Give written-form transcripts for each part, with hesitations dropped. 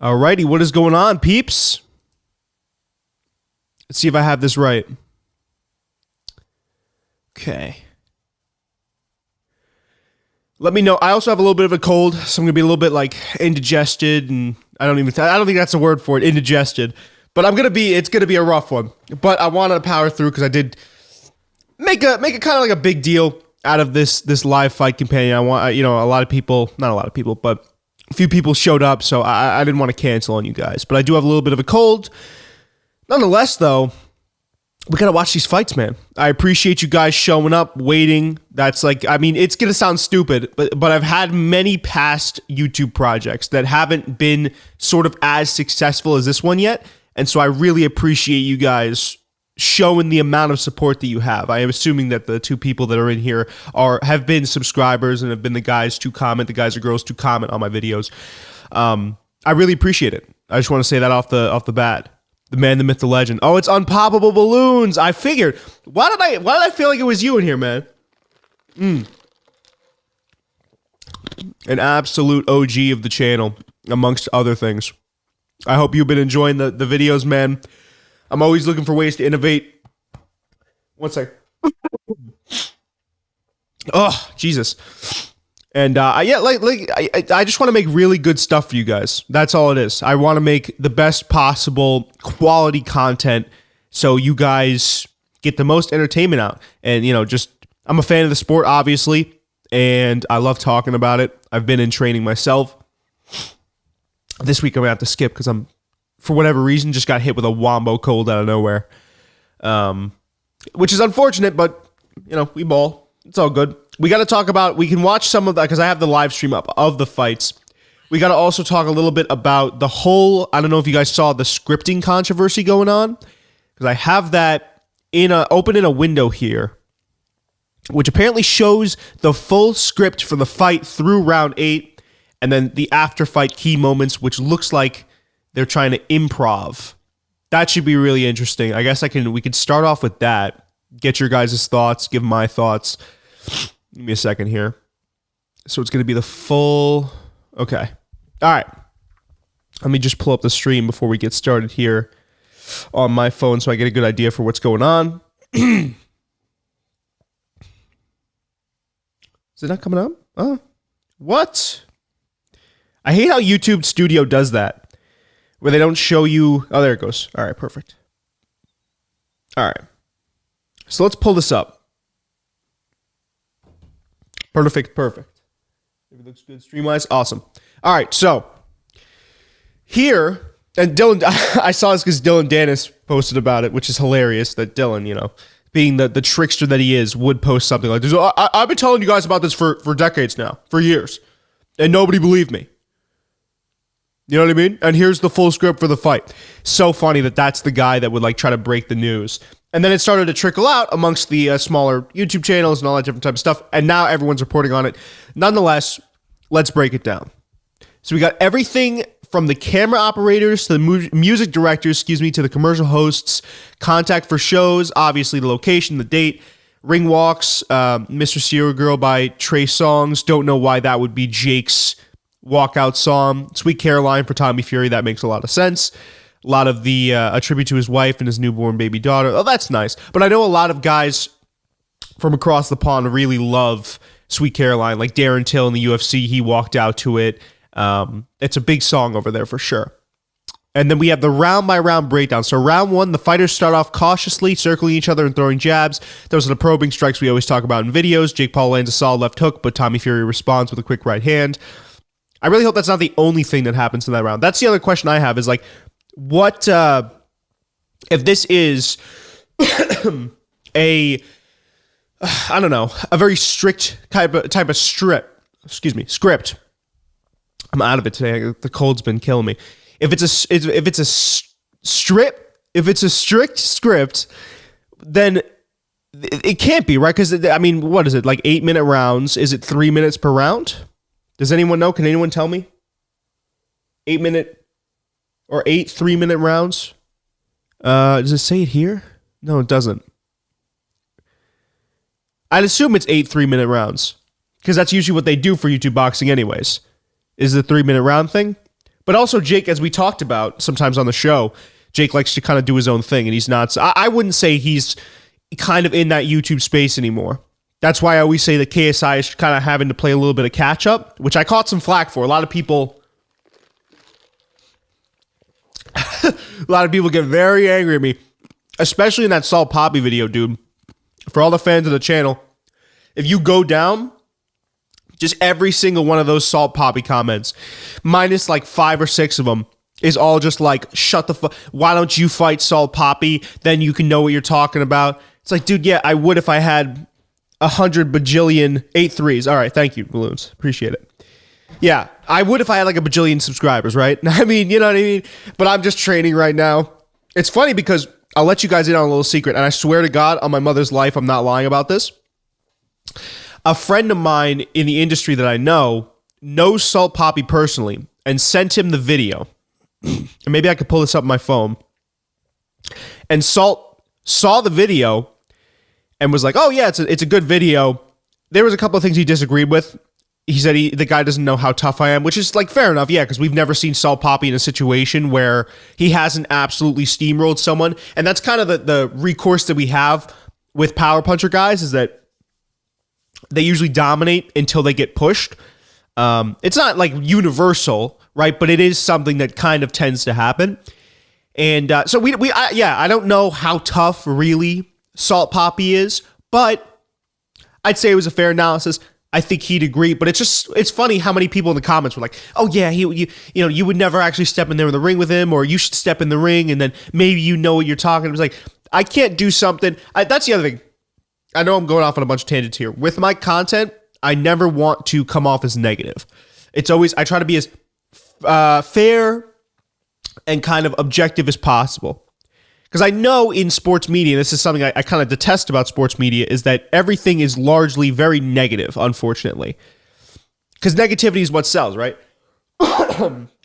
Alrighty, what is going on, peeps? Let's see if I have this right. Okay. Let me know. I also have a little bit of a cold, so I'm gonna be a little bit like indigested, and I don't think that's a word for it, indigested. But it's gonna be a rough one. But I wanted to power through because I did make a kind of like a big deal out of this live fight companion. I want, a lot of people, not a lot of people, but a few people showed up, so I didn't want to cancel on you guys. But I do have a little bit of a cold. Nonetheless, though, we gotta watch these fights, man. I appreciate you guys showing up, waiting. That's like, I mean, it's gonna sound stupid, but I've had many past YouTube projects that haven't been sort of as successful as this one yet, and so I really appreciate you guys showing the amount of support that you have. I am assuming that the two people that are in here have been subscribers and have been the guys to comment, the guys or girls to comment on my videos. I really appreciate it. I just want to say that off the bat. The man, the myth, the legend. Oh, it's Unpoppable Balloons. I figured. Why did I feel like it was you in here, man? An absolute OG of the channel, amongst other things. I hope you've been enjoying the videos, man. I'm always looking for ways to innovate. One sec. Oh, Jesus. And I just want to make really good stuff for you guys. That's all it is. I want to make the best possible quality content so you guys get the most entertainment out. And, I'm a fan of the sport, obviously, and I love talking about it. I've been in training myself. This week I'm going to have to skip because for whatever reason, just got hit with a wombo cold out of nowhere. Which is unfortunate, but, we ball. It's all good. We got to talk about, we can watch some of that because I have the live stream up of the fights. We got to also talk a little bit about the whole, I don't know if you guys saw the scripting controversy going on, because I have that open in a window here, which apparently shows the full script for the fight through round 8, and then the after fight key moments, which looks like they're trying to improv. That should be really interesting. I guess we could start off with that. Get your guys' thoughts, give my thoughts. Give me a second here. So it's going to be the full... Okay. All right. Let me just pull up the stream before we get started here on my phone so I get a good idea for what's going on. Is it not coming up? Oh. What? I hate how YouTube Studio does that, where they don't show you... Oh, there it goes. All right, perfect. All right. So let's pull this up. Perfect. If it looks good stream-wise, awesome. All right, so here, and Dylan, I saw this because Dylan Dennis posted about it, which is hilarious that Dylan, being the trickster that he is, would post something like this. I've been telling you guys about this for decades now, for years, and nobody believed me. You know what I mean? And here's the full script for the fight. So funny that's the guy that would try to break the news. And then it started to trickle out amongst the smaller YouTube channels and all that different type of stuff. And now everyone's reporting on it. Nonetheless, let's break it down. So we got everything from the camera operators to the music directors, to the commercial hosts, contact for shows, obviously the location, the date, ring walks, Mr. Serial Girl by Trey Songz. Don't know why that would be Jake's walkout song. Sweet Caroline for Tommy Fury. That makes a lot of sense. A lot of the a tribute to his wife and his newborn baby daughter. Oh, that's nice. But I know a lot of guys from across the pond really love Sweet Caroline. Like Darren Till in the UFC, he walked out to it. It's a big song over there for sure. And then we have the round-by-round breakdown. So round 1, the fighters start off cautiously, circling each other and throwing jabs. Those are the probing strikes we always talk about in videos. Jake Paul lands a solid left hook, but Tommy Fury responds with a quick right hand. I really hope that's not the only thing that happens in that round. That's the other question I have is what if this is a very strict type of script. I'm out of it today. The cold's been killing me. If it's a strict script, then it can't be, right? Because what is it, 8-minute rounds? Is it 3 minutes per round? Does anyone know? Can anyone tell me? 8-minute or 8 3-minute rounds? Does it say it here? No, it doesn't. I'd assume it's 8 3-minute rounds because that's usually what they do for YouTube boxing anyways, is the 3-minute round thing. But also Jake, as we talked about sometimes on the show, Jake likes to kind of do his own thing, and he's not. I wouldn't say he's kind of in that YouTube space anymore. That's why I always say that KSI is kind of having to play a little bit of catch up, which I caught some flack for. A lot of people get very angry at me, especially in that Salt Poppy video, dude. For all the fans of the channel, if you go down, just every single one of those Salt Poppy comments, minus like 5 or 6 of them, is all just like, shut the fuck. Why don't you fight Salt Poppy? Then you can know what you're talking about. It's like, dude, yeah, I would if I had 100 bajillion 8-3s. All right, thank you, Balloons. Appreciate it. Yeah, I would if I had like a bajillion subscribers, right? I mean, you know what I mean? But I'm just training right now. It's funny because I'll let you guys in on a little secret, and I swear to God, on my mother's life, I'm not lying about this. A friend of mine in the industry that I know knows Salt Poppy personally and sent him the video. And maybe I could pull this up on my phone. And Salt saw the video and was like, oh yeah, it's a good video. There was a couple of things he disagreed with. He said the guy doesn't know how tough I am, which is like fair enough, yeah, because we've never seen Salt Poppy in a situation where he hasn't absolutely steamrolled someone. And that's kind of the recourse that we have with power puncher guys, is that they usually dominate until they get pushed. It's not like universal, right? But it is something that kind of tends to happen. And so I don't know how tough really Salt Poppy is, but I'd say it was a fair analysis. I think he'd agree, but it's funny how many people in the comments were like, "Oh yeah, you would never actually step in there in the ring with him, or you should step in the ring and then maybe you know what you're talking." It was like, I can't do something. That's the other thing. I know I'm going off on a bunch of tangents here. With my content, I never want to come off as negative. It's always, I try to be as fair and kind of objective as possible. Because I know in sports media, this is something I kind of detest about sports media, is that everything is largely very negative, unfortunately. Because negativity is what sells, right?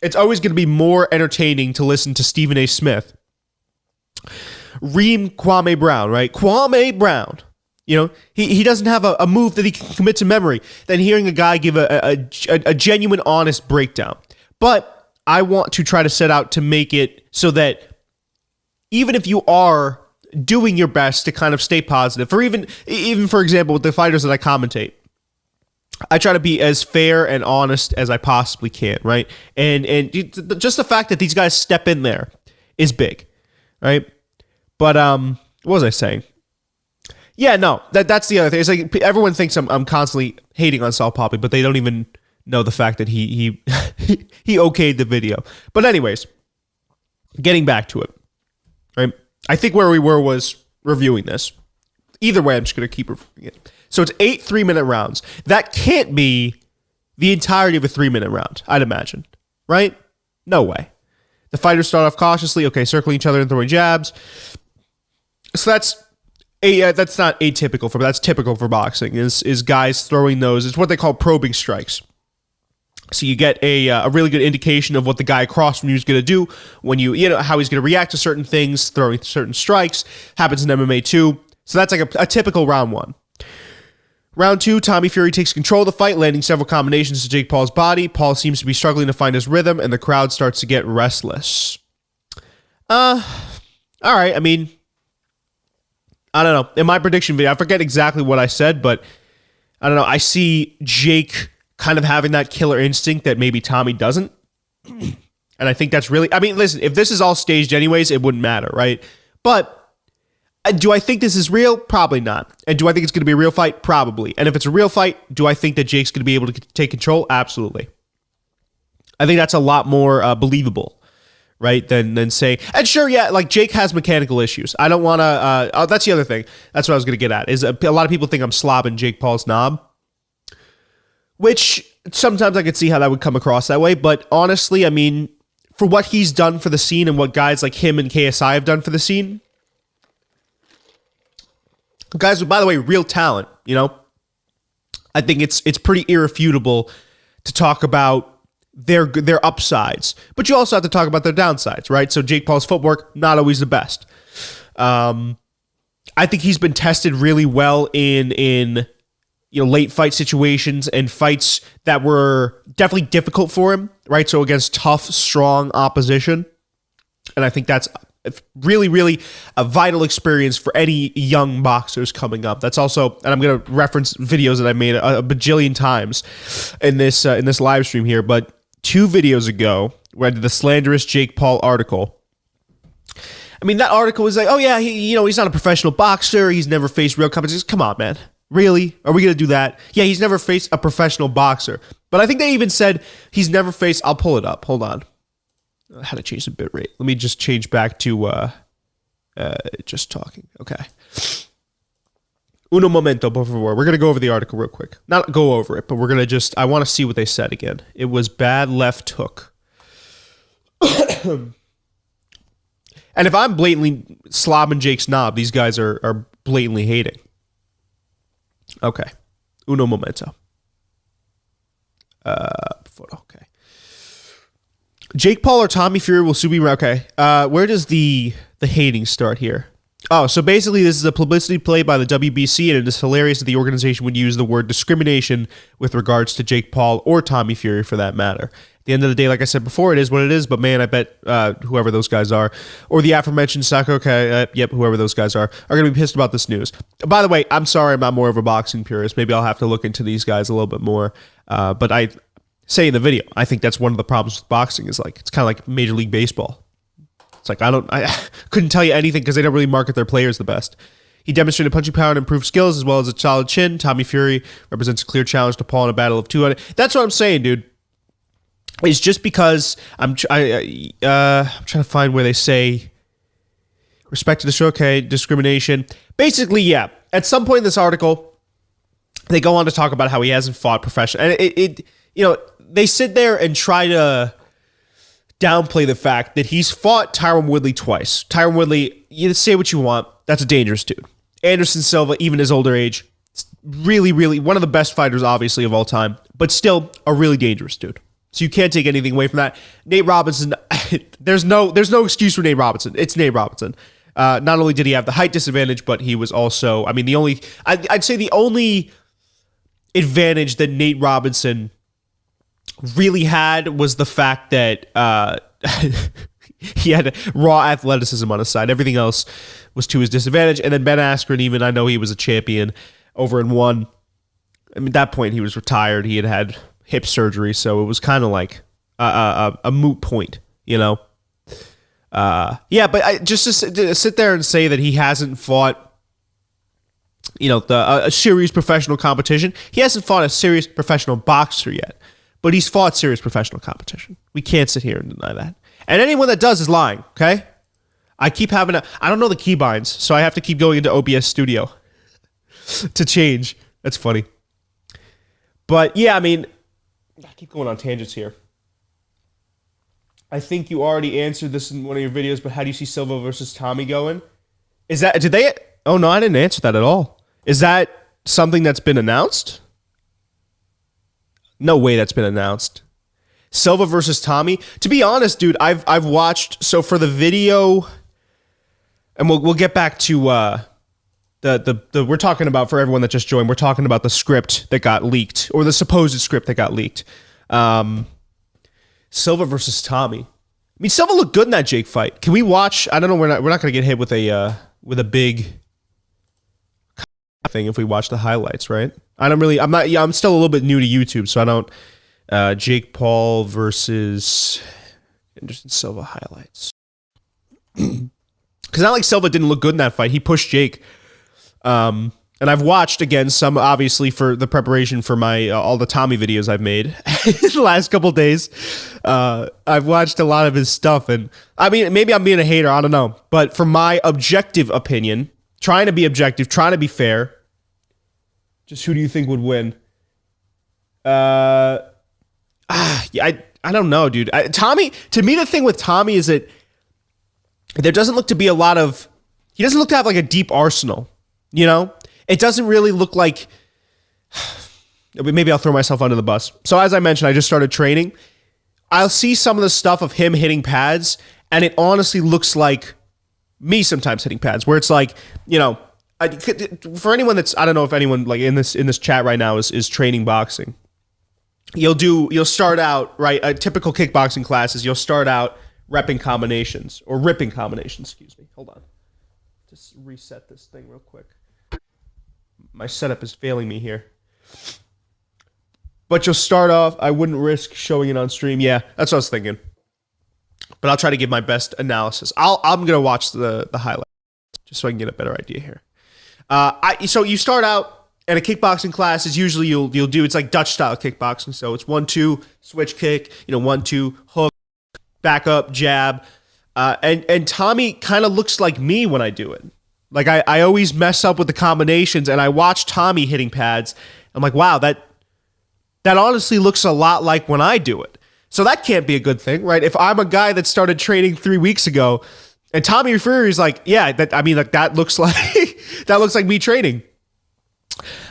It's always going to be more entertaining to listen to Stephen A. Smith. Reem Kwame Brown, right? Kwame Brown. You know, he doesn't have a move that he can commit to memory than hearing a guy give a genuine, honest breakdown. But I want to try to set out to make it so that even if you are doing your best to kind of stay positive, or even for example, with the fighters that I commentate, I try to be as fair and honest as I possibly can, right? And just the fact that these guys step in there is big, right? But what was I saying? Yeah, no, that's the other thing. It's like everyone thinks I'm constantly hating on Salt Poppy, but they don't even know the fact that he okayed the video. But anyways, getting back to it, right? I think where we were was reviewing this. Either way, I'm just going to keep reviewing it. So it's 8 3-minute rounds. That can't be the entirety of a 3-minute round, I'd imagine, right? No way. The fighters start off cautiously, okay, circling each other and throwing jabs. So that's not atypical that's typical for boxing, is guys throwing those. It's what they call probing strikes. So you get a really good indication of what the guy across from you is going to do when you know how he's going to react to certain things, throwing certain strikes. Happens in MMA too. So that's like a typical round one. Round two, Tommy Fury takes control of the fight, landing several combinations to Jake Paul's body. Paul seems to be struggling to find his rhythm, and the crowd starts to get restless. All right. I mean, I don't know. In my prediction video, I forget exactly what I said, but I don't know. I see Jake kind of having that killer instinct that maybe Tommy doesn't. And I think that's really, I mean, listen, if this is all staged anyways, it wouldn't matter, right? But do I think this is real? Probably not. And do I think it's going to be a real fight? Probably. And if it's a real fight, do I think that Jake's going to be able to take control? Absolutely. I think that's a lot more believable, right, than say, and sure, yeah, like Jake has mechanical issues. I don't want to, that's the other thing. That's what I was going to get at, is a lot of people think I'm slobbing Jake Paul's knob, which sometimes I could see how that would come across that way. But honestly, I mean, for what he's done for the scene and what guys like him and KSI have done for the scene, guys with, by the way, real talent, you know, I think it's pretty irrefutable to talk about their upsides, but you also have to talk about their downsides, right? So Jake Paul's footwork, not always the best. I think he's been tested really well in late fight situations and fights that were definitely difficult for him, right? So against tough, strong opposition. And I think that's really, really a vital experience for any young boxers coming up. That's also, and I'm going to reference videos that I made a bajillion times in this live stream here, but 2 videos ago where I did the slanderous Jake Paul article. I mean, that article was like, oh yeah, he's not a professional boxer. He's never faced real competition. Come on, man. Really? Are we going to do that? Yeah, he's never faced a professional boxer. But I think they even said he's never faced, I'll pull it up. Hold on. How to change the bit rate. Let me just change back to just talking. Okay. Uno momento, por favor. We're going to go over the article real quick. Not go over it, but we're going to I want to see what they said again. It was bad left hook. And if I'm blatantly slobbing Jake's knob, these guys are blatantly hating. Okay. Uno momento. Photo. Okay. Jake Paul or Tommy Fury will soon be... Okay. Where does the hating start here? Oh, so basically this is a publicity play by the WBC, and it is hilarious that the organization would use the word discrimination with regards to Jake Paul or Tommy Fury for that matter. At the end of the day, like I said before, it is what it is, but man, I bet whoever those guys are, or the aforementioned Sako, whoever those guys are going to be pissed about this news. By the way, I'm sorry I'm not more of a boxing purist. Maybe I'll have to look into these guys a little bit more, but I say in the video, I think that's one of the problems with boxing is like, it's kind of like Major League Baseball. It's like, I couldn't tell you anything because they don't really market their players the best. He demonstrated punching power and improved skills as well as a solid chin. Tommy Fury represents a clear challenge to Paul in a battle of 200. That's what I'm saying, dude. It's just because I'm trying to find where they say respect to the show, okay, discrimination. Basically, yeah. At some point in this article, they go on to talk about how he hasn't fought professional, and they sit there and try to downplay the fact that he's fought Tyron Woodley twice. Tyron Woodley, you say what you want, that's a dangerous dude. Anderson Silva, even his older age, really, really one of the best fighters, obviously, of all time, but still a really dangerous dude. So you can't take anything away from that. Nate Robinson, there's no excuse for Nate Robinson. It's Nate Robinson. Not only did he have the height disadvantage, but he was also, I mean, I'd say the only advantage that Nate Robinson really had was the fact that he had raw athleticism on his side. Everything else was to his disadvantage. And then Ben Askren, even I know he was a champion over and won. I mean, at that point he was retired. He had hip surgery, so it was kind of like a moot point, Yeah, but just to sit there and say that he hasn't fought, a serious professional competition. He hasn't fought a serious professional boxer yet. But he's fought serious professional competition. We can't sit here and deny that. And anyone that does is lying, okay? I don't know the keybinds, so I have to keep going into OBS Studio to change. That's funny. But yeah, I mean, I keep going on tangents here. I think you already answered this in one of your videos, but how do you see Silva versus Tommy going? Oh no, I didn't answer that at all. Is that something that's been announced? No way that's been announced. Silva versus Tommy. To be honest, dude, I've watched. So for the video, and we'll get back to the we're talking about, for everyone that just joined, we're talking about the script that got leaked, or the supposed script that got leaked. Silva versus Tommy. I mean, Silva looked good in that Jake fight. Can we watch? I don't know. We're not going to get hit with a big thing if we watch the highlights, right? I'm still a little bit new to YouTube, so I don't. Jake Paul versus Anderson Silva highlights. Because not like Silva didn't look good in that fight. He pushed Jake. And I've watched, again, some, obviously, for the preparation for my all the Tommy videos I've made the last couple days. I've watched a lot of his stuff, and I mean, maybe I'm being a hater, I don't know. But from my objective opinion, trying to be objective, trying to be fair, just who do you think would win? Yeah, I don't know, dude. Tommy, to me, the thing with Tommy is that there doesn't look to be a lot of, he doesn't look to have like a deep arsenal, It doesn't really look like, maybe I'll throw myself under the bus. So as I mentioned, I just started training. I'll see some of the stuff of him hitting pads, and it honestly looks like me sometimes hitting pads, where it's like, For anyone that's, I don't know if anyone like in this chat right now is training boxing. You'll start out, right, a typical kickboxing class is you'll start out repping combinations or ripping combinations, excuse me. Hold on. Just reset this thing real quick. My setup is failing me here. But you'll start off, I wouldn't risk showing it on stream. Yeah, that's what I was thinking. But I'll try to give my best analysis. I'm gonna watch the highlight just so I can get a better idea here. So you start out in a kickboxing class. Is usually you'll do, it's like Dutch style kickboxing. So it's 1-2 switch kick, 1-2 hook, back up, jab, and Tommy kind of looks like me when I do it. Like I always mess up with the combinations, and I watch Tommy hitting pads. I'm like, wow, that honestly looks a lot like when I do it. So that can't be a good thing, right? If I'm a guy that started training 3 weeks ago, and Tommy Fury is like, yeah, that looks like that looks like me training.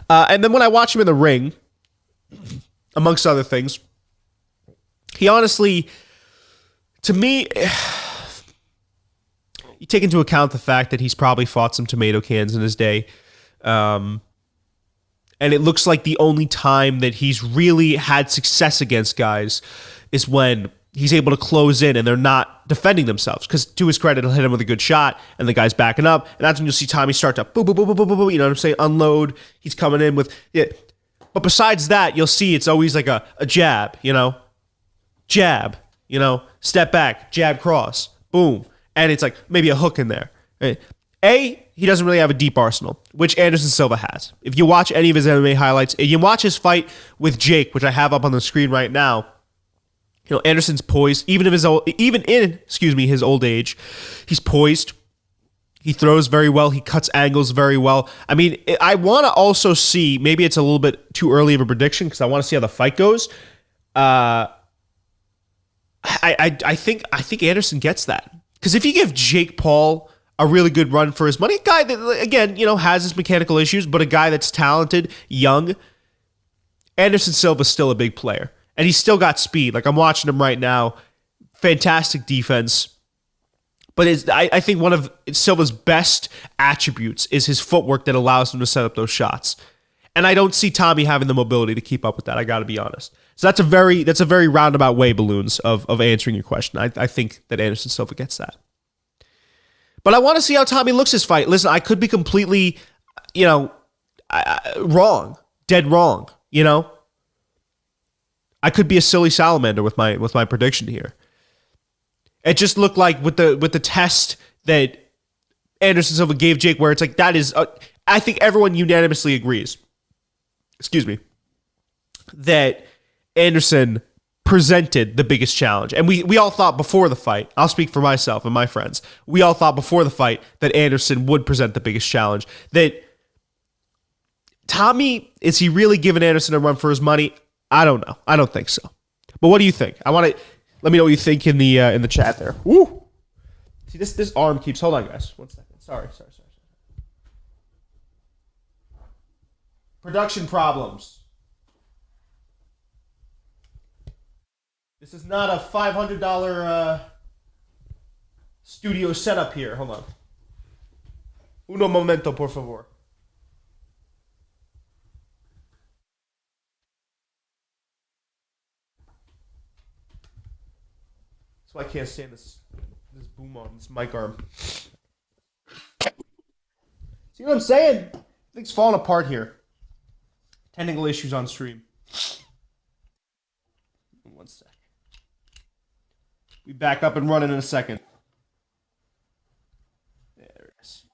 And then when I watch him in the ring, amongst other things, he honestly, to me, you take into account the fact that he's probably fought some tomato cans in his day. And it looks like the only time that he's really had success against guys is when he's able to close in and they're not defending themselves. Because to his credit, he'll hit him with a good shot and the guy's backing up. And that's when you'll see Tommy start to boom, boom, boom, boom, boom, boom, you know what I'm saying? Unload. He's coming in with, yeah. But besides that, you'll see it's always like a jab, jab, step back, jab cross, boom. And it's like maybe a hook in there. He doesn't really have a deep arsenal, which Anderson Silva has. If you watch any of his MMA highlights, if you watch his fight with Jake, which I have up on the screen right now, Anderson's poised, even in his old age, he's poised. He throws very well. He cuts angles very well. I mean, I want to also see, maybe it's a little bit too early of a prediction because I want to see how the fight goes. I think Anderson gets that. Because if you give Jake Paul a really good run for his money, a guy that, again, has his mechanical issues, but a guy that's talented, young, Anderson Silva's still a big player. And he's still got speed. Like, I'm watching him right now. Fantastic defense. But I think one of Silva's best attributes is his footwork that allows him to set up those shots. And I don't see Tommy having the mobility to keep up with that. I got to be honest. So that's a very roundabout way, Balloons, of answering your question. I think that Anderson Silva gets that. But I want to see how Tommy looks this fight. Listen, I could be completely, wrong, dead wrong. I could be a silly salamander with my prediction here. It just looked like with the test that Anderson Silva gave Jake, where it's like that is, I think everyone unanimously agrees. Excuse me, that Anderson presented the biggest challenge. And we all thought before the fight, I'll speak for myself and my friends, we all thought before the fight that Anderson would present the biggest challenge. That Tommy, is he really giving Anderson a run for his money? I don't know. I don't think so. But what do you think? Let me know what you think in the chat there. Woo! See, this arm keeps, hold on guys, 1 second. Sorry. Production problems. This is not a $500 studio setup here. Hold on. Uno momento, por favor. That's why I can't stand this boom arm, this mic arm. See what I'm saying? Things falling apart here. Technical issues on stream. 1 sec. Be back up and running in a second. There it is.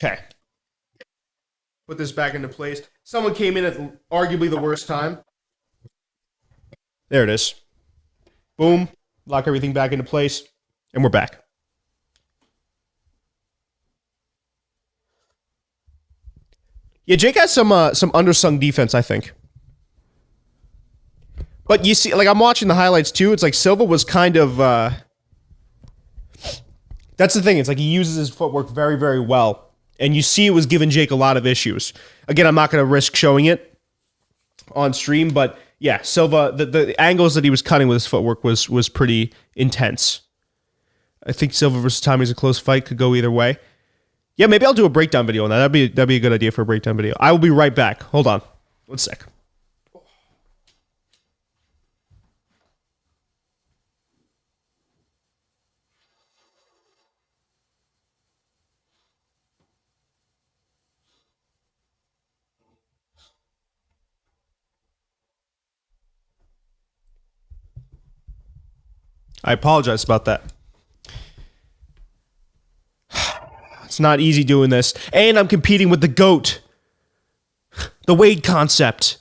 Okay. Put this back into place. Someone came in at arguably the worst time. There it is. Boom. Lock everything back into place. And we're back. Yeah, Jake has some undersung defense, I think. But you see, like, I'm watching the highlights too. It's like Silva was kind of... that's the thing. It's like he uses his footwork very, very well. And you see it was giving Jake a lot of issues. Again, I'm not going to risk showing it on stream, but yeah, Silva, the angles that he was cutting with his footwork was pretty intense. I think Silva versus Tommy's a close fight. Could go either way. Yeah, maybe I'll do a breakdown video on that. That'd be a good idea for a breakdown video. I will be right back. Hold on. 1 sec. I apologize about that. It's not easy doing this. And I'm competing with the GOAT. The Wade concept.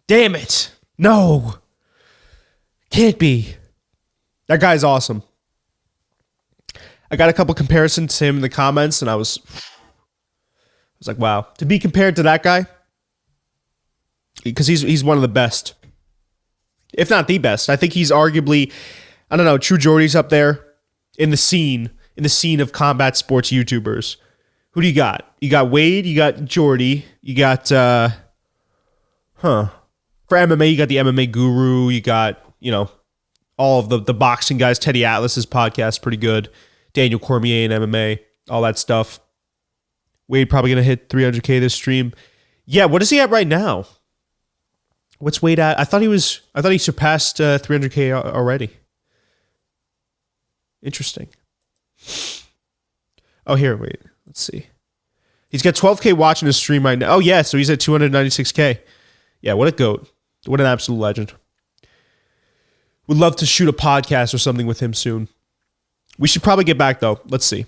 Damn it. No. Can't be. That guy's awesome. I got a couple comparisons to him in the comments, and I was like, wow. To be compared to that guy, because he's one of the best. If not the best. I think he's arguably, I don't know, True Geordie's up there in the scene of combat sports YouTubers. Who do you got? You got Wade, you got Geordie, you got for MMA, you got the MMA Guru, you got, all of the boxing guys. Teddy Atlas's podcast, pretty good. Daniel Cormier in MMA, all that stuff. Wade probably gonna hit 300K this stream. Yeah, what is he at right now? What's Wade at? I thought he surpassed 300K already. Interesting. Oh, here, wait. Let's see. He's got 12K watching his stream right now. Oh, yeah, so he's at 296K. Yeah, what a GOAT. What an absolute legend. Would love to shoot a podcast or something with him soon. We should probably get back, though. Let's see.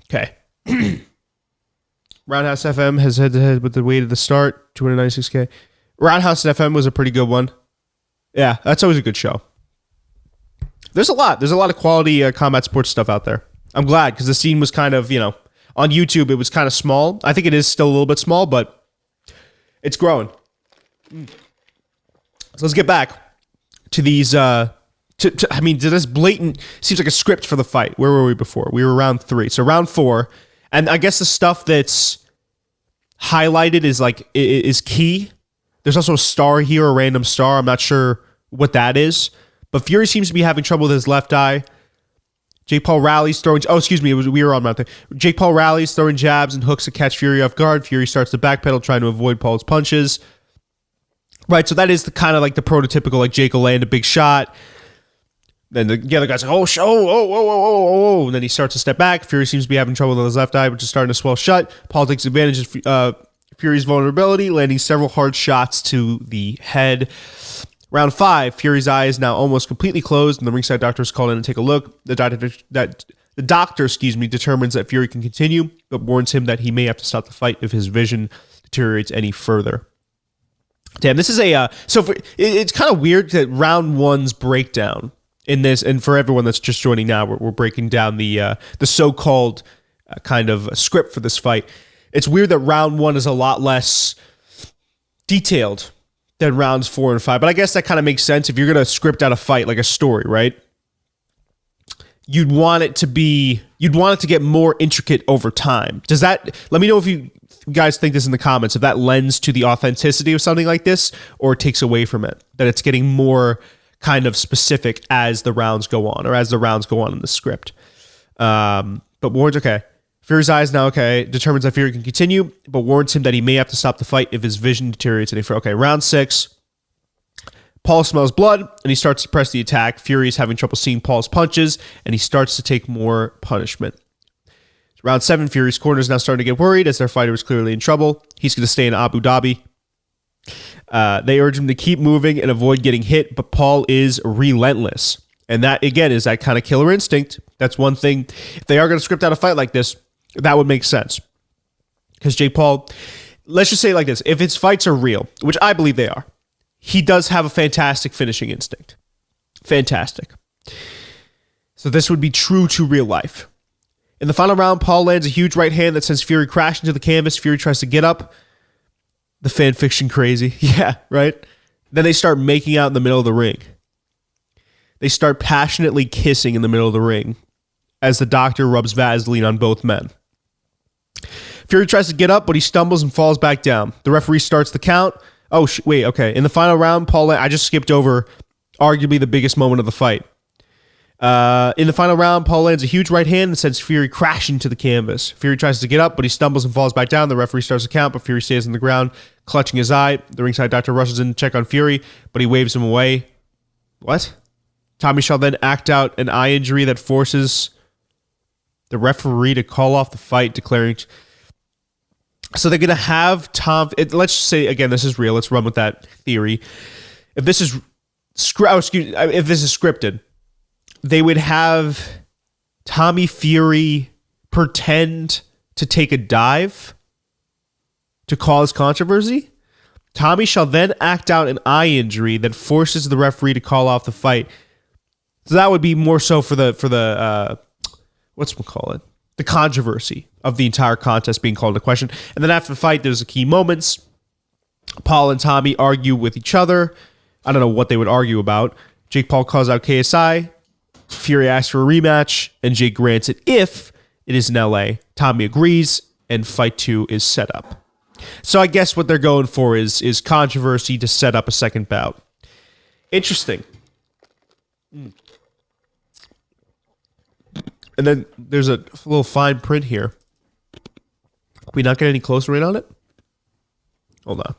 Okay. Roundhouse FM has head-to-head with the Wade at the start, 296K. Roundhouse FM was a pretty good one. Yeah, that's always a good show. There's a lot of quality combat sports stuff out there. I'm glad, because the scene was kind of, on YouTube, it was kind of small. I think it is still a little bit small, but it's growing. So let's get back to these, to this blatant, seems like a script for the fight. Where were we before? We were round 3. So round 4, and I guess the stuff that's highlighted is key. There's also a star here, a random star. I'm not sure what that is. But Fury seems to be having trouble with his left eye. Jake Paul rallies, throwing... Oh, excuse me. We were on Mount there. Jake Paul rallies, throwing jabs and hooks to catch Fury off guard. Fury starts to backpedal, trying to avoid Paul's punches. Right, so that is the kind of like the prototypical, Jake will land a big shot. Then the other guy's like, oh, and then he starts to step back. Fury seems to be having trouble with his left eye, which is starting to swell shut. Paul takes advantage of Fury's vulnerability, landing several hard shots to the head. Round 5, Fury's eye is now almost completely closed, and the ringside doctor is called in to take a look. The doctor, determines that Fury can continue, but warns him that he may have to stop the fight if his vision deteriorates any further. Damn, this is it's kind of weird that round 1's breakdown in this, and for everyone that's just joining now, we're breaking down the so-called kind of script for this fight. It's weird that round 1 is a lot less detailed than rounds 4 and 5, but I guess that kind of makes sense. If you're going to script out a fight, like a story, right? You'd want it to get more intricate over time. Let me know if you guys think this in the comments, if that lends to the authenticity of something like this, or takes away from it, that it's getting more kind of specific as the rounds go on, or as the rounds go on in the script. But warns, okay. Fury's eye is now okay. Determines that Fury can continue, but warns him that he may have to stop the fight if his vision deteriorates any further. Okay, round 6. Paul smells blood, and he starts to press the attack. Fury is having trouble seeing Paul's punches, and he starts to take more punishment. Round 7, Fury's corner is now starting to get worried as their fighter is clearly in trouble. He's going to stay in Abu Dhabi. They urge him to keep moving and avoid getting hit, but Paul is relentless. And that, again, is that kind of killer instinct. That's one thing. If they are going to script out a fight like this, that would make sense. Because Jake Paul, let's just say it like this. If his fights are real, which I believe they are, he does have a fantastic finishing instinct. Fantastic. So this would be true to real life. In the final round, Paul lands a huge right hand that sends Fury crashing to the canvas. Fury tries to get up. The fan fiction crazy. Yeah, right? Then they start making out in the middle of the ring. They start passionately kissing in the middle of the ring as the doctor rubs Vaseline on both men. Fury tries to get up, but he stumbles and falls back down. The referee starts the count. Oh, wait, okay. In the final round, I just skipped over arguably the biggest moment of the fight. In the final round, Paul lands a huge right hand and sends Fury crashing to the canvas. Fury tries to get up, but he stumbles and falls back down. The referee starts the count, but Fury stays on the ground, clutching his eye. The ringside doctor rushes in to check on Fury, but he waves him away. What? Tommy shall then act out an eye injury that forces the referee to call off the fight, declaring... So they're going to have Tom... let's say, again, this is real. Let's run with that theory. If this is scripted, they would have Tommy Fury pretend to take a dive to cause controversy. Tommy shall then act out an eye injury that forces the referee to call off the fight. So that would be more so for the whatchamacallit? The controversy of the entire contest being called into question. And then after the fight, there's the key moments. Paul and Tommy argue with each other. I don't know what they would argue about. Jake Paul calls out KSI. Fury asks for a rematch, and Jake grants it if it is in LA. Tommy agrees, and fight 2 is set up. So I guess what they're going for is controversy to set up a second bout. Interesting. And then there's a little fine print here. Can we not get any closer in on it? Hold on.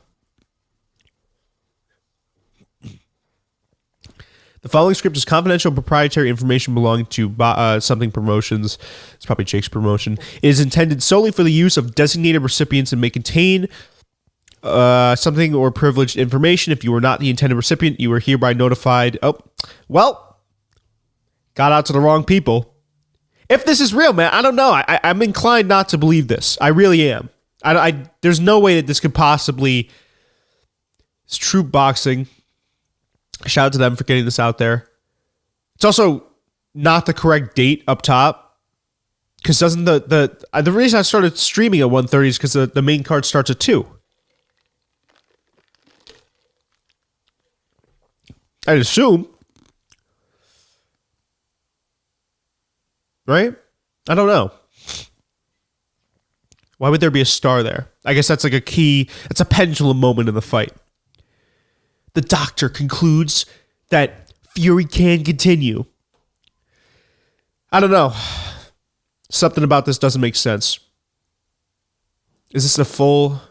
The following script is confidential proprietary information belonging to something promotions. It's probably Jake's promotion. It is intended solely for the use of designated recipients and may contain something or privileged information. If you are not the intended recipient, you are hereby notified. Oh, well, got out to the wrong people. If this is real, man, I don't know. I'm inclined not to believe this. I really am. There's no way that this could possibly... It's True Boxing. Shout out to them for getting this out there. It's also not the correct date up top. Because doesn't the reason I started streaming at 1:30 is because the main card starts at 2. I'd assume. Right? I don't know. Why would there be a star there? I guess that's like a key, it's a pendulum moment in the fight. The doctor concludes that Fury can continue. I don't know. Something about this doesn't make sense. Is this a full...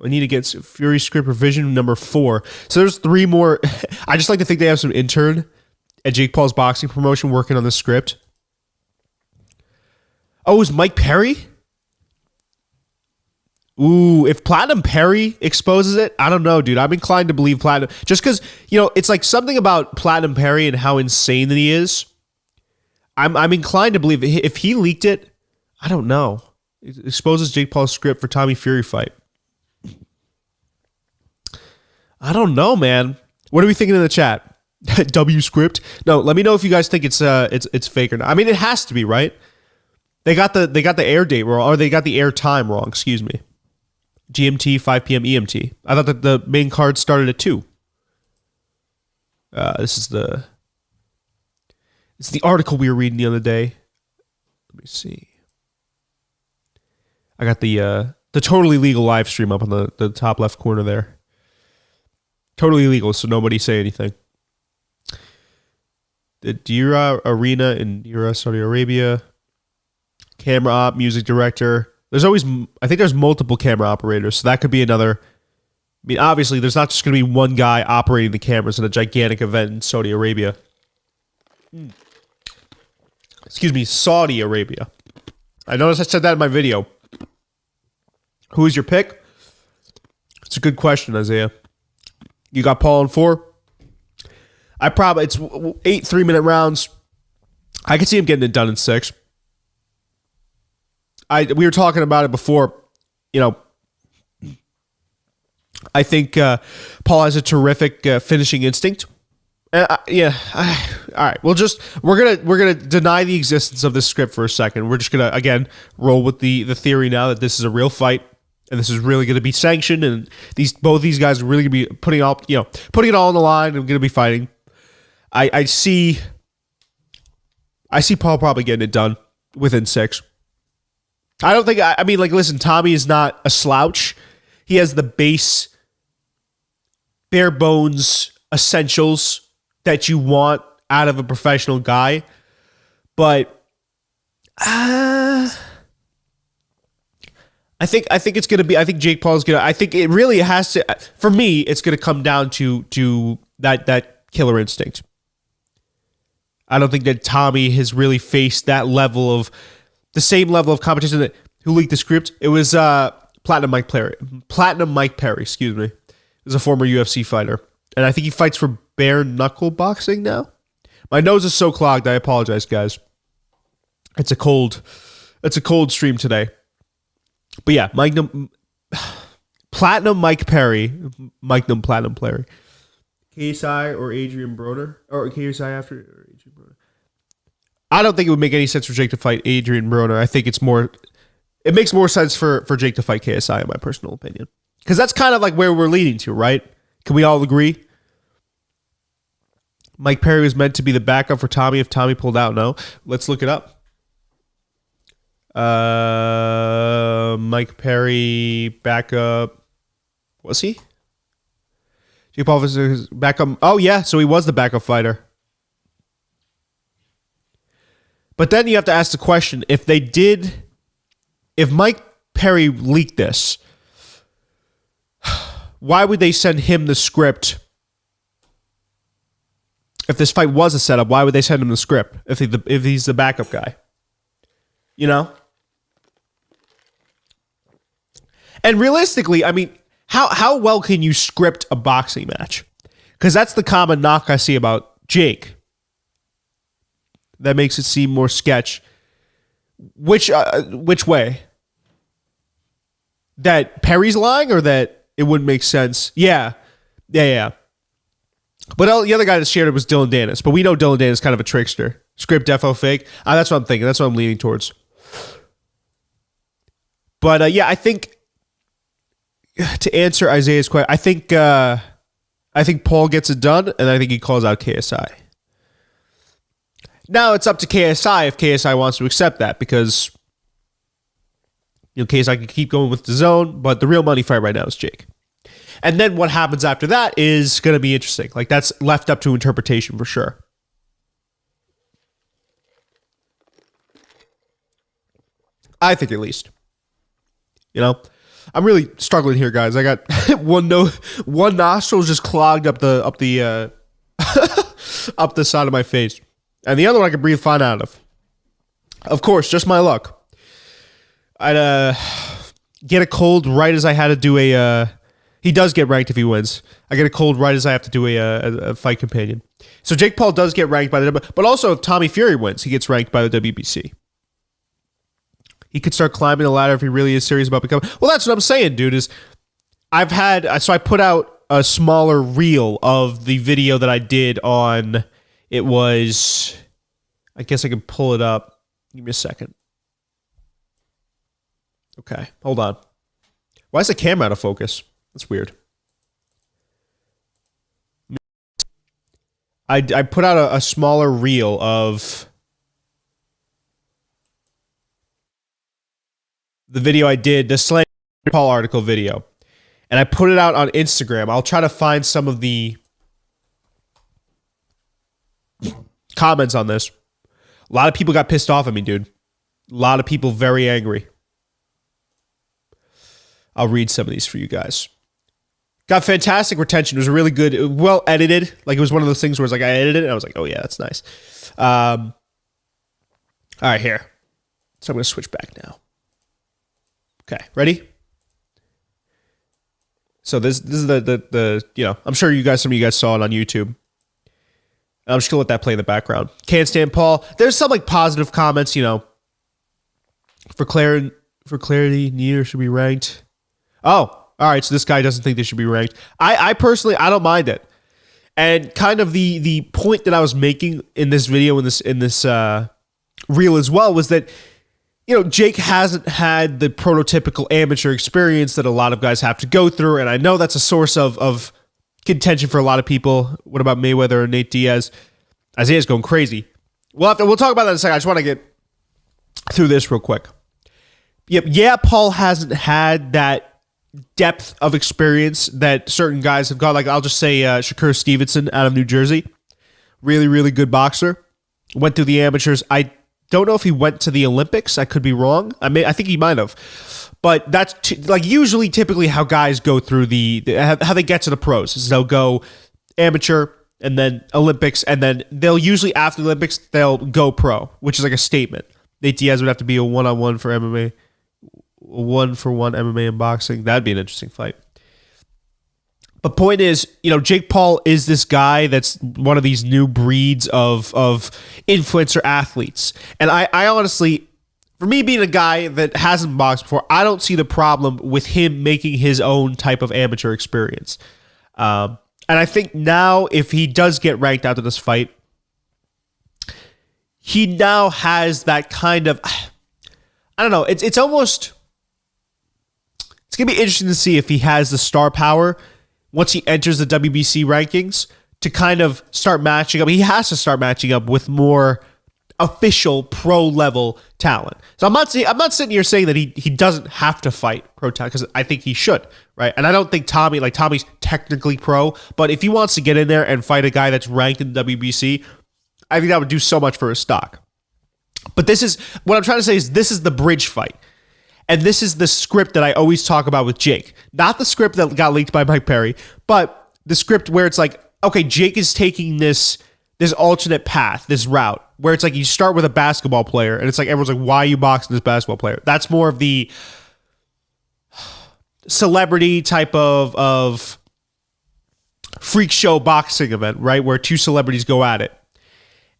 I need to get Fury script revision number 4. So there's 3 more. I just like to think they have some intern at Jake Paul's boxing promotion working on the script. Oh, is Mike Perry? Ooh, if Platinum Perry exposes it, I don't know, dude. I'm inclined to believe Platinum. Just because, it's like something about Platinum Perry and how insane that he is. I'm inclined to believe if he leaked it, I don't know. It exposes Jake Paul's script for Tommy Fury fight. I don't know, man. What are we thinking in the chat? W script? No, let me know if you guys think it's fake or not. I mean, it has to be, right? They got the air date wrong, or they got the air time wrong, excuse me. GMT, 5 p.m. EMT. I thought that the main card started at 2. It's the article we were reading the other day. Let me see. I got the totally legal live stream up on the top left corner there. Totally legal, so nobody say anything. The Dira Arena in Dira, Saudi Arabia. Camera op, music director. I think there's multiple camera operators, so that could be another. I mean, obviously, there's not just going to be one guy operating the cameras in a gigantic event in Saudi Arabia. Excuse me, Saudi Arabia. I noticed I said that in my video. Who is your pick? It's a good question, Isaiah. You got Paul in 4? It's 8 3-minute rounds. I could see him getting it done in 6. We were talking about it before. I think Paul has a terrific finishing instinct. All right. We're gonna deny the existence of this script for a second. We're just gonna again roll with the theory now that this is a real fight and this is really gonna be sanctioned, and both these guys are really gonna be putting it all on the line and gonna be fighting. I see Paul probably getting it done within 6. I don't think, I mean, like, listen, Tommy is not a slouch. He has the base, bare bones essentials that you want out of a professional guy. But I think it's going to be, I think Jake Paul is going to, I think it really has to, for me, it's going to come down to that killer instinct. I don't think that Tommy has really faced that level of, the same level of competition that, who leaked the script. It was Platinum Mike Perry, excuse me. Is a former UFC fighter. And I think he fights for bare knuckle boxing now. My nose is so clogged, I apologize, guys. It's a cold stream today. But yeah, Platinum Mike Perry. KSI or Adrian Broner? Or KSI after or Adrian Broner? I don't think it would make any sense for Jake to fight Adrian Broner. I think it makes more sense for Jake to fight KSI, in my personal opinion. Because that's kind of like where we're leading to, right? Can we all agree? Mike Perry was meant to be the backup for Tommy if Tommy pulled out. No. Let's look it up. Mike Perry backup. Was he? Jake Paul was his backup. Oh, yeah. So he was the backup fighter. But then you have to ask the question, if Mike Perry leaked this, why would they send him the script? If this fight was a setup, why would they send him the script if he's the backup guy? You know? And realistically, I mean, how well can you script a boxing match? Because that's the common knock I see about Jake. That makes it seem more sketch. Which way? That Perry's lying or that it wouldn't make sense? Yeah. But the other guy that shared it was Dylan Dennis. But we know Dylan Dennis is kind of a trickster. Script defo fake. That's what I'm thinking. That's what I'm leaning towards. But yeah, I think to answer Isaiah's question, I think Paul gets it done, and I think he calls out KSI. Now it's up to KSI if KSI wants to accept that, because KSI can keep going with the zone, but the real money fight right now is Jake. And then what happens after that is going to be interesting. Like, that's left up to interpretation for sure. I think at least. I'm really struggling here, guys. I got one nostril just clogged up the up the side of my face. And the other one I could breathe fine out of. Of course, just my luck. I'd get a cold right as I had to do a... he does get ranked if he wins. I get a cold right as I have to do a fight companion. So Jake Paul does get ranked by the... But also, if Tommy Fury wins, he gets ranked by the WBC. He could start climbing the ladder if he really is serious about becoming... Well, that's what I'm saying, dude, is So I put out a smaller reel of the video that I did on... It was... I guess I can pull it up. Give me a second. Okay, hold on. Why is the camera out of focus? That's weird. I put out a smaller reel of the video I did, the Slam Paul article video. And I put it out on Instagram. I'll try to find some of the comments on this. A lot of people got pissed off at me, dude. A lot of people very angry. I'll read some of these for you guys. Got fantastic retention. It was a really good, well edited. Like, it was one of those things where it's like I edited it and I was like, oh yeah, that's nice. All right, here. So I'm going to switch back now. Okay, ready? So this is the I'm sure some of you guys saw it on YouTube. I'm just gonna let that play in the background. Can't stand Paul. There's some like positive comments, for clarity, neither should be ranked. Oh, all right. So this guy doesn't think they should be ranked. I personally, I don't mind it. And kind of the point that I was making in this video, in this reel as well, was that Jake hasn't had the prototypical amateur experience that a lot of guys have to go through, and I know that's a source of contention for a lot of people. What about Mayweather and Nate Diaz? Isaiah's going crazy. We'll talk about that in a second. I just want to get through this real quick. Yep, yeah, Paul hasn't had that depth of experience that certain guys have got. Like I'll just say Shakur Stevenson out of New Jersey, really, really good boxer. Went through the amateurs. I don't know if he went to the Olympics. I could be wrong. I think he might have. But that's like usually, typically, how guys go through how they get to the pros is they'll go amateur and then Olympics, and then they'll usually after the Olympics they'll go pro, which is like a statement. Nate Diaz would have to be a one-on-one for MMA, one-for-one MMA and boxing. That'd be an interesting fight. But point is, Jake Paul is this guy that's one of these new breeds of influencer athletes. And I honestly, for me being a guy that hasn't boxed before, I don't see the problem with him making his own type of amateur experience. And I think now if he does get ranked after this fight, he now has that kind of, I don't know, it's almost, it's going to be interesting to see if he has the star power once he enters the WBC rankings to kind of start matching up. He has to start matching up with more official pro level talent. So I'm not sitting here saying that he doesn't have to fight pro talent, because I think he should, right? And I don't think Tommy's technically pro, but if he wants to get in there and fight a guy that's ranked in the WBC, I think that would do so much for his stock. But this is what I'm trying to say is this is the bridge fight. And this is the script that I always talk about with Jake. Not the script that got leaked by Mike Perry, but the script where it's like, okay, Jake is taking this alternate path, this route, where it's like you start with a basketball player, and it's like everyone's like, why are you boxing this basketball player? That's more of the celebrity type of freak show boxing event, right? Where two celebrities go at it.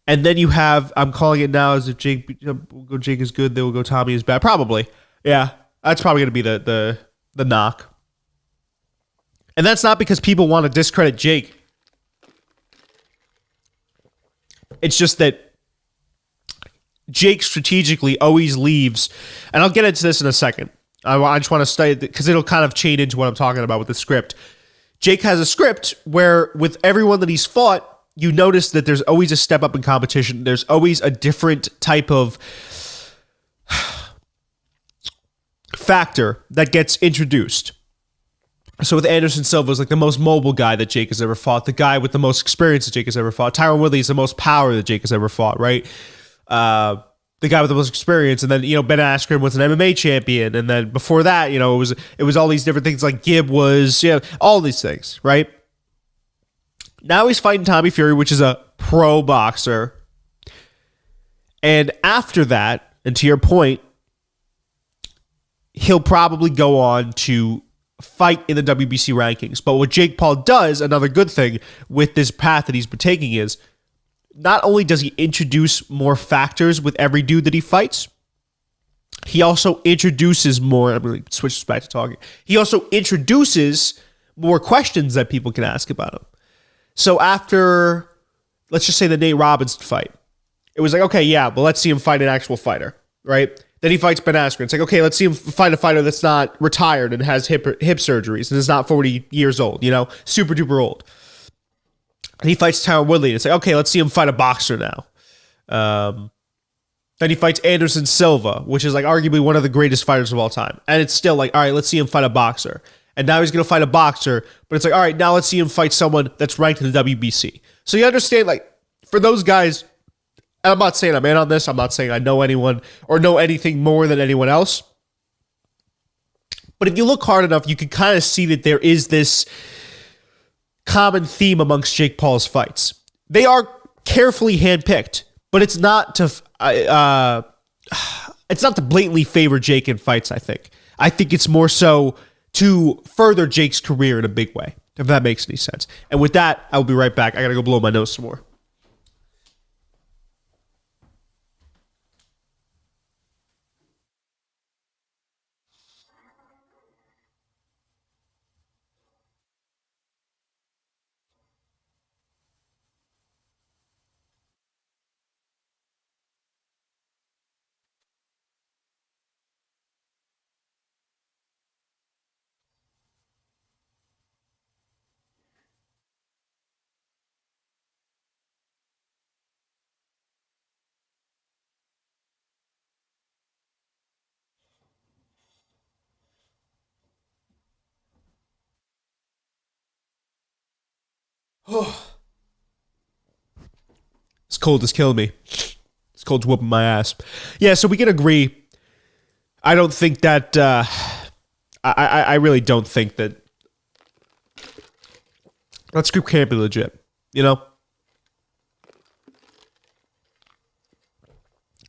And then you have, I'm calling it now as if Jake is good, they will go Tommy is bad. Probably. Yeah, that's probably going to be the knock. And that's not because people want to discredit Jake. It's just that Jake strategically always leaves, and I'll get into this in a second. I just want to study it because it'll kind of chain into what I'm talking about with the script. Jake has a script where with everyone that he's fought, you notice that there's always a step up in competition. There's always a different type of factor that gets introduced. So with Anderson Silva is like the most mobile guy that Jake has ever fought, the guy with the most experience that Jake has ever fought. Tyron Woodley is the most power that Jake has ever fought, right? The guy with the most experience, and then Ben Askren was an MMA champion, and then before that, it was all these different things. Like Gibb was, all these things, right? Now he's fighting Tommy Fury, which is a pro boxer, and after that, and to your point, he'll probably go on to fight in the WBC rankings. But what Jake Paul does, another good thing with this path that he's been taking is, not only does he introduce more factors with every dude that he fights, he also introduces more, I'm going to switch this back to talking, he also introduces more questions that people can ask about him. So after, let's just say the Nate Robinson fight, it was like, okay, yeah, but let's see him fight an actual fighter, right? Then he fights Ben Askren. It's like, okay, let's see him fight a fighter that's not retired and has hip surgeries and is not 40 years old, super duper old. And he fights Tyron Woodley. And it's like, okay, let's see him fight a boxer now. Then he fights Anderson Silva, which is like arguably one of the greatest fighters of all time. And it's still like, all right, let's see him fight a boxer. And now he's going to fight a boxer, but it's like, all right, now let's see him fight someone that's ranked in the WBC. So you understand, like, for those guys, and I'm not saying I'm in on this. I'm not saying I know anyone or know anything more than anyone else. But if you look hard enough, you can kind of see that there is this common theme amongst Jake Paul's fights. They are carefully handpicked, but it's not to blatantly favor Jake in fights. I think it's more so to further Jake's career in a big way, if that makes any sense. And with that, I'll be right back. I gotta go blow my nose some more. This cold is killing me. This cold's whooping my ass. Yeah, so we can agree. I don't think that. I really don't think that that script can't be legit. You know?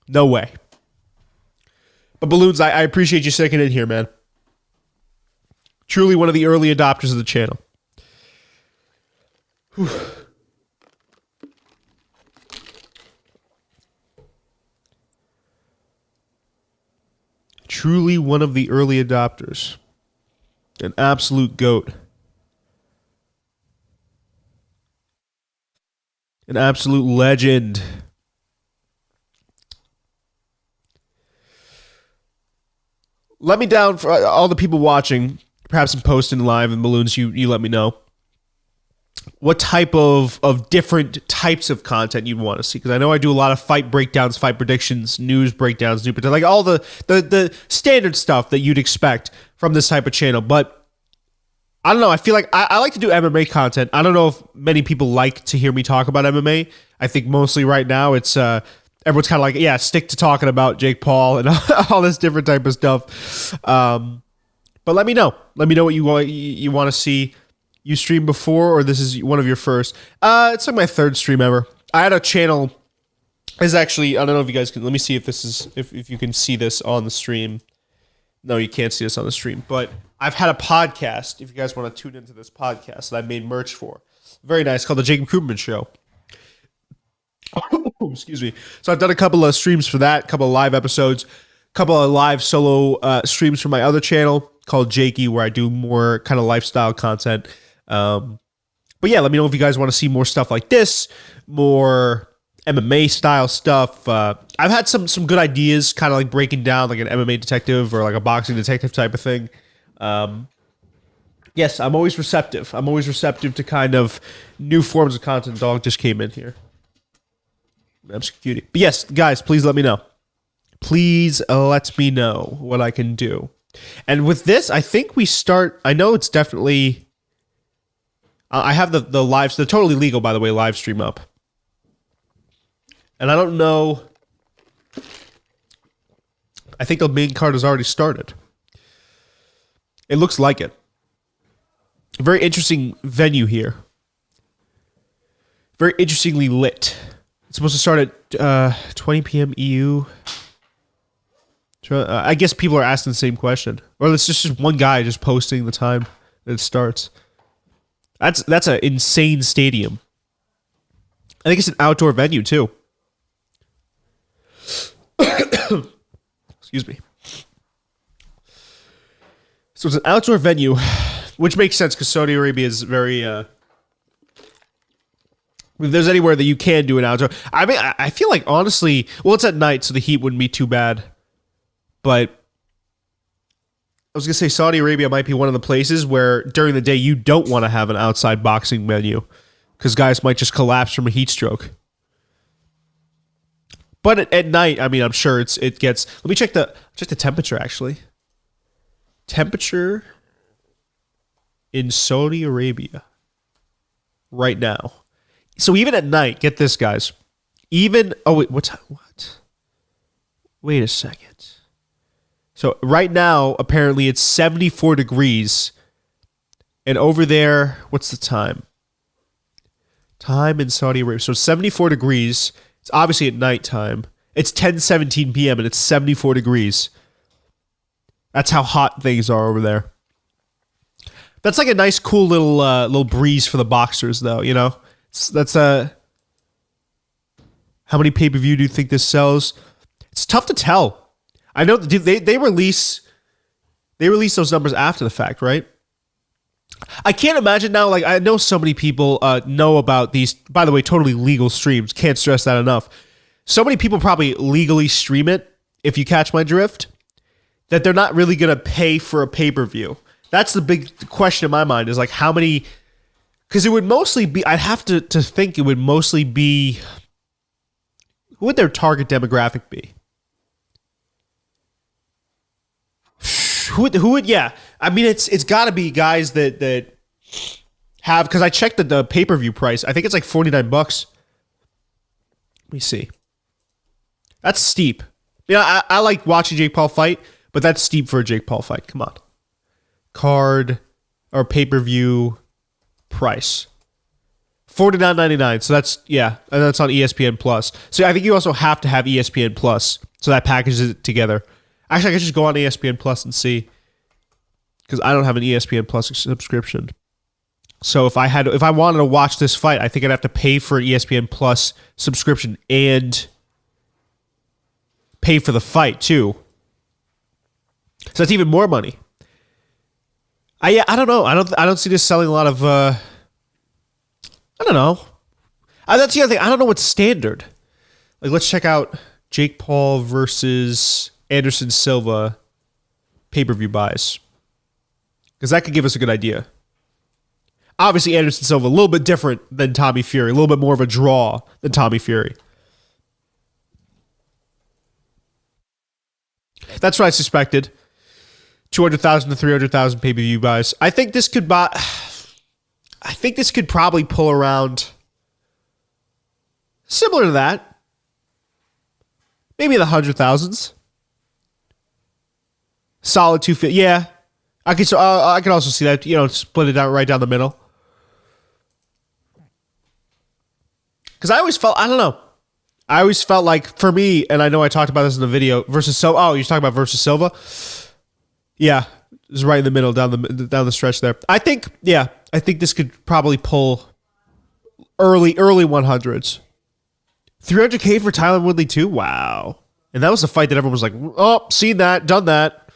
No way. But Balloons, I appreciate you sticking in here, man. Truly one of the early adopters of the channel. Whew. Truly one of the early adopters. An absolute goat. An absolute legend. Let me down for all the people watching, perhaps in post and live and Balloons, you let me know what type of different types of content you'd want to see. Because I know I do a lot of fight breakdowns, fight predictions, news breakdowns, like all the standard stuff that you'd expect from this type of channel. But I don't know. I feel like I like to do MMA content. I don't know if many people like to hear me talk about MMA. I think mostly right now it's everyone's kind of like, yeah, stick to talking about Jake Paul and all this different type of stuff. But let me know. Let me know what you want to see. You streamed before, or this is one of your first? It's like my third stream ever. I had a channel. Is actually, I don't know if you guys can. Let me see if this is if you can see this on the stream. No, you can't see this on the stream. But I've had a podcast. If you guys want to tune into this podcast that I made merch for, very nice, called the Jacob Krupman Show. Excuse me. So I've done a couple of streams for that, a couple of live episodes, a couple of live solo streams for my other channel called Jakey, where I do more kind of lifestyle content. But yeah, let me know if you guys want to see more stuff like this, more MMA style stuff. I've had some good ideas, kind of like breaking down like an MMA detective or like a boxing detective type of thing. Yes, I'm always receptive. I'm always receptive to kind of new forms of content. Dog just came in here. I'm so cutie. But yes, guys, please let me know. Please let me know what I can do. And with this, I think we start. I know it's definitely. I have the live, the totally legal, by the way, live stream up. And I don't know. I think the main card has already started. It looks like it. A very interesting venue here. Very interestingly lit. It's supposed to start at 20 p.m. EU. I guess people are asking the same question. Or it's just one guy just posting the time that it starts. That's an insane stadium. I think it's an outdoor venue too. Excuse me. So it's an outdoor venue, which makes sense because Saudi Arabia is very. If there's anywhere that you can do an outdoor, I mean, I feel like honestly, well, it's at night, so the heat wouldn't be too bad. But I was gonna say Saudi Arabia might be one of the places where during the day you don't want to have an outside boxing venue because guys might just collapse from a heat stroke. But at night, I mean, I'm sure it gets. Let me check the temperature actually. Temperature in Saudi Arabia right now. So even at night, get this, guys. Even wait, what? Wait a second. So right now, apparently it's 74 degrees. And over there, what's the time? Time in Saudi Arabia. So 74 degrees. It's obviously at nighttime. It's 10:17 p.m. and it's 74 degrees. That's how hot things are over there. That's like a nice, cool little breeze for the boxers, though. You know, that's how many pay-per-view do you think this sells? It's tough to tell. I know they release those numbers after the fact, right? I can't imagine now. Like I know so many people know about these. By the way, totally legal streams. Can't stress that enough. So many people probably legally stream it. If you catch my drift, that they're not really gonna pay for a pay-per-view. That's the big question in my mind. Is like how many? Because it would mostly be. I'd have to think it would mostly be. Who would their target demographic be? Who would yeah. I mean it's got to be guys that have, because I checked the pay-per-view price. I think it's like $49. Let me see. That's steep. Yeah, I like watching Jake Paul fight, but that's steep for a Jake Paul fight. Come on. Card or pay-per-view price. $49.99. So that's, yeah, and that's on ESPN Plus. So I think you also have to have ESPN Plus. So that packages it together. Actually, I could just go on ESPN Plus and see, because I don't have an ESPN Plus subscription. So if I wanted to watch this fight, I think I'd have to pay for an ESPN Plus subscription and pay for the fight too. So that's even more money. I don't know. I don't see this selling a lot of. I don't know. That's the other thing. I don't know what's standard. Like, let's check out Jake Paul versus Anderson Silva pay-per-view buys, because that could give us a good idea. Obviously, Anderson Silva a little bit different than Tommy Fury, a little bit more of a draw than Tommy Fury. That's what I suspected. 200,000 to 300,000 pay-per-view buys. I think this could probably pull around similar to that. Maybe in the 100,000s. Solid 250. Yeah. I could also see that, split it out right down the middle. Because I always felt like, for me, and I know I talked about this in the video, versus Silva. Oh, you're talking about versus Silva? Yeah, it's right in the middle, down the stretch there. I think this could probably pull early 100s. 300K for Tyron Woodley too? Wow. And that was the fight that everyone was like, oh, seen that, done that.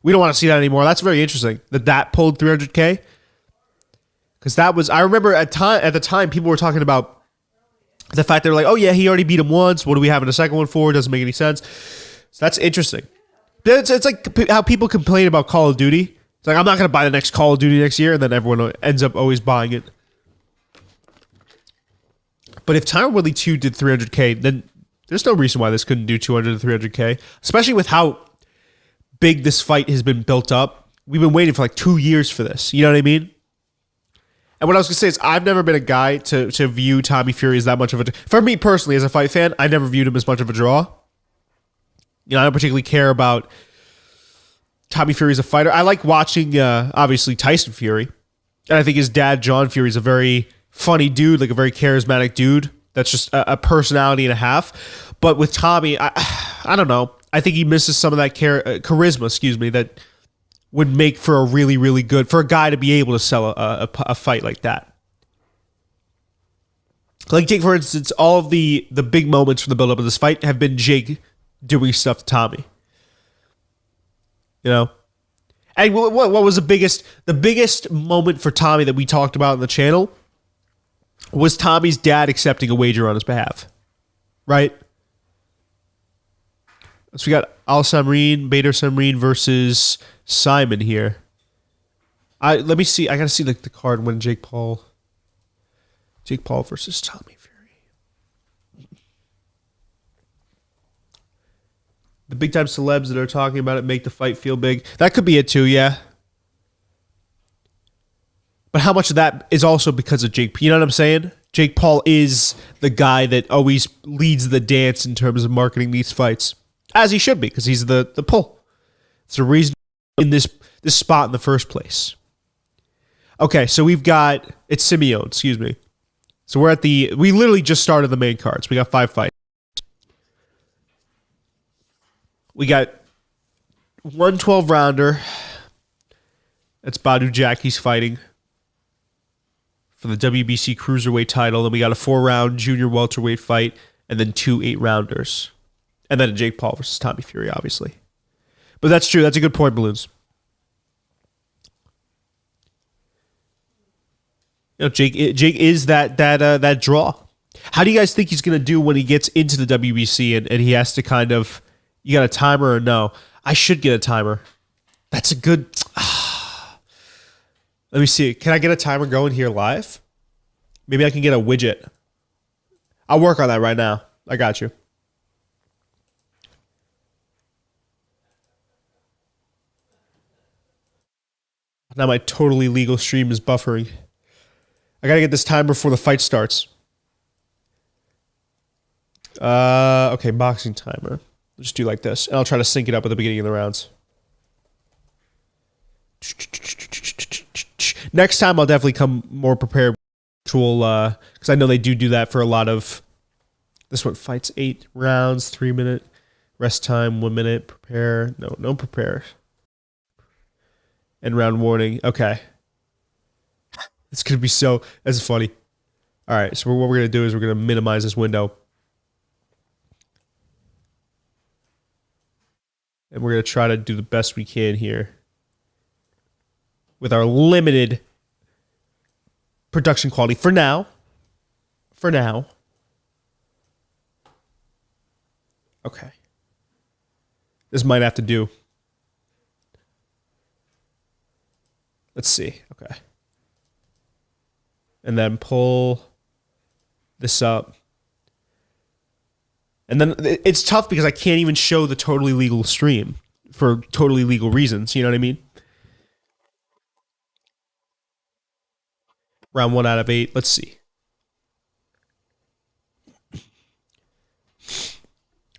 We don't want to see that anymore. That's very interesting that pulled 300K. Because that was, I remember at the time, people were talking about the fact they were like, oh yeah, he already beat him once. What are we having a second one for? It doesn't make any sense. So that's interesting. It's like how people complain about Call of Duty. It's like, I'm not going to buy the next Call of Duty next year, and then everyone ends up always buying it. But if Tyron Woodley 2 did 300K, then there's no reason why this couldn't do 200 to 300K, especially with how big this fight has been built up. We've been waiting for like 2 years for this. You know what I mean? And what I was going to say is I've never been a guy to view Tommy Fury as that much of a... For me personally, as a fight fan, I never viewed him as much of a draw. I don't particularly care about Tommy Fury as a fighter. I like watching, obviously, Tyson Fury. And I think his dad, John Fury, is a very funny dude, like a very charismatic dude. That's just a personality and a half. But with Tommy, I don't know. I think he misses some of that charisma, that would make for a really, really good, for a guy to be able to sell a fight like that. Like, take, for instance, all of the big moments from the build-up of this fight have been Jake doing stuff to Tommy. And what was the biggest moment for Tommy that we talked about on the channel was Tommy's dad accepting a wager on his behalf. Right? So we got Bader Samreen versus Simon here. Let me see. I gotta see the card when Jake Paul versus Tommy Fury. The big time celebs that are talking about it make the fight feel big. That could be it too, yeah. But how much of that is also because of Jake? You know what I'm saying? Jake Paul is the guy that always leads the dance in terms of marketing these fights. As he should be, because he's the pull. It's the reason in this spot in the first place. Okay, so it's Simeone, excuse me. So we literally just started the main cards. We got 5 fights. We got 1 12-rounder. That's Badu Jack. He's fighting for the WBC Cruiserweight title. Then we got a 4-round junior welterweight fight, and then 2 8-rounders. And then Jake Paul versus Tommy Fury, obviously. But that's true. That's a good point, Balloons. Jake is that draw. How do you guys think he's going to do when he gets into the WBC and he has to kind of... You got a timer or no? I should get a timer. That's a good... Let me see. Can I get a timer going here live? Maybe I can get a widget. I'll work on that right now. I got you. Now my totally legal stream is buffering. I gotta get this time before the fight starts. Okay, boxing timer. Let's just do like this, and I'll try to sync it up at the beginning of the rounds. Next time, I'll definitely come more prepared. Because I know they do that for a lot of. This one fights 8 rounds, 3-minute rest time, 1 minute prepare. No prepare. And round warning. Okay. It's gonna be so. That's funny. All right. So what we're gonna do is we're gonna minimize this window, and we're gonna try to do the best we can here with our limited production quality for now. For now. Okay. This might have to do. Let's see. Okay. And then pull this up. And then it's tough because I can't even show the totally legal stream for totally legal reasons. You know what I mean? Round 1 out of 8. Let's see.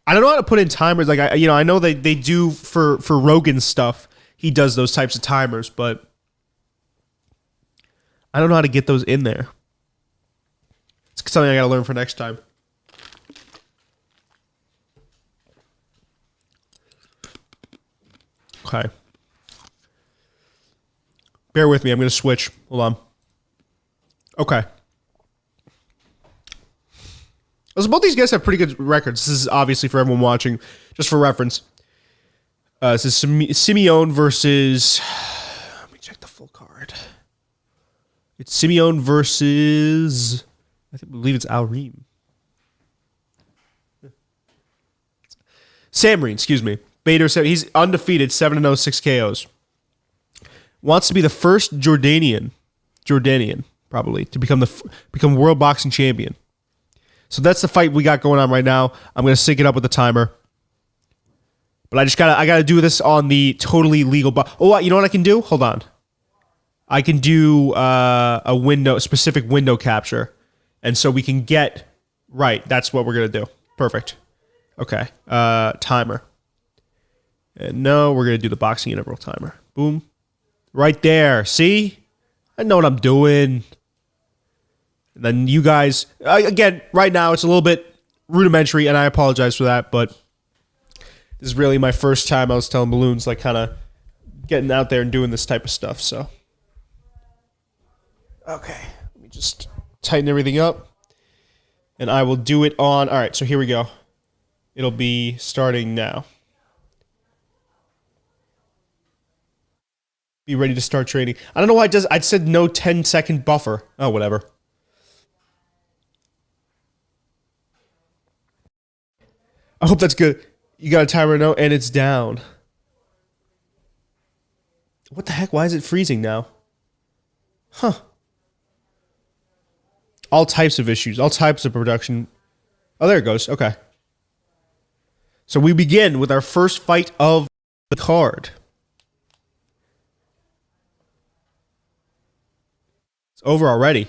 I don't know how to put in timers. Like I know they do for Rogan's stuff. He does those types of timers, but I don't know how to get those in there. It's something I got to learn for next time. Okay. Bear with me. I'm going to switch. Hold on. Okay. So both these guys have pretty good records. This is obviously for everyone watching, just for reference. This is Simeone versus... Let me check the full card. It's Simeone versus... I believe it's Al Reem. Sam Reem, excuse me. Bader said he's undefeated, 7-0, 6 KOs. Wants to be the first Jordanian, probably, to become world boxing champion. So that's the fight we got going on right now. I'm gonna sync it up with the timer, but I gotta do this on the totally legal. You know what I can do? Hold on, I can do a specific window capture, and so we can get right. That's what we're gonna do. Perfect. Okay. Timer. And no, we're gonna do the boxing interval timer. Boom. Right there. See? I know what I'm doing. And then you guys, again, right now it's a little bit rudimentary, and I apologize for that, but this is really my first time I was telling Balloons, like, kind of getting out there and doing this type of stuff, so. Okay, let me just tighten everything up, and I will do it on, all right, so here we go. It'll be starting now. Be ready to start training. I don't know why I said no 10-second buffer. Oh, whatever. I hope that's good. You got a timer now, and it's down. What the heck? Why is it freezing now? Huh. All types of issues. All types of production. Oh, there it goes. Okay. So we begin with our first fight of the card. It's over already.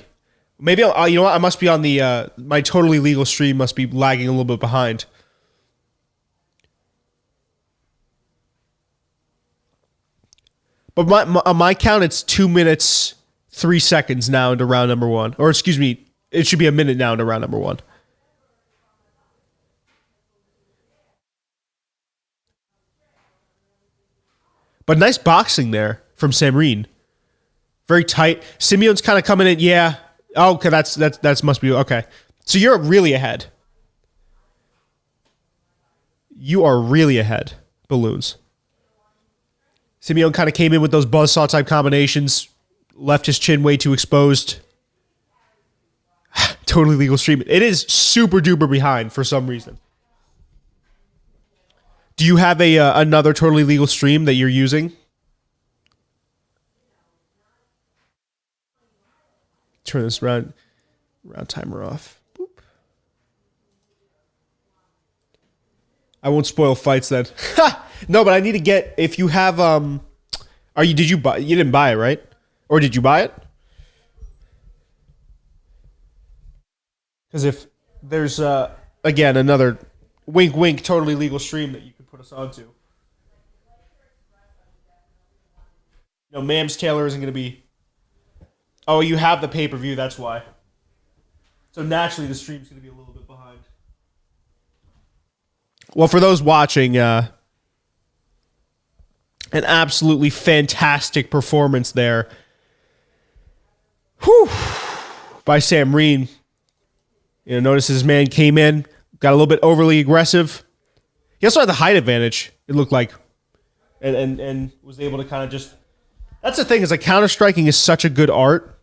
Maybe you know what? I must be on the my totally legal stream must be lagging a little bit behind. But on my count, it's 2 minutes, 3 seconds now into round number 1. Or excuse me, it should be a minute now into round number 1. But nice boxing there from Samreen. Very tight. Simeone's kind of coming in. Yeah. Oh, okay, that's must be okay. So you're really ahead. You are really ahead, Balloons. Simeone kind of came in with those buzzsaw type combinations, left his chin way too exposed. Totally legal stream. It is super duper behind for some reason. Do you have another totally legal stream that you're using? Turn this round timer off. Boop. I won't spoil fights then. No, but I need to get, if you have you didn't buy it, right? Or did you buy it? Because if there's again another wink wink totally legal stream that you could put us onto, Mams Taylor isn't going to be. Oh, you have the pay per view. That's why. So naturally, the stream's going to be a little bit behind. Well, for those watching, an absolutely fantastic performance there. Whew, by Sam Reen. Notice his man came in, got a little bit overly aggressive. He also had the height advantage, it looked like. And was able to kind of just. That's the thing, is like counter striking is such a good art.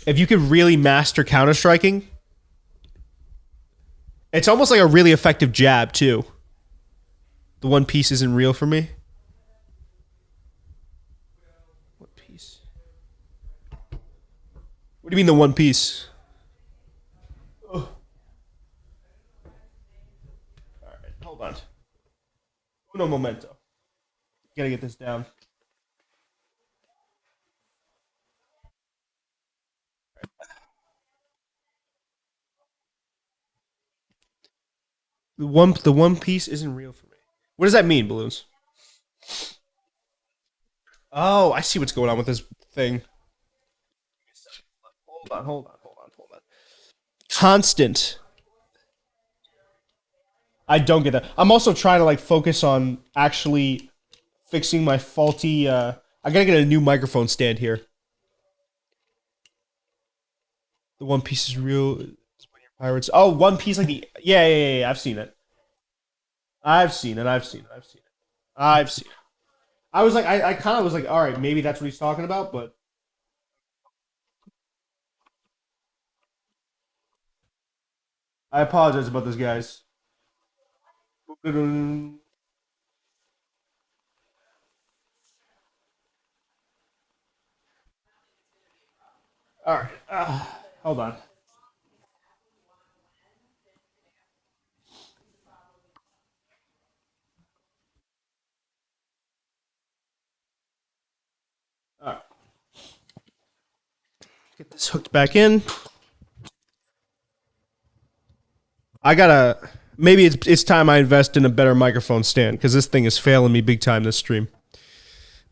If you could really master counter striking, it's almost like a really effective jab, too. The one piece isn't real for me. What piece? What do you mean the one piece? Oh. All right, hold on. Uno momento. Gotta get this down. The one piece isn't real for me. What does that mean, Balloons? Oh, I see what's going on with this thing. Hold on. Constant. I don't get that. I'm also trying to like focus on actually fixing my faulty. I gotta get a new microphone stand here. The One Piece is real. Pirates. Oh, One Piece, like the yeah. I've seen it. I've seen it. I've seen it. I was like, I kind of was like, all right, maybe that's what he's talking about, but I apologize about this, guys. All right, hold on. All right, get this hooked back in. I gotta. Maybe it's time I invest in a better microphone stand because this thing is failing me big time this stream.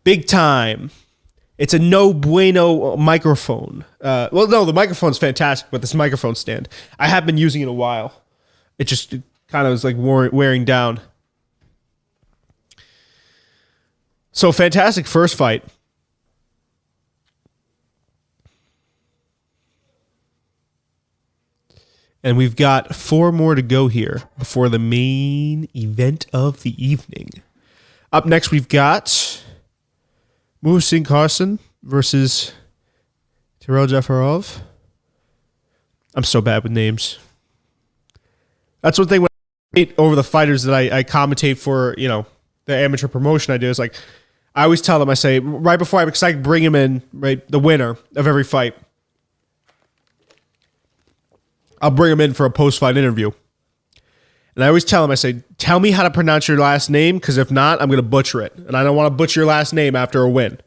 Big time. It's a no bueno microphone. Well, no, the microphone's fantastic, but this microphone stand, I have been using it a while. It just kind of is like wearing down. So fantastic first fight. And we've got 4 more to go here before the main event of the evening. Up next, we've got Muhsin Carson versus Terrell Jafarov. I'm so bad with names. That's one thing when I hate over the fighters that I commentate for, the amateur promotion I do is like, I always tell them, I say, right before because I bring him in, right, the winner of every fight. I'll bring him in for a post-fight interview. And I always tell him, I say, tell me how to pronounce your last name, because if not, I'm going to butcher it. And I don't want to butcher your last name after a win.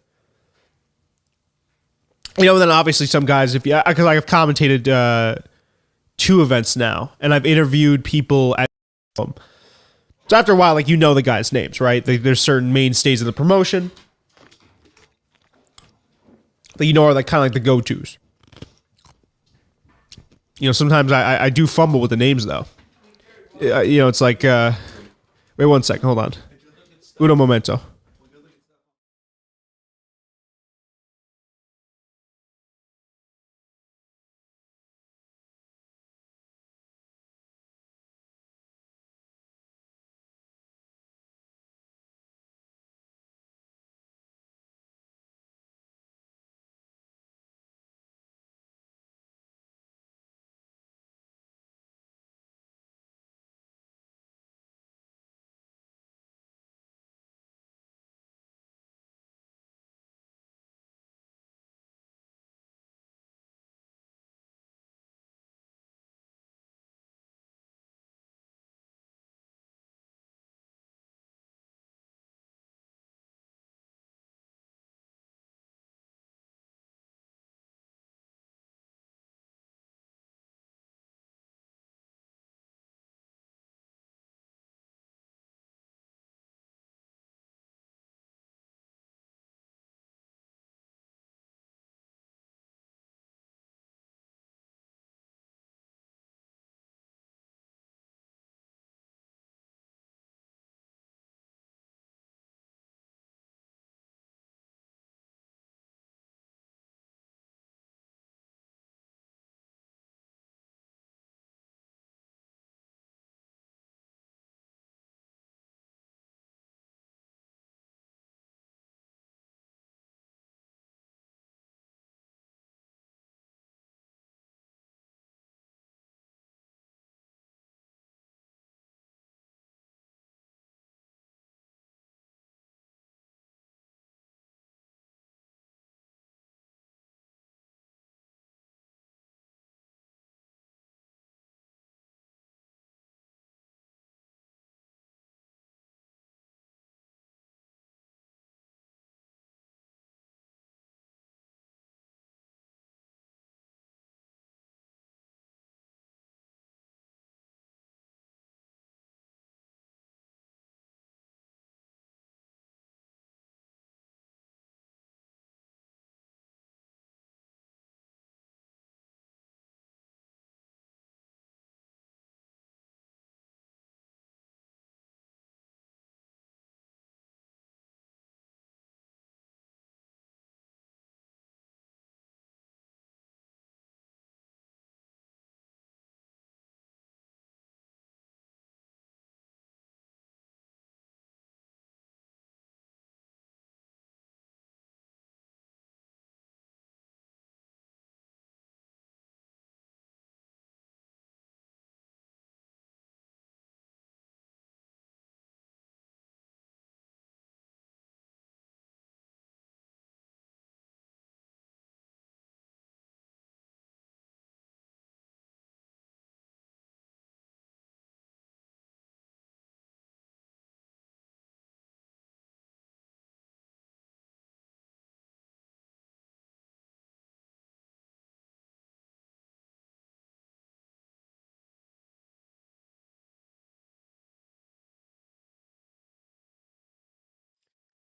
Then obviously some guys, because I've commentated 2 events now, and I've interviewed people at them. So after a while, like, the guys' names, right? There's certain mainstays of the promotion that are like kind of like the go-tos. Sometimes I do fumble with the names, though. It's like, wait 1 second, hold on. Uno momento.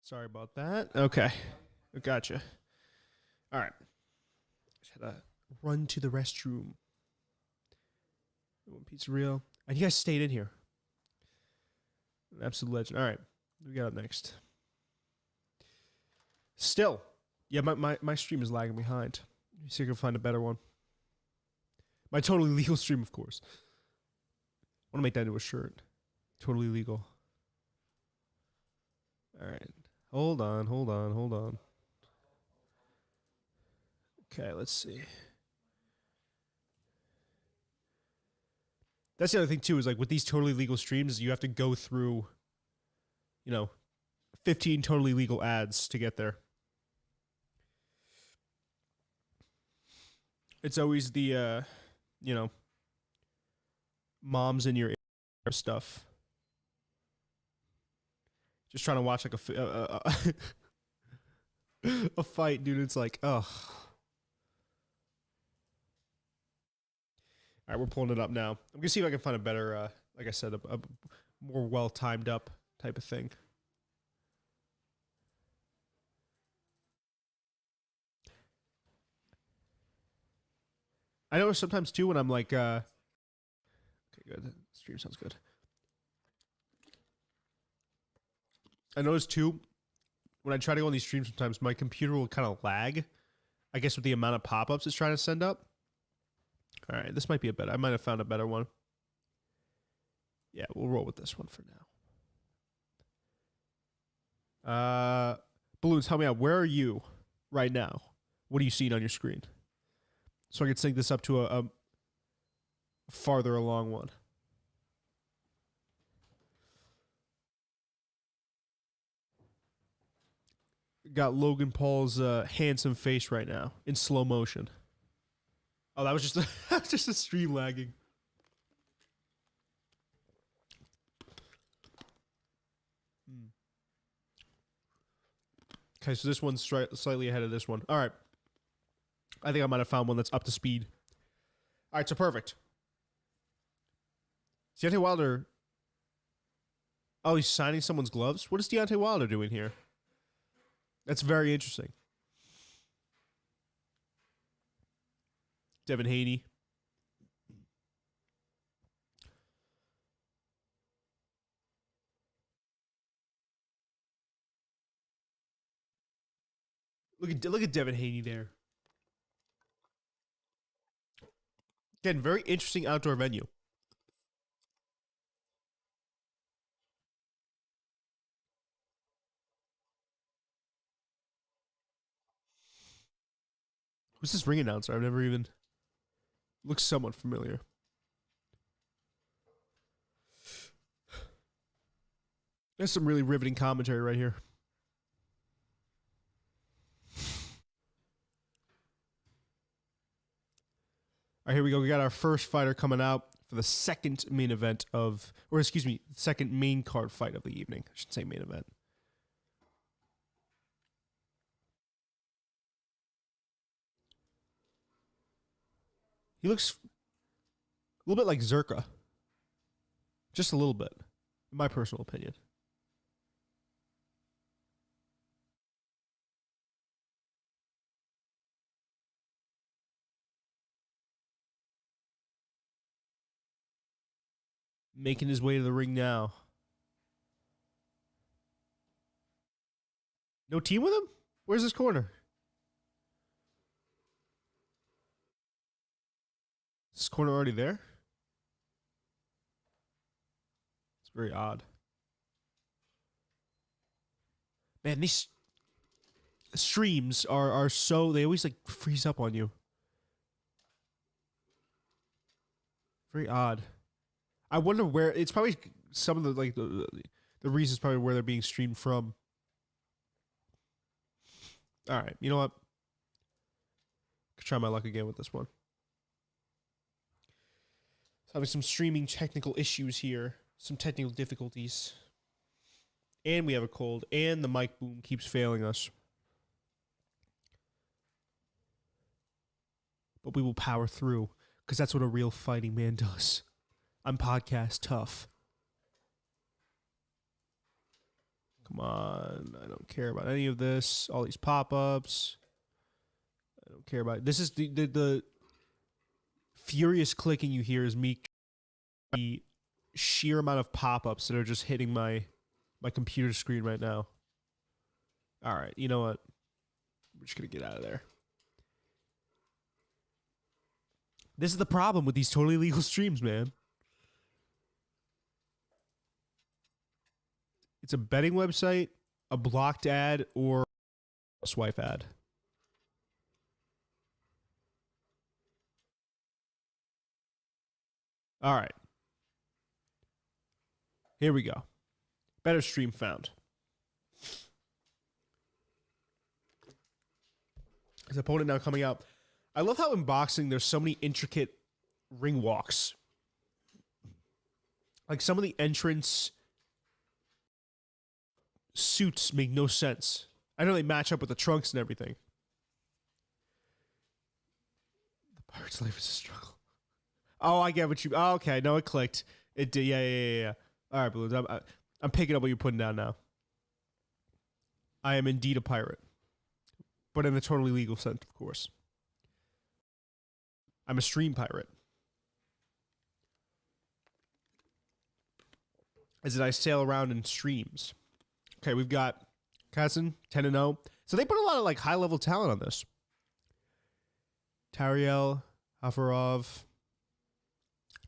Sorry about that. Okay. Gotcha. All right. Just had to run to the restroom. One pizzeria. And you guys stayed in here. An absolute legend. All right. What we got up next? Still. Yeah, my stream is lagging behind. Let me see if I can find a better one. My totally legal stream, of course. I want to make that into a shirt. Totally legal. All right. Hold on. Okay, let's see. That's the other thing too, is like with these totally legal streams, you have to go through, 15 totally legal ads to get there. It's always the, moms in your area stuff. Just trying to watch like a fight, dude. It's like, ugh. All right, we're pulling it up now. I'm gonna see if I can find a better, like I said, a more well timed up type of thing. I know sometimes too when I'm like, okay, good. Stream sounds good. I notice too when I try to go on these streams, sometimes my computer will kind of lag. I guess with the amount of pop-ups it's trying to send up. All right, this might be a better. I might have found a better one. Yeah, we'll roll with this one for now. Balloons, help me out. Where are you right now? What are you seeing on your screen? So I can sync this up to a farther along one. Got Logan Paul's handsome face right now in slow motion. Oh, that was just just a stream lagging. Okay, so this one's slightly ahead of this one. All right. I think I might have found one that's up to speed. All right, so perfect. Deontay Wilder. Oh, he's signing someone's gloves? What is Deontay Wilder doing here? That's very interesting. Devin Haney. Look at Devin Haney there. Again, very interesting outdoor venue. Who's this ring announcer? I've never even... Looks somewhat familiar. There's some really riveting commentary right here. All right, here we go. We got our first fighter coming out for the second main event of... Or excuse me, second main card fight of the evening. I should say main event. He looks a little bit like Zerka. Just a little bit, in my personal opinion. Making his way to the ring now. No team with him? Where's this corner? Is this corner already there? It's very odd. Man, these streams are so... They always like freeze up on you. Very odd. I wonder where... It's probably some of the like the reasons probably where they're being streamed from. All right, you know what? Could try my luck again with this one. So having some streaming technical issues here, some technical difficulties, and we have a cold, and the mic boom keeps failing us. But we will power through, because that's what a real fighting man does. I'm podcast tough. Come on. I don't care about any of this. All these pop-ups. I don't care about it. This is the furious clicking you hear is me, the sheer amount of pop-ups that are just hitting my computer screen right now. All right, you know what? We're just going to get out of there. This is the problem with these totally legal streams, man. It's a betting website, a blocked ad, or a swipe ad. All right. Here we go. Better stream found. His opponent now coming out. I love how in boxing there's so many intricate ring walks. Like some of the entrance suits make no sense. I know they match up with the trunks and everything. The Pirate's life is a struggle. Oh, I get what you... Oh, okay, no, it clicked. It did. Yeah. All right, Balloons. I'm picking up what you're putting down now. I am indeed a pirate. But in a totally legal sense, of course. I'm a stream pirate. As I sail around in streams. Okay, we've got Kazan, 10-0. So they put a lot of like high-level talent on this. Tariel, Hafarov.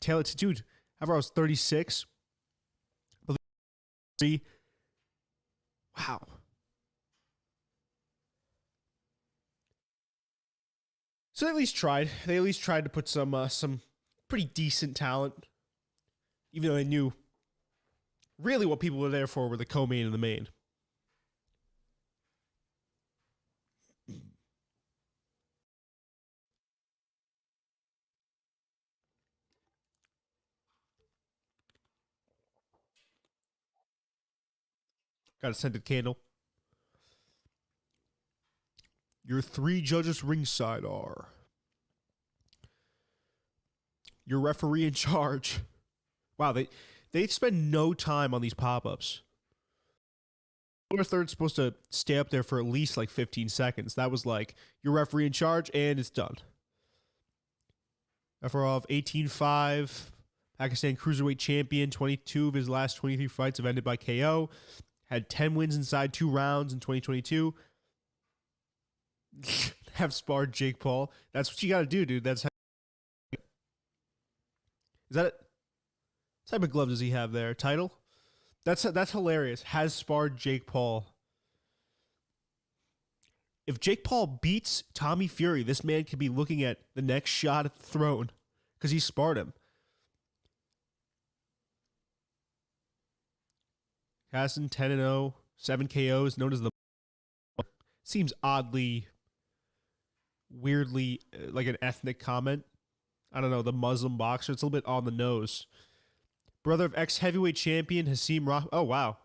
Taylor, dude, Hafarov's 36. Wow. So they at least tried. They at least tried to put some pretty decent talent, even though they knew really what people were there for were the co-main and the main. Got a scented candle. Your 3 judges ringside are your referee in charge. Wow, they spend no time on these pop-ups. Lower third's supposed to stay up there for at least like 15 seconds. That was like your referee in charge, and it's done. Efrov, 18-5, Pakistan cruiserweight champion. 22 of his last 23 fights have ended by KO. Had 10 wins inside 2 rounds in 2022. Have sparred Jake Paul. That's what you got to do, dude. That's how. Is that it? What type of glove does he have there? Title? That's hilarious. Has sparred Jake Paul. If Jake Paul beats Tommy Fury, this man could be looking at the next shot at the throne because he sparred him. Hassan, 10-0, 7 KOs, known as the... Seems oddly, weirdly, like an ethnic comment. I don't know, the Muslim boxer. It's a little bit on the nose. Brother of ex-heavyweight champion Hasim Rahman. Oh, wow.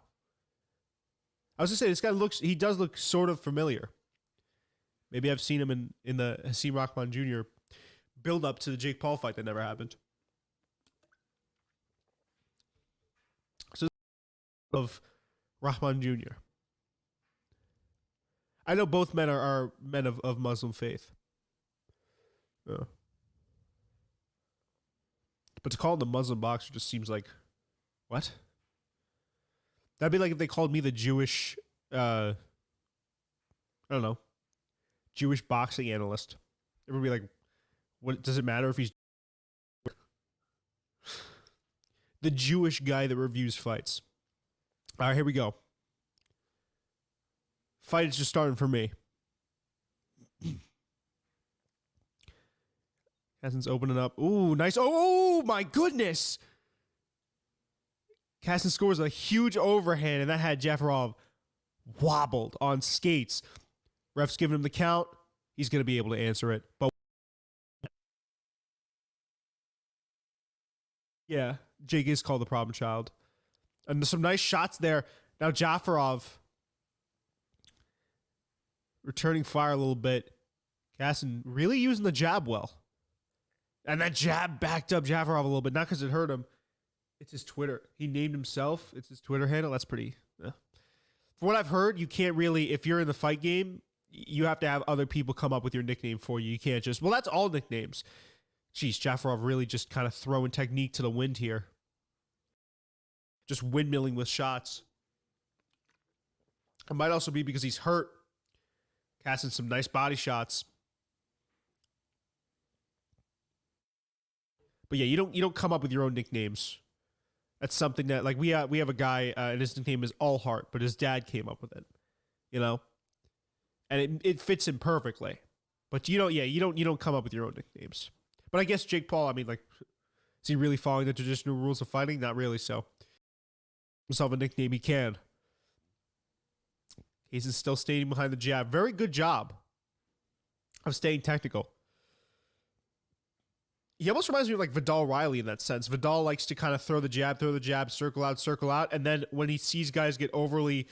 I was going to say, this guy he does look sort of familiar. Maybe I've seen him in the Hasim Rahman Jr. build-up to the Jake Paul fight that never happened. So, of Rahman Jr. I know both men are men of Muslim faith. But to call him the Muslim boxer just seems like, what? That'd be like if they called me the Jewish, I don't know, Jewish boxing analyst. It would be like, what does it matter if he's the Jewish guy that reviews fights? All right, here we go. Fight is just starting for me. Hassan's opening up. Ooh, nice. Oh, my goodness. Hassan scores a huge overhand, and that had Jafarov wobbled on skates. Ref's giving him the count. He's going to be able to answer it. But yeah, Jake is called the problem child. And some nice shots there. Now Jafarov returning fire a little bit. Hassan really using the jab well. And that jab backed up Jafarov a little bit. Not because it hurt him. It's his Twitter. He named himself. It's his Twitter handle. That's pretty... from what I've heard, you can't really, if you're in the fight game, you have to have other people come up with your nickname for you. You can't just, well, that's all nicknames. Jeez, Jafarov really just kind of throwing technique to the wind here. Just windmilling with shots. It might also be because he's hurt. Casting some nice body shots. But yeah, you don't come up with your own nicknames. That's something that, like, we have a guy and his nickname is Allheart, but his dad came up with it. You know? And it fits him perfectly. But you don't come up with your own nicknames. But I guess Jake Paul, I mean, like, is he really following the traditional rules of fighting? Not really so. Himself a nickname he can. He's still standing behind the jab. Very good job of staying technical. He almost reminds me of like Vidal Riley in that sense. Vidal likes to kind of throw the jab, circle out. And then when he sees guys get overly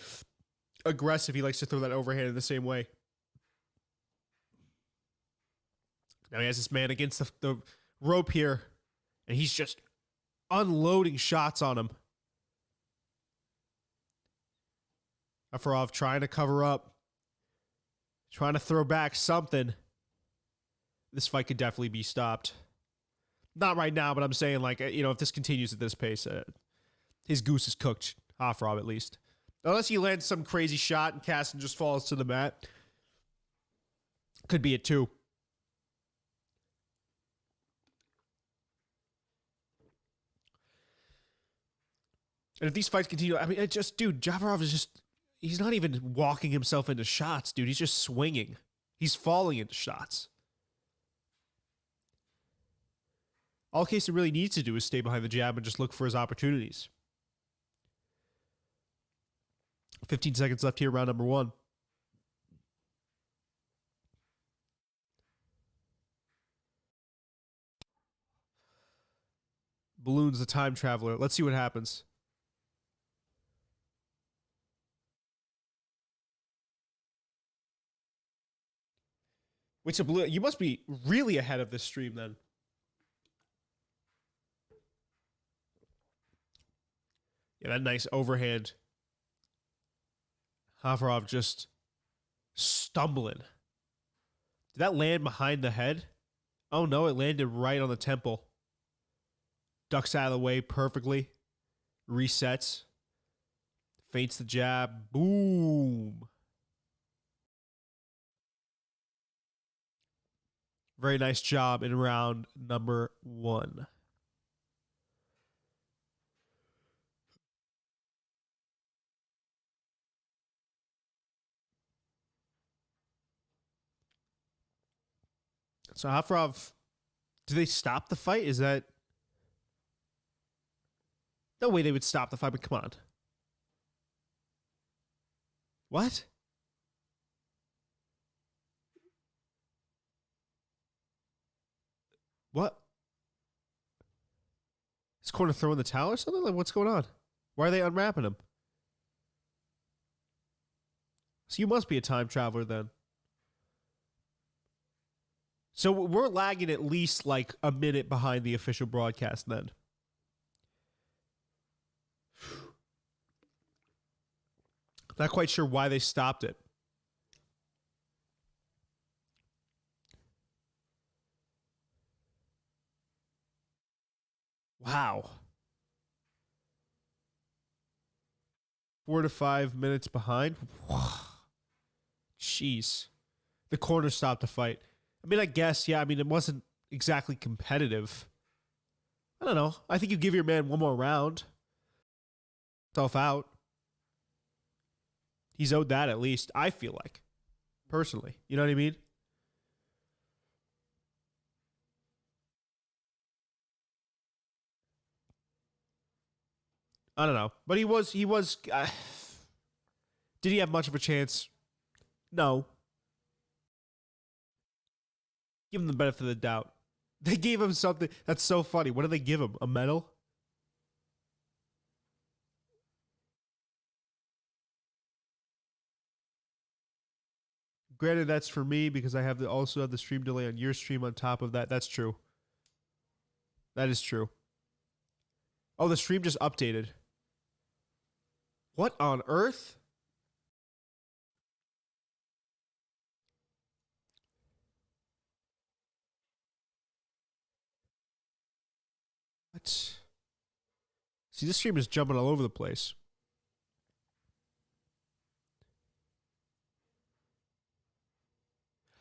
aggressive, he likes to throw that overhand in the same way. Now he has this man against the rope here, and he's just unloading shots on him. Jafarov trying to cover up, trying to throw back something. This fight could definitely be stopped. Not right now, but I'm saying, like, you know, if this continues at this pace, his goose is cooked. Jafarov, at least. Unless he lands some crazy shot and Caston just falls to the mat. Could be it, too. And if these fights continue, I mean, it just, dude, Jafarov is just, he's not even walking himself into shots, dude. He's just swinging. He's falling into shots. All Casey really needs to do is stay behind the jab and just look for his opportunities. 15 seconds left here, round number 1. Balloon's the time traveler. Let's see what happens. Which a balloon? You must be really ahead of this stream then. Yeah, that nice overhand. Jafarov just stumbling. Did that land behind the head? Oh no, it landed right on the temple. Ducks out of the way perfectly. Resets. Feints the jab. Boom. Very nice job in round number 1. So Jafarov, do they stop the fight? Is that... No way they would stop the fight, but come on. What? What? Is Corner throwing the towel or something? Like, what's going on? Why are they unwrapping him? So you must be a time traveler then. So we're lagging at least like a minute behind the official broadcast then. Not quite sure why they stopped it. Wow. 4 to 5 minutes behind. Jeez. The corner stopped the fight. I mean, I guess, yeah. I mean, it wasn't exactly competitive. I don't know. I think you give your man one more round. Self out. He's owed that at least, I feel like. Personally. You know what I mean? I don't know. But he was did he have much of a chance? No. Give him the benefit of the doubt. They gave him something that's so funny. What did they give him? A medal? Granted, that's for me because I have also have the stream delay on your stream on top of that. That's true. That is true. Oh, the stream just updated. What on earth? What? See, this stream is jumping all over the place.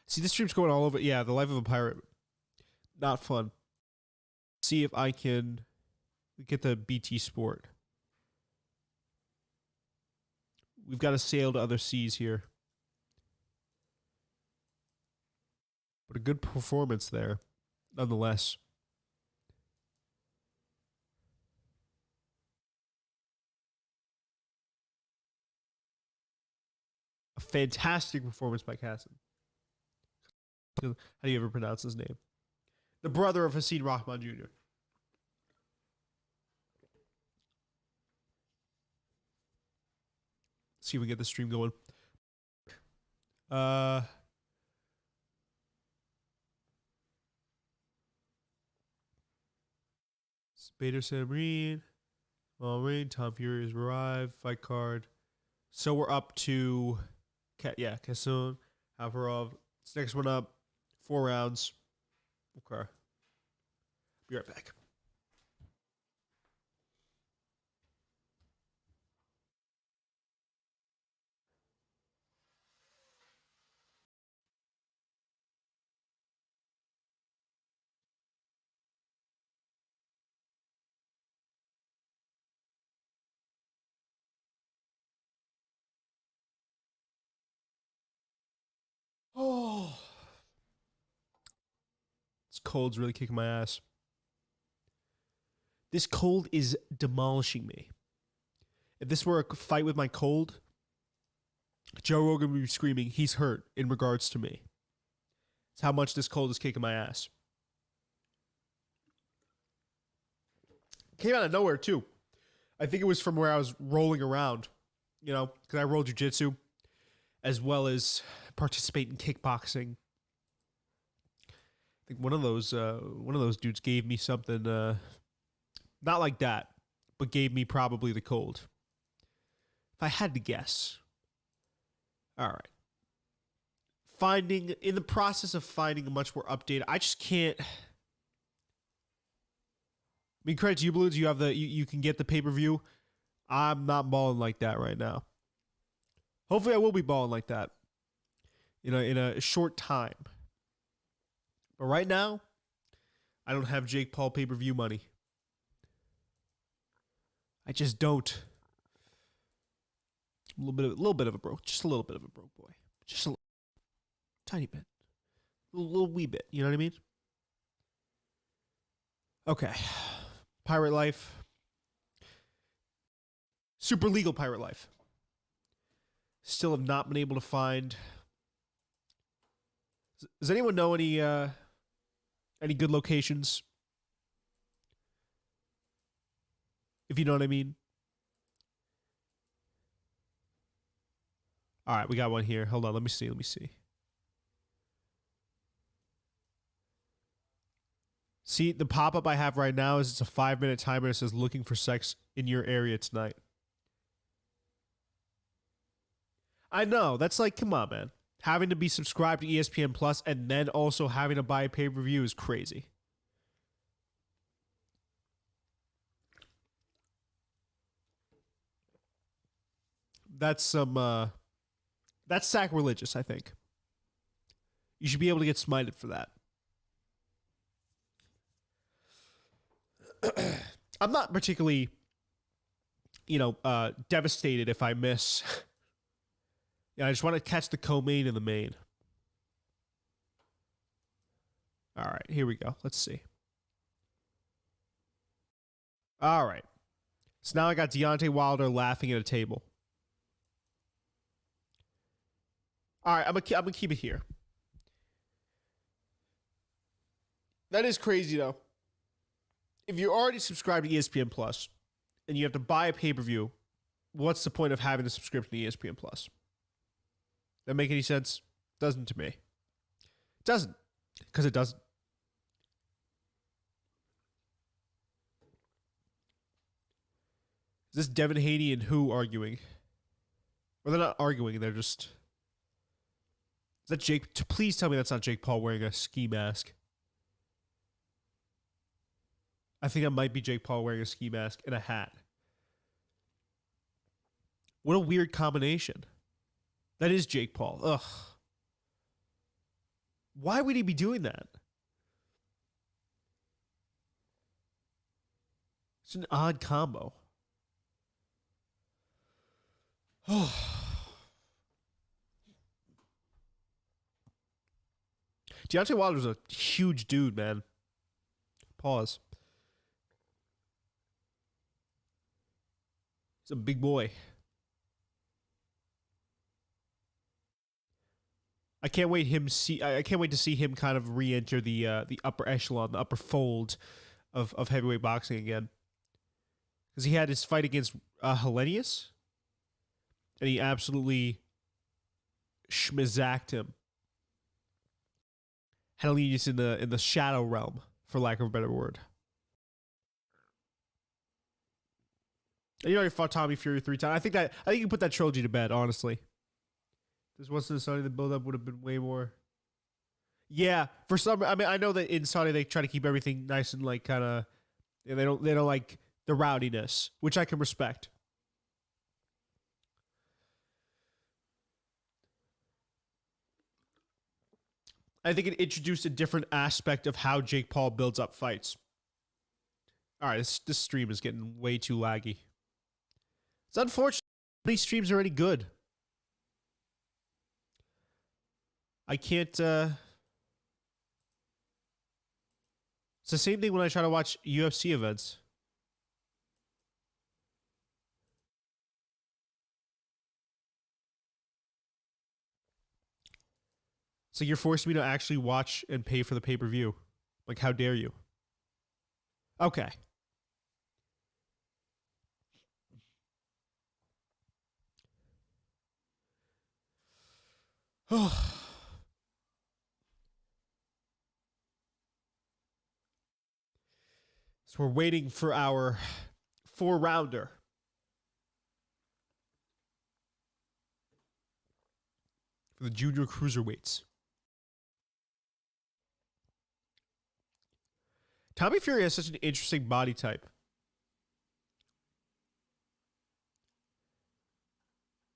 See, this stream's going all over. Yeah, the life of a pirate. Not fun. See if I can get the BT Sport. We've got to sail to other seas here. But a good performance there, nonetheless. A fantastic performance by Kassan. How do you ever pronounce his name? The brother of Haseem Rahman Jr. See if we get the stream going. Bader Samreen, Rain, Tom Fury has arrived. Fight card. So we're up to, Kassan, Havarov. It's next one up. 4 rounds. Okay. Be right back. Oh. This cold's really kicking my ass. This cold is demolishing me. If this were a fight with my cold, Joe Rogan would be screaming, he's hurt in regards to me. It's how much this cold is kicking my ass. Came out of nowhere, too. I think it was from where I was rolling around, because I roll jiu-jitsu as well as participate in kickboxing. I think one of those dudes gave me something, not like that, but gave me probably the cold. If I had to guess. All right. In the process of finding a much more updated, I just can't. I mean, credit to you, Balloons. You can get the pay-per-view. I'm not balling like that right now. Hopefully, I will be balling like that in a short time. But right now, I don't have Jake Paul pay-per-view money. I just don't. A little bit of a broke, just a little bit of a broke boy, just a tiny bit, little wee bit. You know what I mean? Okay, Pirate Life, super legal Pirate Life. Still have not been able to find. Does anyone know any good locations? If you know what I mean. All right, we got one here. Hold on, let me see. See, the pop-up I have right now is it's a 5-minute timer. It says looking for sex in your area tonight. I know. That's like, come on, man. Having to be subscribed to ESPN Plus and then also having to buy a pay-per-view is crazy. That's that's sacrilegious, I think. You should be able to get smited for that. I'm not particularly, devastated if I miss. I just want to catch the co-main and the main. All right, here we go. Let's see. All right. So now I got Deontay Wilder laughing at a table. All right, I'm gonna keep it here. That is crazy, though. If you're already subscribed to ESPN Plus and you have to buy a pay-per-view, what's the point of having a subscription to ESPN Plus? That make any sense? Doesn't to me. It doesn't. Because it doesn't. Is this Devin Haney and who arguing? Or they're not arguing, they're just... Is that Jake? Please tell me that's not Jake Paul wearing a ski mask. I think that might be Jake Paul wearing a ski mask and a hat. What a weird combination. That is Jake Paul. Ugh. Why would he be doing that? It's an odd combo. Deontay Wilder's a huge dude, man. Pause. He's a big boy. I can't wait to see him kind of re-enter the upper echelon, the upper fold of heavyweight boxing again. Because he had his fight against Hellenius, and he absolutely schmizacked him. Hellenius in the shadow realm, for lack of a better word. And he fought Tommy Fury 3 times. I think you can put that trilogy to bed, honestly. This wasn't in Saudi, the build-up would have been way more. Yeah, for some, I mean, I know that in Saudi they try to keep everything nice and like kind of, they don't like the rowdiness, which I can respect. I think it introduced a different aspect of how Jake Paul builds up fights. All right, this stream is getting way too laggy. It's unfortunate these streams are any good. I can't. It's the same thing when I try to watch UFC events. So you're forcing me to actually watch and pay for the pay-per-view. Like, how dare you? Okay. Oh. So we're waiting for our 4-rounder. For the junior cruiserweights. Tommy Fury has such an interesting body type.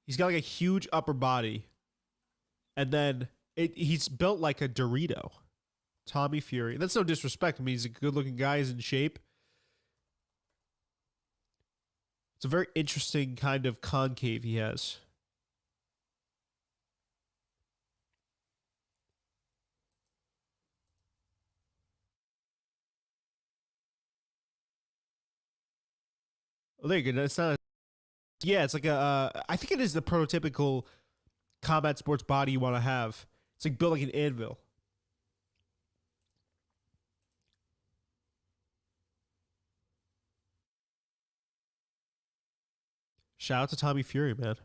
He's got like a huge upper body. And then he's built like a Dorito. Tommy Fury. That's no disrespect. I mean, he's a good-looking guy. He's in shape. It's a very interesting kind of concave he has. Oh, there you go. It's not. Yeah, it's like a. I think it is the prototypical combat sports body you want to have. It's like built like an anvil. Shout out to Tommy Fury, man.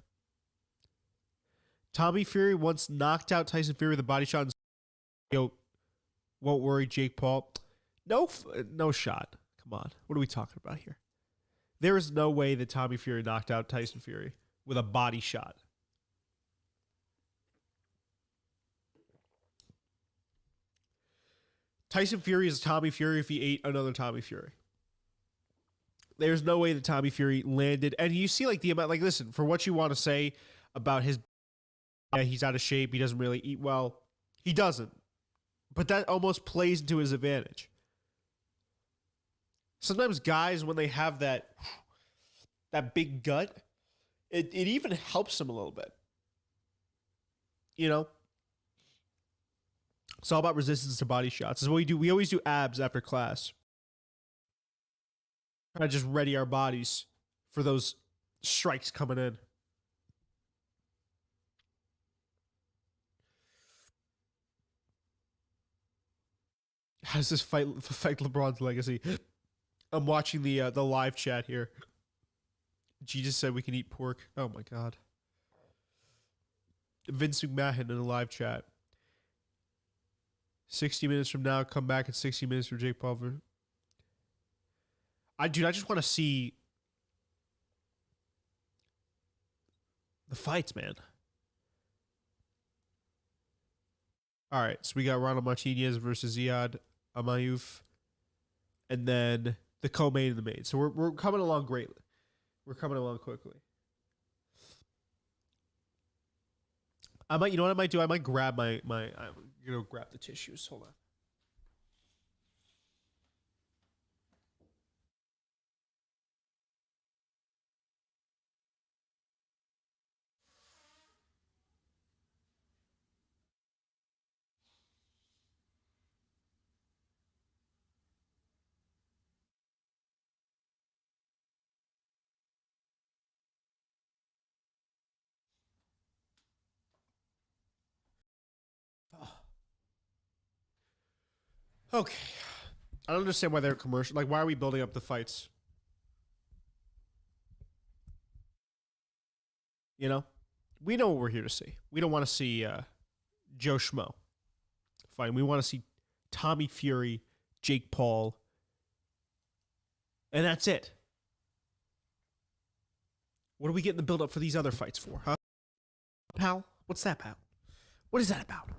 Tommy Fury once knocked out Tyson Fury with a body shot. And yo, won't worry, Jake Paul. No shot. Come on, what are we talking about here? There is no way that Tommy Fury knocked out Tyson Fury with a body shot. Tyson Fury is Tommy Fury if he ate another Tommy Fury. There's no way that Tommy Fury landed. And you see like the amount, like, listen, for what you want to say about his, yeah, he's out of shape. He doesn't really eat well. He doesn't. But that almost plays into his advantage. Sometimes guys, when they have that big gut, it even helps them a little bit. You know? It's all about resistance to body shots. It's what we do. We always do abs after class. Try to just ready our bodies for those strikes coming in. How does this fight affect LeBron's legacy? I'm watching the live chat here. G just said we can eat pork. Oh my god. Vince McMahon in the live chat. 60 minutes from now, come back in 60 minutes for Jake Paul. I just want to see the fights, man. All right, so we got Ronald Martinez versus Ziad Amayuf. And then the co-main and the main. So we're coming along greatly. We're coming along quickly. I might, you know what I might do? I might grab I'm gonna grab the tissues. Hold on. Okay. I don't understand why they're commercial. Like, why are we building up the fights? You know, we know what we're here to see. We don't want to see Joe Schmo fighting. We want to see Tommy Fury, Jake Paul, and that's it. What are we getting the build up for these other fights for, huh? Pal? What's that, pal? What is that about?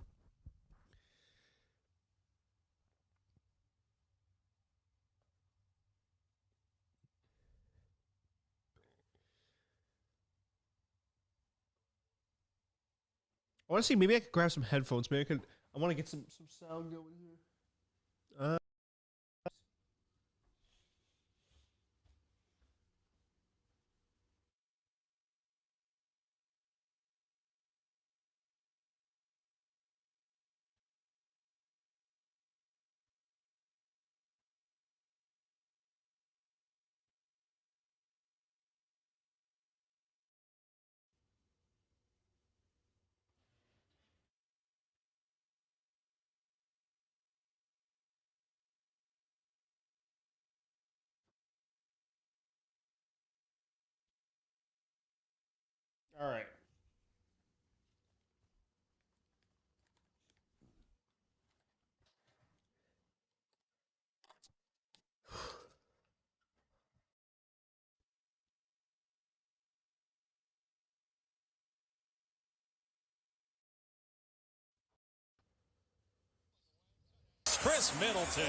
I want to see. Maybe I could grab some headphones. Maybe I could. I want to get some sound going here. All right. Chris Middleton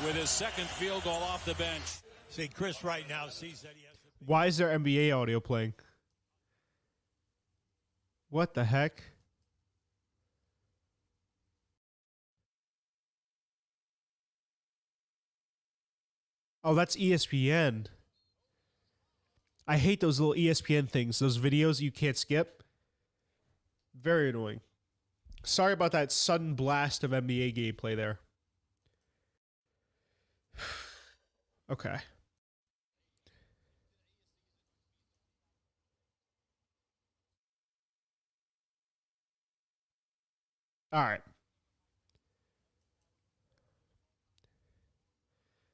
with his second field goal off the bench. See, Chris right now sees that he has to. Why is there NBA audio playing? What the heck? Oh, that's ESPN. I hate those little ESPN things, those videos you can't skip. Very annoying. Sorry about that sudden blast of NBA gameplay there. Okay. All right.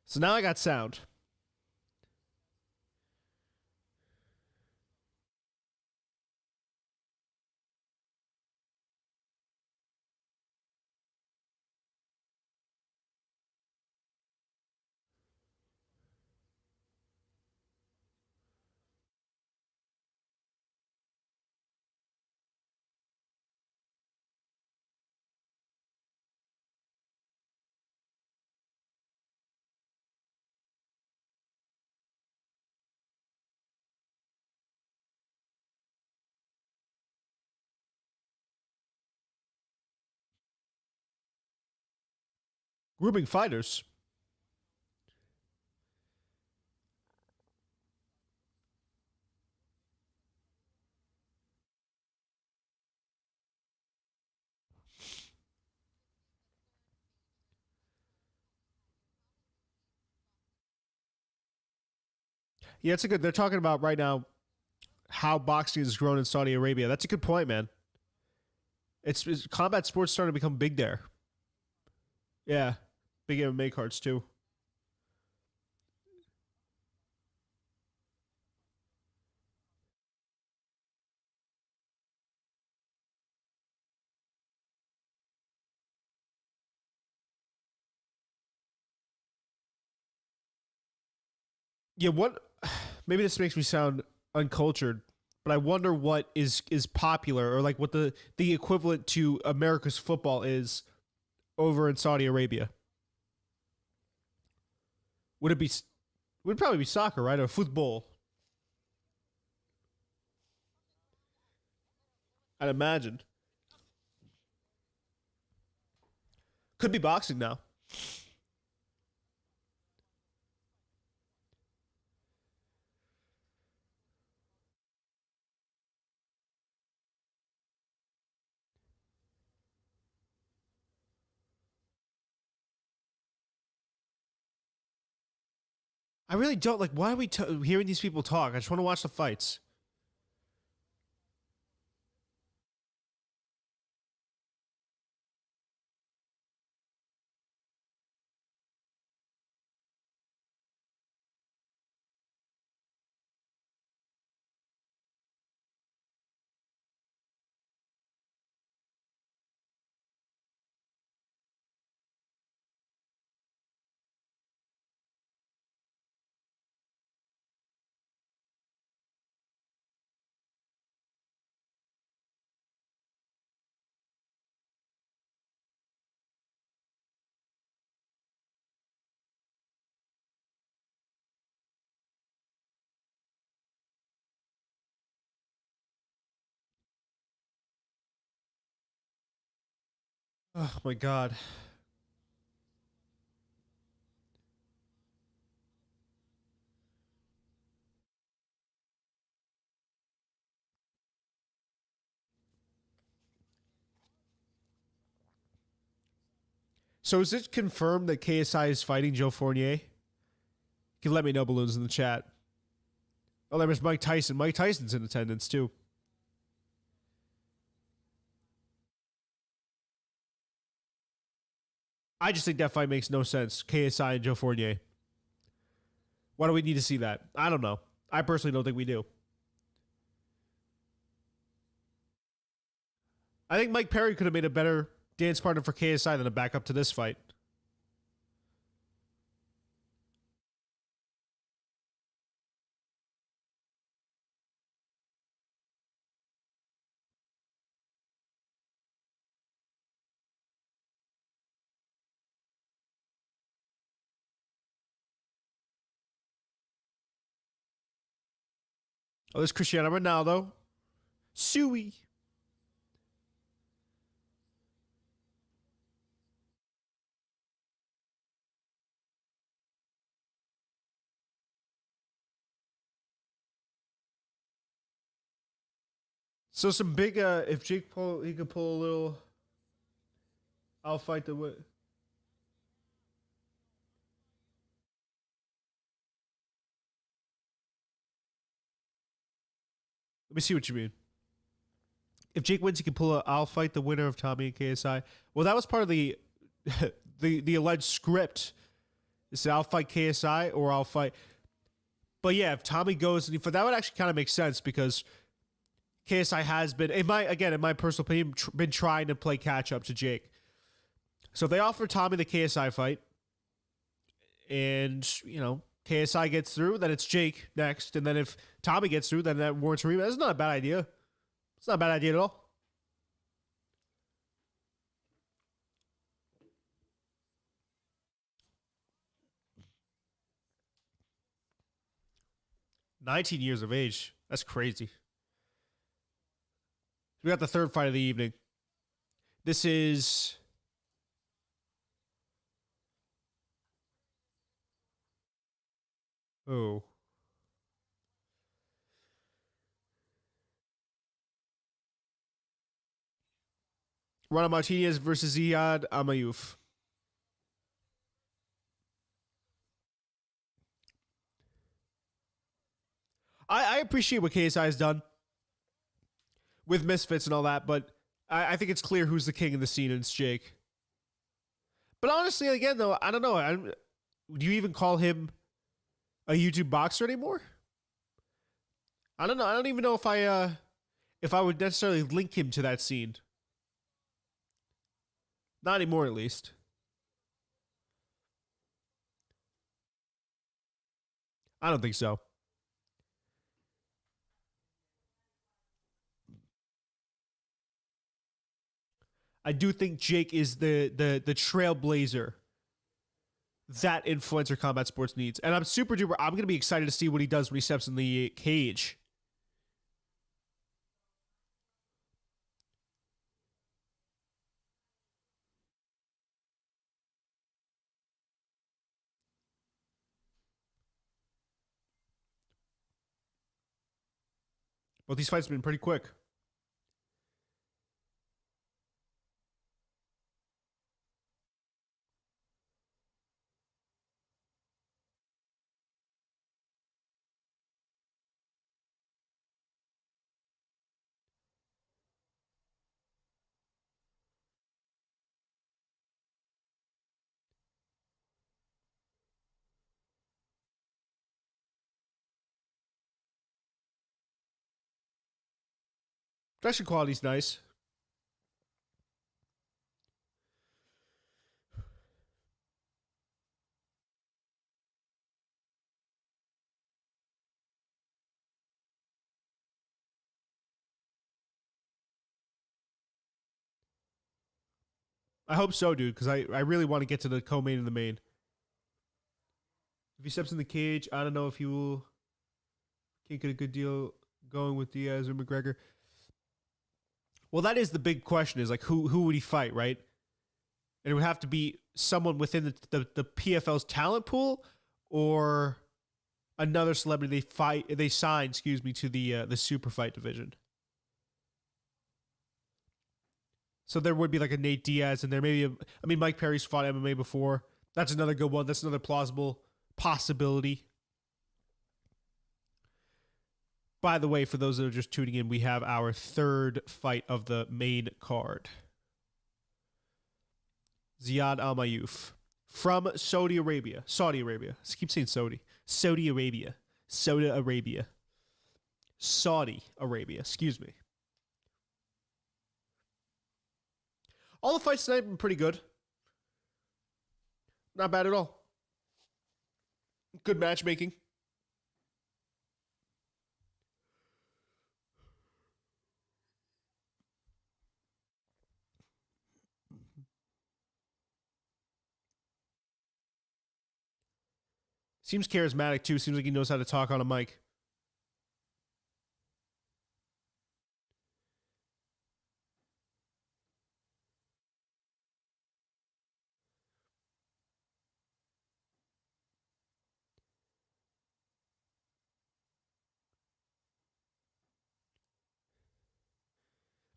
So now I got sound. Grouping fighters. Yeah, it's a good. They're talking about right now how boxing has grown in Saudi Arabia. That's a good point, man. It's combat sports starting to become big there. Yeah, big MMA cards too. Yeah, what? Maybe this makes me sound uncultured, but I wonder what is popular or like what the equivalent to America's football is over in Saudi Arabia. Would it be? would probably be soccer, right? Or football. I'd imagine. Could be boxing now. I really don't like. Why are we hearing these people talk? I just want to watch the fights. Oh my god. So is it confirmed that KSI is fighting Joe Fournier? You can let me know, balloons, in the chat. Oh, there was Mike Tyson. Mike Tyson's in attendance too. I just think that fight makes no sense. KSI and Joe Fournier. Why do we need to see that? I don't know. I personally don't think we do. I think Mike Perry could have made a better dance partner for KSI than a backup to this fight. Oh, there's Cristiano Ronaldo. Suey. So some big if Jake Paul he could pull a little I'll fight the Let me see what you mean. If Jake wins, he can pull a I'll fight the winner of Tommy and KSI. Well, that was part of the the alleged script. It said I'll fight KSI or I'll fight. But yeah, if Tommy goes and that would actually kind of make sense because KSI has been, in my personal opinion, been trying to play catch up to Jake. So if they offer Tommy the KSI fight, and KSI gets through, then it's Jake next, and then if Tommy gets through, then that warrants a rematch. That's not a bad idea. It's not a bad idea at all. $19 of age. That's crazy. We got the third fight of the evening. This is Ronald Martinez versus Ziad Amayuf. I appreciate what KSI has done with Misfits and all that, but I think it's clear who's the king of the scene, and it's Jake. But honestly, again, though, I don't know. Do you even call him a YouTube boxer anymore? I don't know. I don't even know if I would necessarily link him to that scene. Not anymore, at least. I don't think so. I do think Jake is the trailblazer that influencer combat sports needs. And I'm super duper. I'm going to be excited to see what he does when he steps in the cage. Both these fights have been pretty quick. Production quality's nice. I hope so, dude, because I really want to get to the co-main and the main. If he steps in the cage, I don't know if he will. Can't get a good deal going with Diaz or McGregor. Well, that is the big question: is like who would he fight, right? And it would have to be someone within the PFL's talent pool, or another celebrity they sign, to the super fight division. So there would be like a Nate Diaz, and there maybe Mike Perry's fought MMA before. That's another good one. That's another plausible possibility. By the way, for those that are just tuning in, we have our third fight of the main card. Ziad Al-Mayouf from Saudi Arabia. I keep saying Saudi. Saudi Arabia. Excuse me. All the fights tonight have been pretty good. Not bad at all. Good matchmaking. Seems charismatic too. Seems like he knows how to talk on a mic.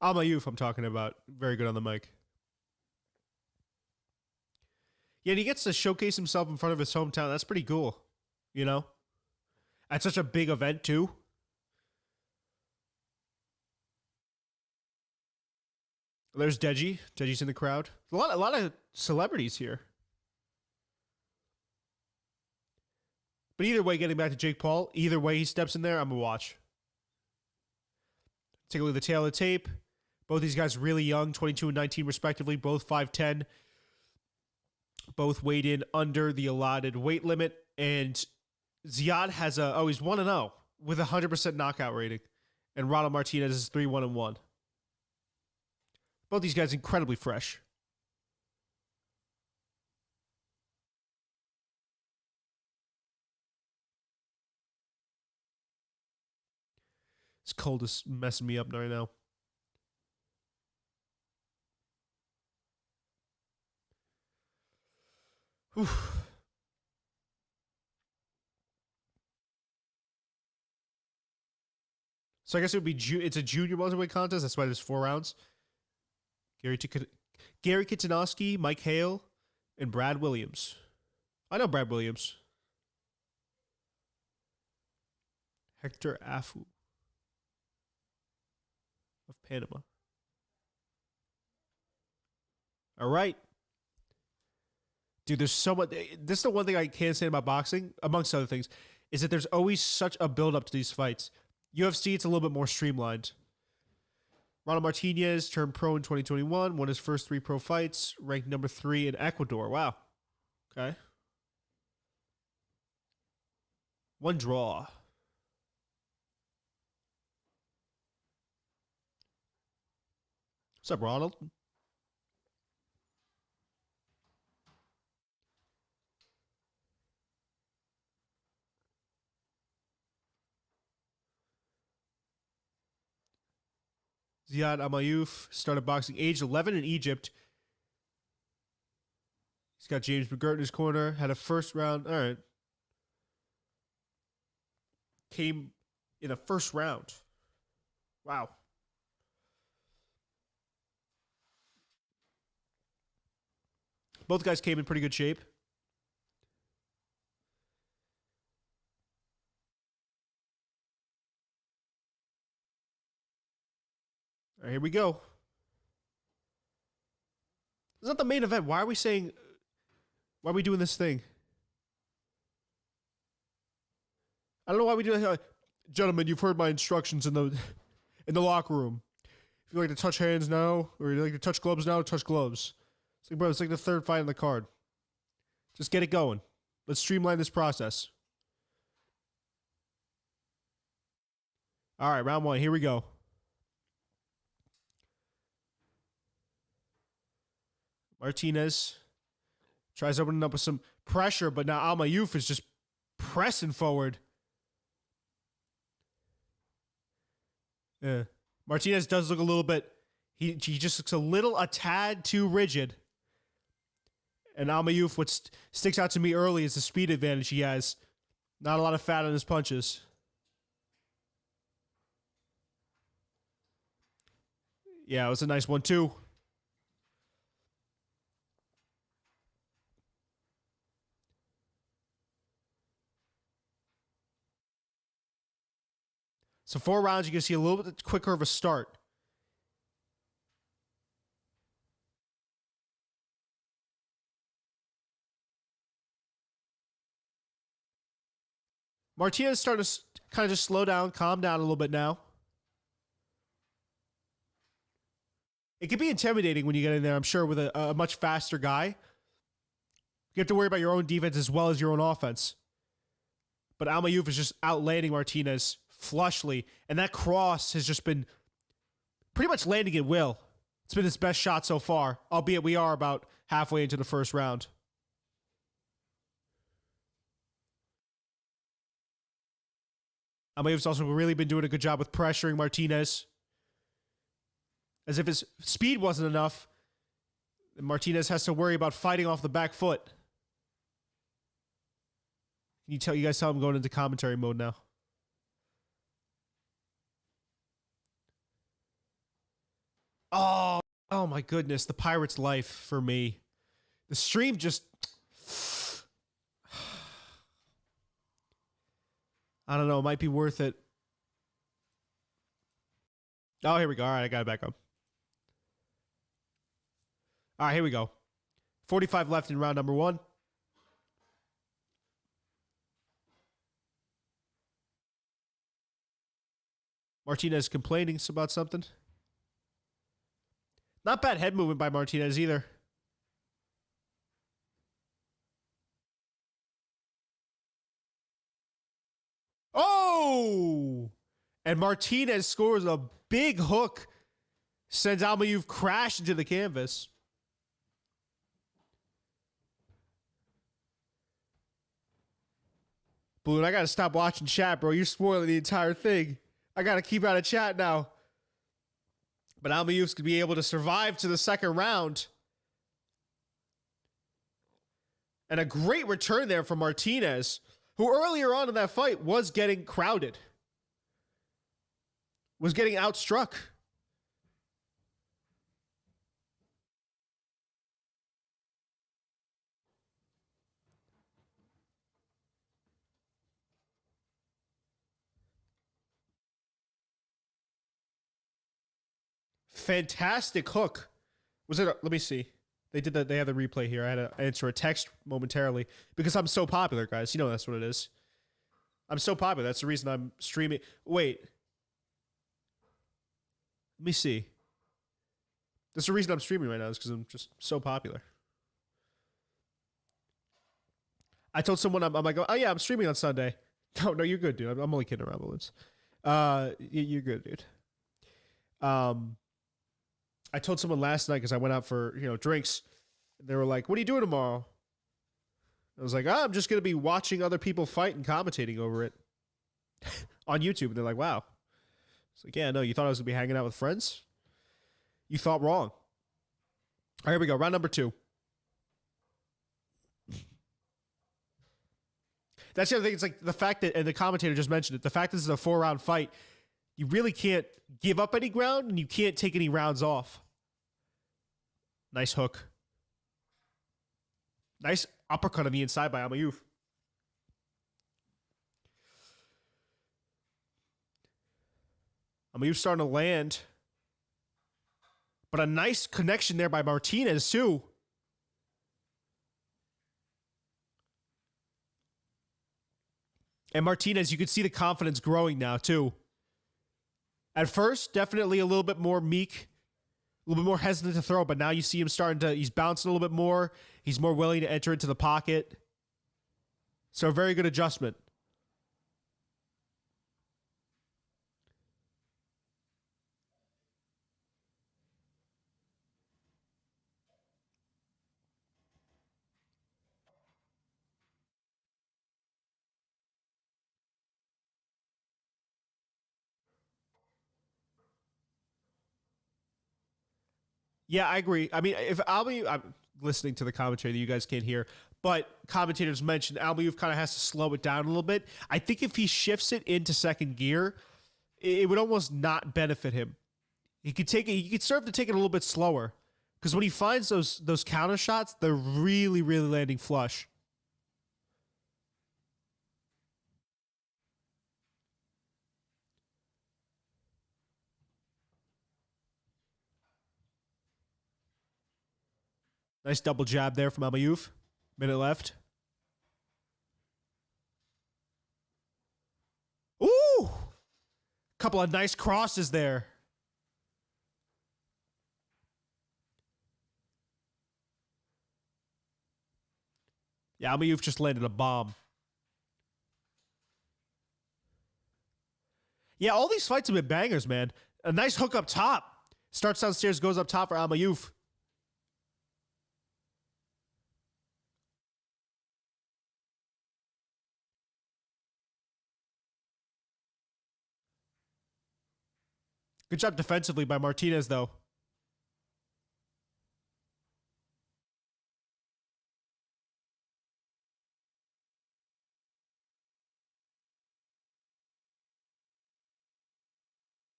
Al-Mayouf, I'm talking about. Very good on the mic. Yeah, and he gets to showcase himself in front of his hometown. That's pretty cool, you know? At such a big event, too. There's Deji. Deji's in the crowd. A lot of celebrities here. But either way, getting back to Jake Paul, either way he steps in there, I'm going to watch. Take a look at the tail of the tape. Both these guys really young, 22 and 19 respectively, both 5'10". Both weighed in under the allotted weight limit. And Ziad has he's 1-0 with a 100% knockout rating. And Ronald Martinez is 3-1-1. Both these guys incredibly fresh. This cold is messing me up right now. Whew. So I guess it would be it's a junior welterweight contest. That's why there's 4 rounds. Gary Kitanowski, Mike Hale, and Brad Williams. I know Brad Williams. Hector Afu of Panama. All right. Dude, there's so much. This is the one thing I can say about boxing, amongst other things, is that there's always such a build-up to these fights. UFC, it's a little bit more streamlined. Ronald Martinez turned pro in 2021, won his first 3 pro fights, ranked number 3 in Ecuador. Wow. Okay. 1 draw. What's up, Ronald? Ziad Amayuf started boxing age 11 in Egypt. He's got James McGirt in his corner. Had a first round. All right. Came in the first round. Wow. Both guys came in pretty good shape. All right, here we go. It's not the main event. Why are we doing this thing? I don't know why we do that. Gentlemen, you've heard my instructions in the locker room. If you like to touch hands now, or you like to touch gloves now, touch gloves. It's like, bro, it's like the third fight on the card. Just get it going. Let's streamline this process. All right, round one. Here we go. Martinez tries opening up with some pressure, but now Amayuf is just pressing forward. Yeah. Martinez does look a little bit, he just looks a tad too rigid. And Amayuf, what sticks out to me early is the speed advantage he has. Not a lot of fat on his punches. Yeah, it was a nice one too. So 4 rounds, you can see a little bit quicker of a start. Martinez is starting to kind of just slow down, calm down a little bit now. It can be intimidating when you get in there, I'm sure, with a much faster guy. You have to worry about your own defense as well as your own offense. But Amayuf is just outlanding Martinez flushly, and that cross has just been pretty much landing at will. It's been his best shot so far, albeit we are about halfway into the first round. Amayuf's also really been doing a good job with pressuring Martinez. As if his speed wasn't enough, Martinez has to worry about fighting off the back foot. Can you guys tell I'm going into commentary mode now? Oh my goodness, the Pirates' life for me. The stream just... I don't know, it might be worth it. Oh, here we go. All right, I got it back up. All right, here we go. 45 left in round number 1. Martinez complaining about something. Not bad head movement by Martinez either. Oh! And Martinez scores a big hook. Sends Amayuf crash into the canvas. Balloon, I gotta stop watching chat, bro. You're spoiling the entire thing. I gotta keep out of chat now. But Amayuf's could be able to survive to the second round. And a great return there from Martinez, who earlier on in that fight was getting crowded. Was getting outstruck. Fantastic hook. Was it? Let me see. They did that. They have the replay here. I had to answer a text momentarily because I'm so popular, guys. You know that's what it is. I'm so popular. That's the reason I'm streaming. Wait. Let me see. That's the reason I'm streaming right now is because I'm just so popular. I told someone I'm like, oh yeah, I'm streaming on Sunday. No, you're good, dude. I'm only kidding around, balloons. You're good, dude. I told someone last night because I went out for drinks. And they were like, "What are you doing tomorrow?" I was like, "I'm just gonna be watching other people fight and commentating over it on YouTube." And they're like, "Wow." It's like, "Yeah, no, you thought I was gonna be hanging out with friends?" You thought wrong. All right, here we go. Round number 2. That's the other thing. It's like the fact that, and the commentator just mentioned it, the fact that this is a 4-round fight, you really can't give up any ground and you can't take any rounds off. Nice hook. Nice uppercut on the inside by Amayuf. Amayuf starting to land. But a nice connection there by Martinez, too. And Martinez, you can see the confidence growing now, too. At first, definitely a little bit more meek, a little bit more hesitant to throw, but now you see him he's bouncing a little bit more. He's more willing to enter into the pocket. So a very good adjustment. Yeah, I agree. I mean, if I'm listening to the commentary that you guys can't hear, but commentators mentioned Almayuf kind of has to slow it down a little bit. I think if he shifts it into second gear, it would almost not benefit him. He could serve to take it a little bit slower because when he finds those counter shots, they're really, really landing flush. Nice double jab there from Almayuf. Minute left. Ooh! Couple of nice crosses there. Yeah, Almayuf just landed a bomb. Yeah, all these fights have been bangers, man. A nice hook up top. Starts downstairs, goes up top for Almayuf. Good job defensively by Martinez, though.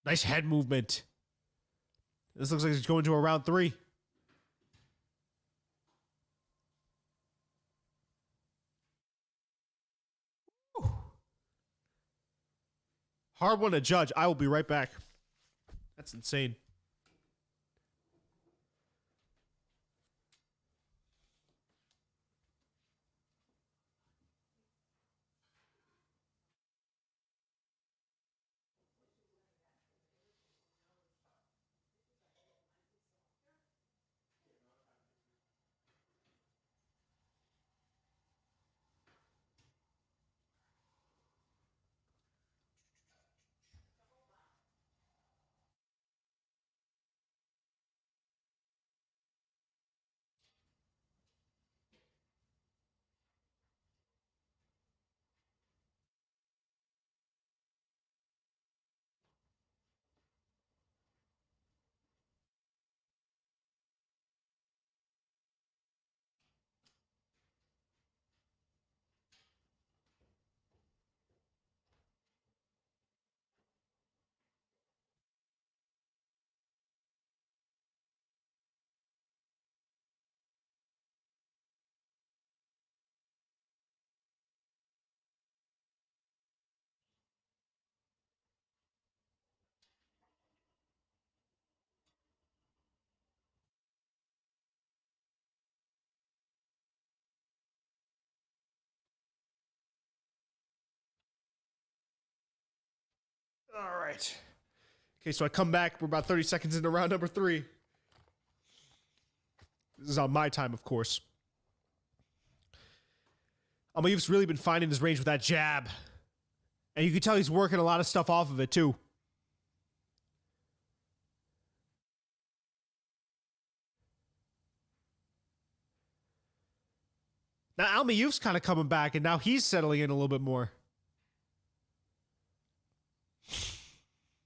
Nice head movement. This looks like it's going to a round 3. Hard one to judge. I will be right back. That's insane. All right. Okay, so I come back. We're about 30 seconds into round number 3. This is on my time, of course. Amayuf's really been finding his range with that jab. And you can tell he's working a lot of stuff off of it, too. Now Almayuf's kind of coming back, and now he's settling in a little bit more.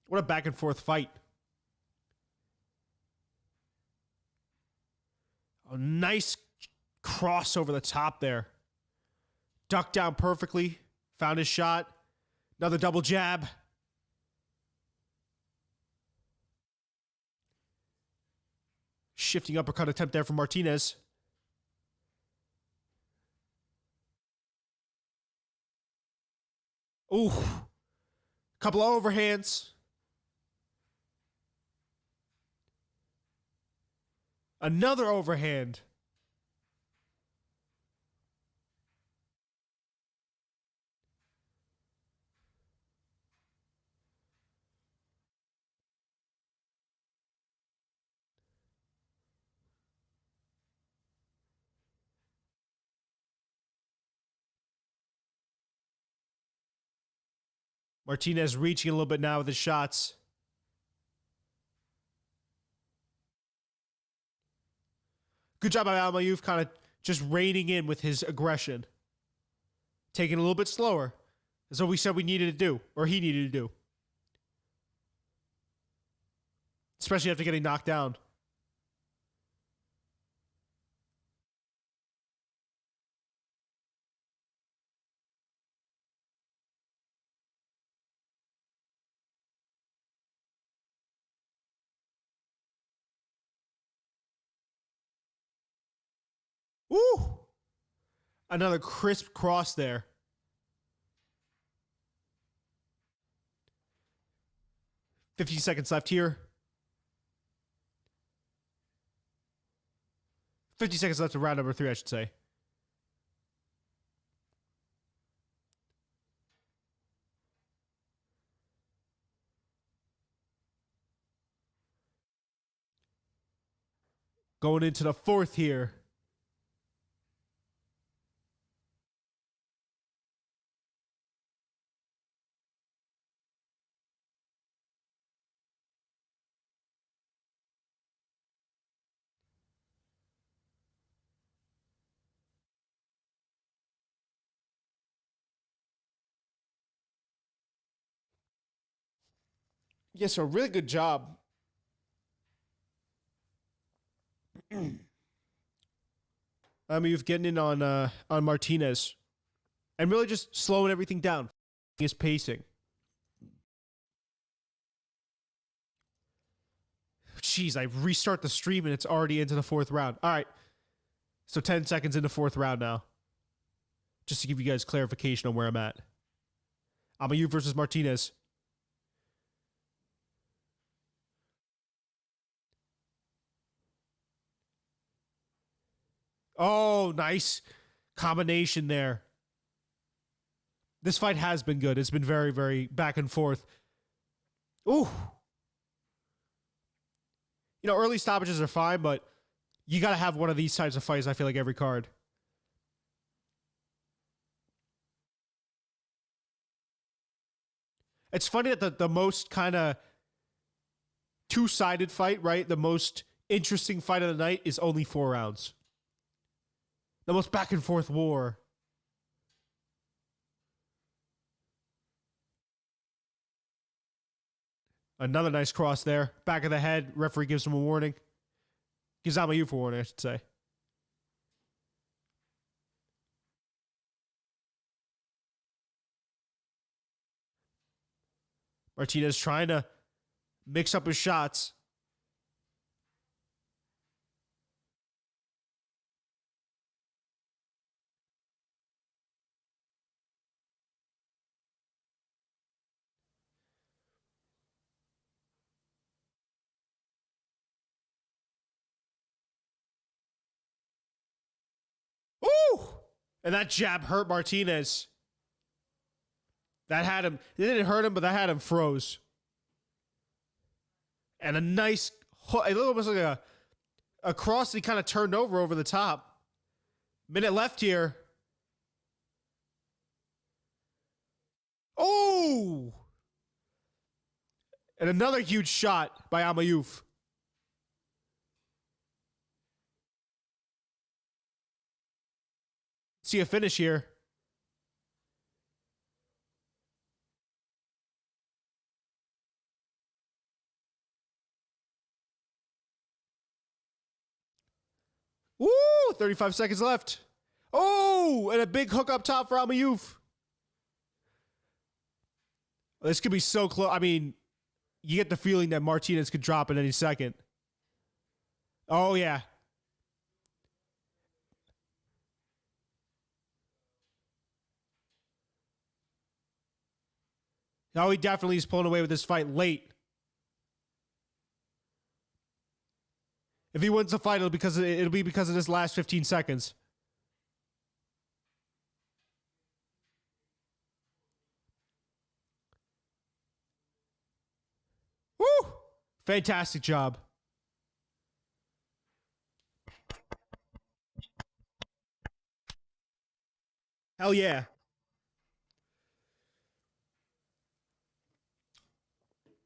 What a back and forth fight. A nice cross over the top there. Ducked down perfectly. Found his shot. Another double jab. Shifting uppercut attempt there from Martinez. Ooh. Couple of overhands. Another overhand. Martinez reaching a little bit now with his shots. Good job by Almayuf, kind of just reining in with his aggression. Taking it a little bit slower. That's what we said we needed to do, or he needed to do. Especially after getting knocked down. Woo! Another crisp cross there. $50 seconds left here. 50 seconds left to round number 3, I should say. Going into the 4th here. Yes, a really good job. I mean, you've getting in on Martinez, and really just slowing everything down. His pacing. Jeez, I restart the stream and it's already into the 4th round. All right, so 10 seconds into 4th round now. Just to give you guys clarification on where I'm at. Almayuf versus Martinez. Oh, nice combination there. This fight has been good. It's been very, very back and forth. Ooh. You know, early stoppages are fine, but you got to have one of these types of fights, I feel like, every card. It's funny that the most kind of two-sided fight, right? The most interesting fight of the night is only 4 rounds. The most back and forth war. Another nice cross there. Back of the head. Referee gives him a warning. Gives Almayuf a warning, I should say. Martinez trying to mix up his shots. Ooh! And that jab hurt Martinez. That had him. It didn't hurt him, but that had him froze. And a nice, it looked almost like a cross that he kind of turned over the top. Minute left here. Oh! And another huge shot by Almayuf. See a finish here. Woo! 35 seconds left. Oh, and a big hook up top for Amayuf. This could be so close. I mean, you get the feeling that Martinez could drop at any second. Oh, yeah. Oh, he definitely is pulling away with this fight late. If he wins the fight, it'll be because of this last 15 seconds. Woo! Fantastic job. Hell yeah.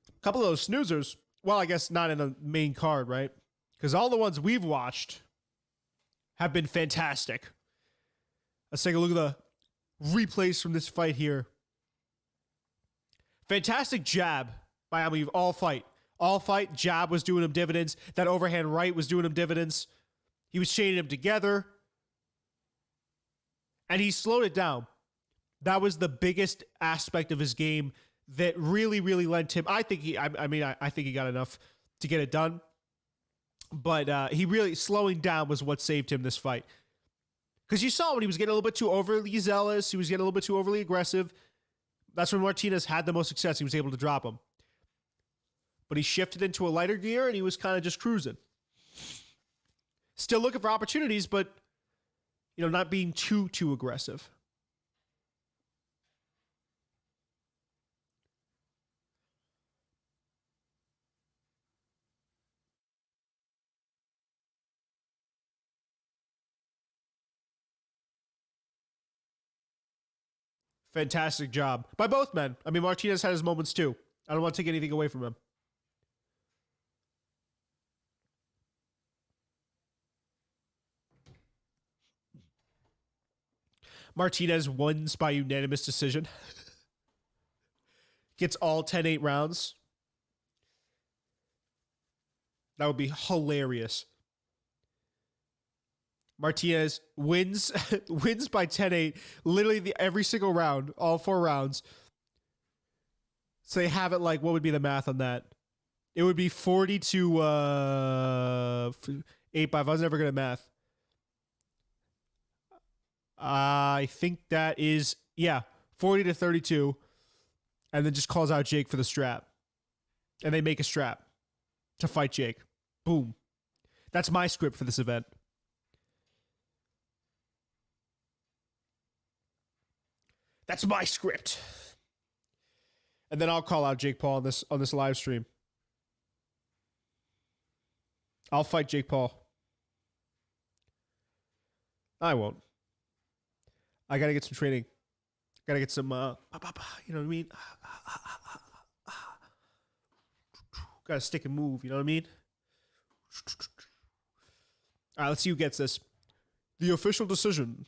A couple of those snoozers. Well, I guess not in the main card, right? Because all the ones we've watched have been fantastic. Let's take a look at the replays from this fight here. Fantastic jab by Amayuf all fight. All fight, jab was doing him dividends. That overhand right was doing him dividends. He was chaining them together. And he slowed it down. That was the biggest aspect of his game that really, really lent him. I think he got enough to get it done. But he really, slowing down was what saved him this fight. Because you saw when he was getting a little bit too overly zealous, he was getting a little bit too overly aggressive. That's when Martinez had the most success. He was able to drop him. But he shifted into a lighter gear and he was kind of just cruising. Still looking for opportunities, but not being too aggressive. Fantastic job by both men. I mean, Martinez had his moments too. I don't want to take anything away from him. Martinez wins by unanimous decision. Gets all 10-8 rounds. That would be hilarious. Martinez wins by 10-8, literally every single round, all 4 rounds. So they have it like, what would be the math on that? It would be 40 to 8-5. I was never good at math. I think that is, 40 to 32. And then just calls out Jake for the strap. And they make a strap to fight Jake. Boom. That's my script for this event. That's my script. And then I'll call out Jake Paul on this live stream. I'll fight Jake Paul. I won't. I got to get some training. Got to get some, you know what I mean? Got to stick and move, you know what I mean? All right, let's see who gets this. The official decision.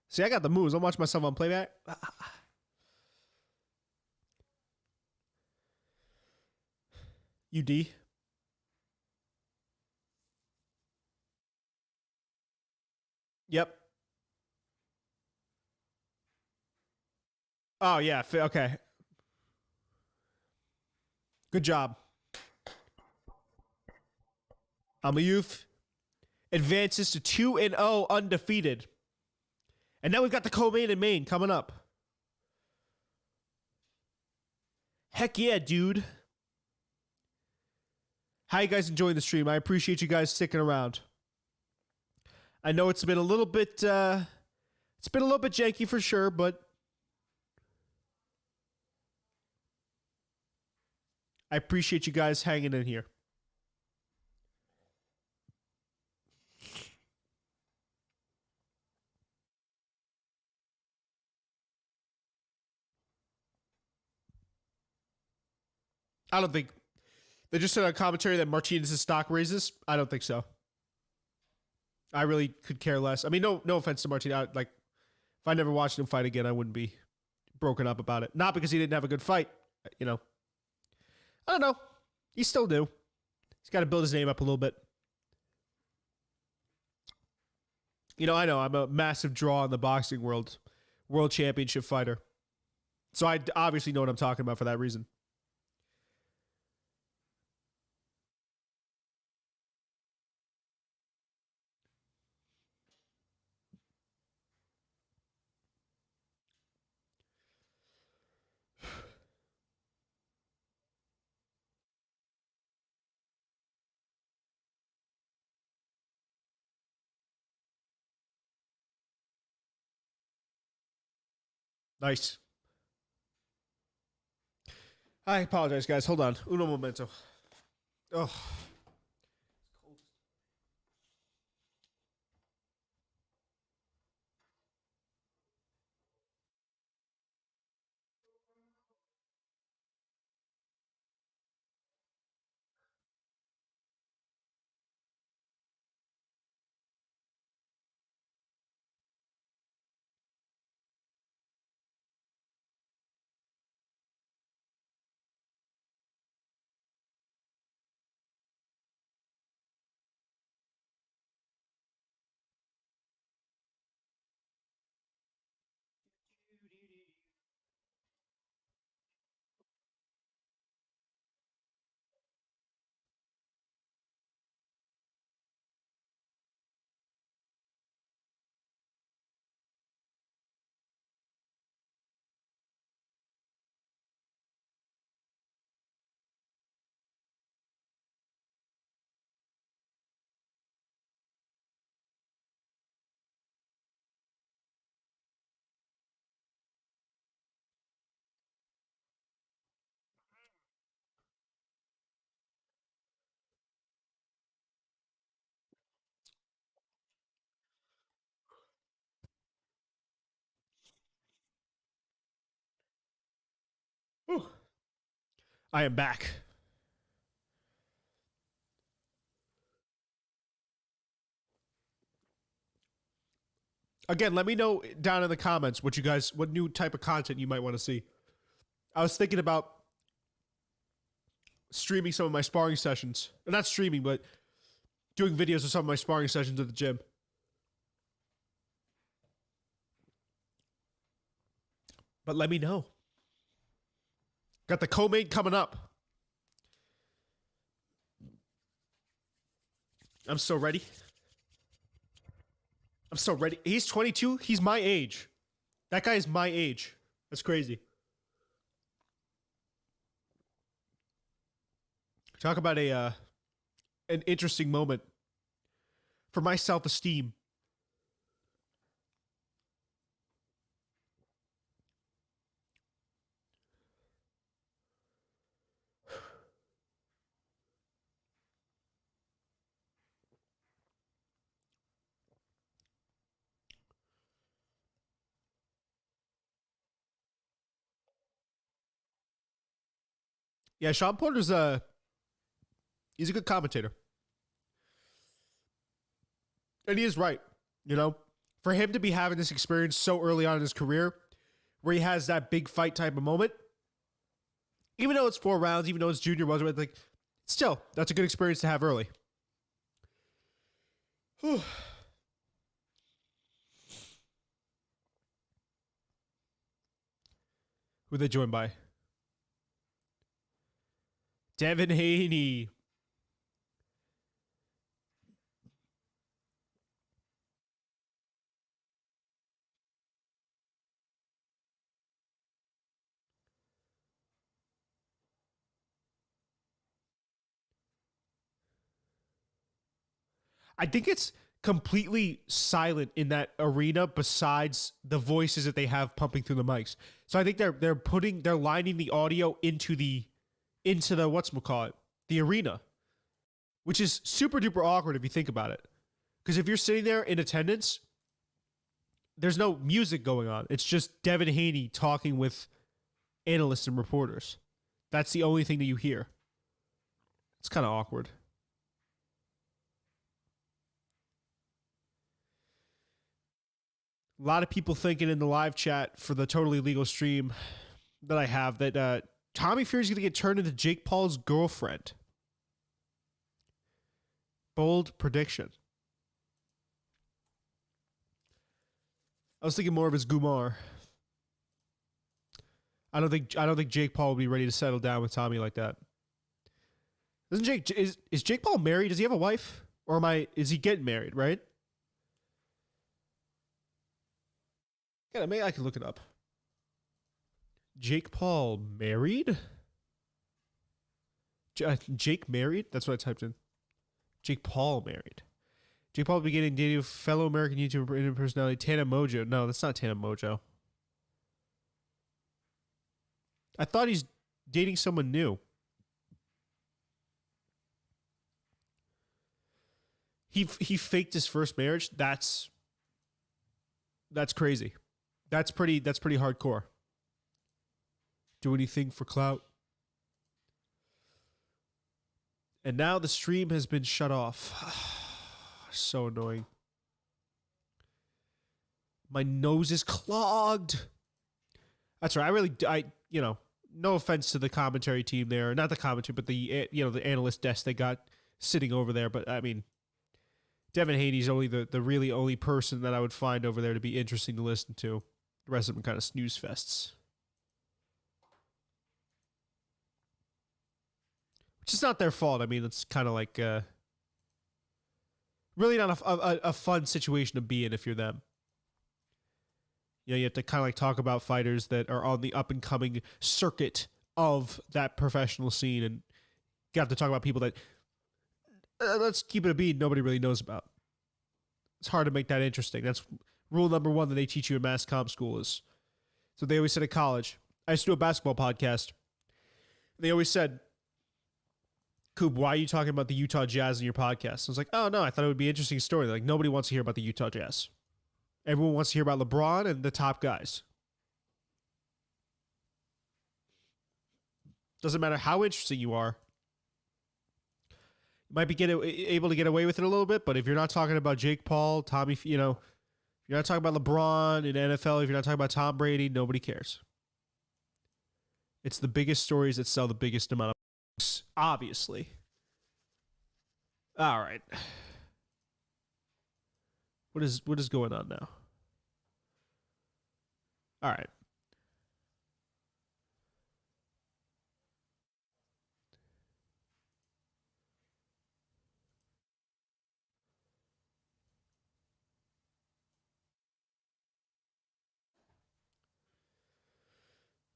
See, I got the moves. I'm watching myself on playback. UD. Yep. Oh, yeah. Okay. Good job. Amayuf advances to 2-0 undefeated. And now we've got the co-main and main coming up. Heck yeah, dude. How you guys enjoying the stream? I appreciate you guys sticking around. I know it's been a little bit janky for sure, but I appreciate you guys hanging in here. I don't think they just said on commentary that Martinez's stock raises. I don't think so. I really could care less. I mean, no offense to Martinez. Like, if I never watched him fight again, I wouldn't be broken up about it. Not because he didn't have a good fight, you know. I don't know. He still do. He's got to build his name up a little bit. You know, I know I'm a massive draw in the boxing world championship fighter. So I obviously know what I'm talking about for that reason. Nice. I apologize, guys. Hold on. Uno momento. Oh. Whew. I am back. Again, let me know down in the comments what new type of content you might want to see. I was thinking about streaming some of my sparring sessions. Not streaming, but doing videos of some of my sparring sessions at the gym. But let me know. Got the co-main coming up. I'm so ready. I'm so ready. He's 22. He's my age. That guy is my age. That's crazy. Talk about an interesting moment for my self-esteem. Yeah, Sean Porter's he's a good commentator. And he is right. You know, for him to be having this experience so early on in his career, where he has that big fight type of moment, even though it's 4 rounds, even though it's junior welterweight, like, still, that's a good experience to have early. Whew. Who they joined by? Devin Haney. I think it's completely silent in that arena besides the voices that they have pumping through the mics. So I think they're lining the audio into the whatchamacallit, the arena, which is super duper awkward if you think about it. Because if you're sitting there in attendance, there's no music going on. It's just Devin Haney talking with analysts and reporters. That's the only thing that you hear. It's kind of awkward. A lot of people thinking in the live chat for the totally legal stream that I have that Tommy Fury's going to get turned into Jake Paul's girlfriend. Bold prediction. I was thinking more of his Gumar. I don't think Jake Paul will be ready to settle down with Tommy like that. Isn't Jake is Jake Paul married? Does he have a wife? Or is he getting married, right? Yeah, maybe I can look it up. Jake Paul married? Jake married? That's what I typed in. Jake Paul married. Jake Paul beginning dating fellow American YouTuber personality Tana Mojo. No, that's not Tana Mojo. I thought he's dating someone new. He faked his first marriage. That's crazy. That's pretty hardcore. Do anything for clout. And now the stream has been shut off. So annoying. My nose is clogged. That's right. No offense to the commentary team there. Not the commentary, but the analyst desk they got sitting over there. But I mean, Devin Haney's only the really only person that I would find over there to be interesting to listen to. The rest of them kind of snooze fests. Which is not their fault. I mean, it's kind of like really not a fun situation to be in if you're them. You have to kind of like talk about fighters that are on the up and coming circuit of that professional scene, and you have to talk about people that let's keep it a beat, nobody really knows about. It's hard to make that interesting. That's rule number one that they teach you in mass comm school is. So they always said at college. I used to do a basketball podcast. And they always said, Coop, why are you talking about the Utah Jazz in your podcast? I was like, oh no, I thought it would be an interesting story. They're like, nobody wants to hear about the Utah Jazz. Everyone wants to hear about LeBron and the top guys. Doesn't matter how interesting you are. You might be able to get away with it a little bit, but if you're not talking about Jake Paul, Tommy, if you're not talking about LeBron in NFL, if you're not talking about Tom Brady, nobody cares. It's the biggest stories that sell the biggest amount of books, obviously. All right. What is going on now? All right.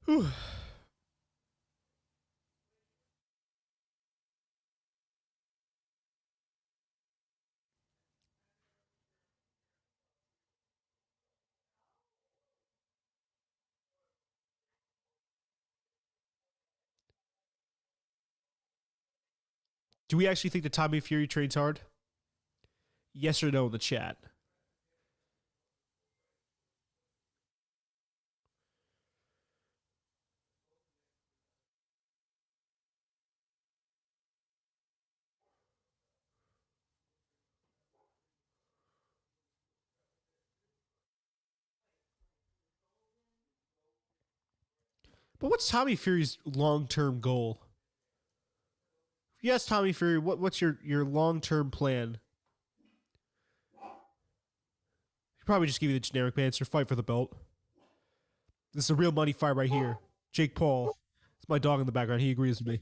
Whew. Do we actually think that Tommy Fury trains hard? Yes or no in the chat. But what's Tommy Fury's long-term goal? If you ask Tommy Fury, what's your long-term plan? He'd probably just give you the generic answer, fight for the belt. This is a real money fight right here. Jake Paul. It's my dog in the background. He agrees with me.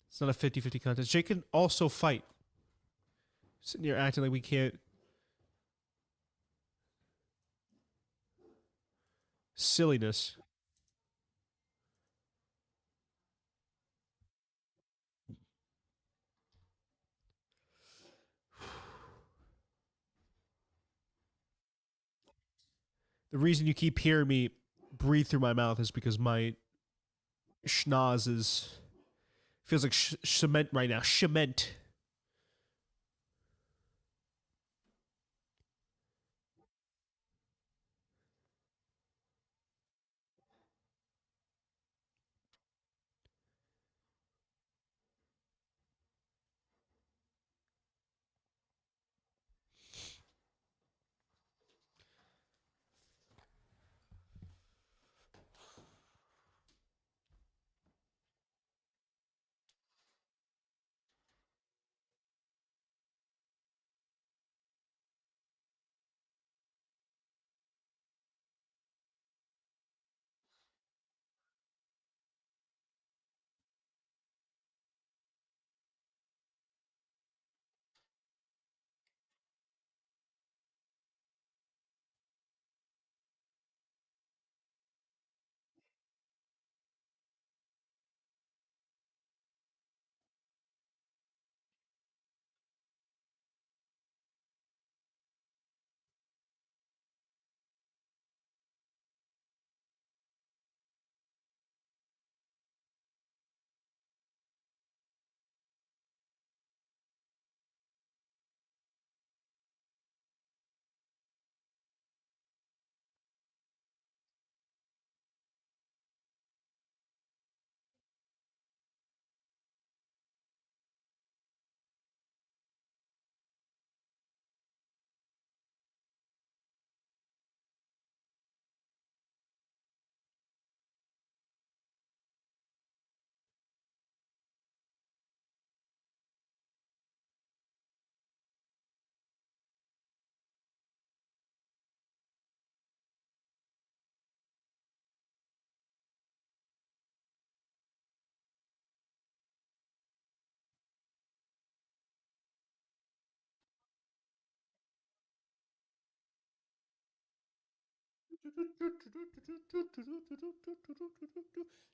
It's not a 50-50 contest. Jake can also fight. Sitting here acting like we can't. Silliness. The reason you keep hearing me breathe through my mouth is because my schnoz feels like cement right now. Cement.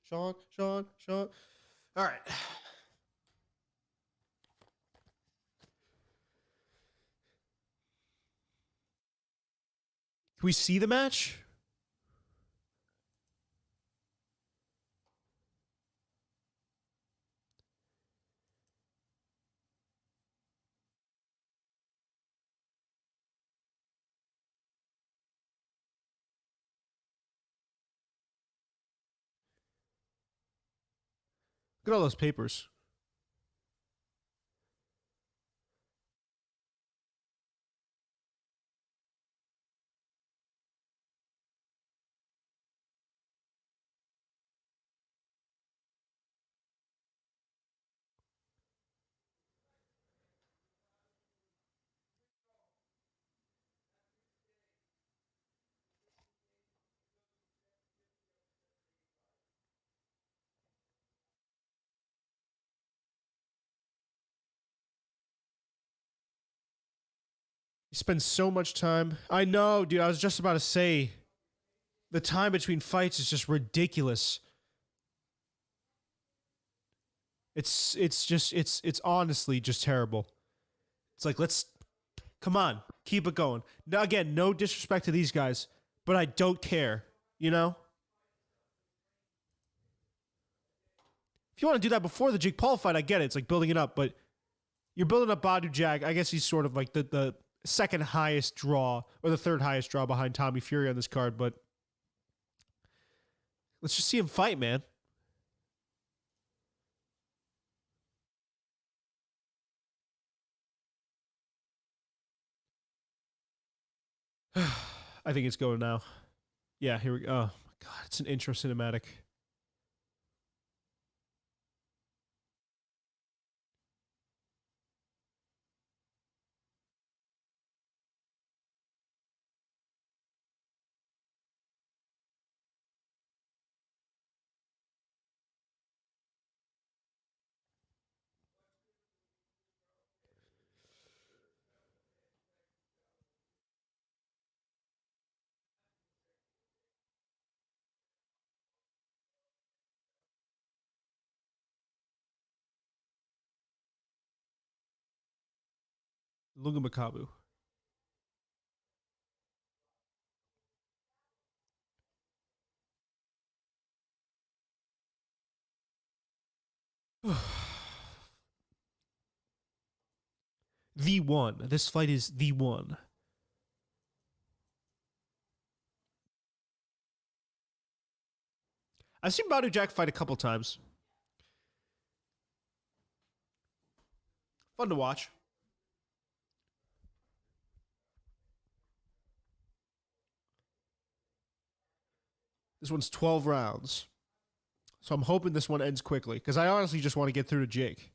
Sean. All right. Can we see the match? Look at all those papers. You spend so much time. I know, dude. I was just about to say the time between fights is just ridiculous. It's honestly just terrible. It's like, let's come on, keep it going. Now again, no disrespect to these guys, but I don't care, you know? If you want to do that before the Jake Paul fight, I get it. It's like building it up, but you're building up Badu Jag. I guess he's sort of like the second highest draw or the third highest draw behind Tommy Fury on this card, but let's just see him fight, man. I think it's going now. Yeah, here we go. Oh my god, it's an intro cinematic. Lunga Makabu. The one. This fight is the one. I've seen Badu Jack fight a couple times. Fun to watch. This one's 12 rounds. So I'm hoping this one ends quickly because I honestly just want to get through to Jake.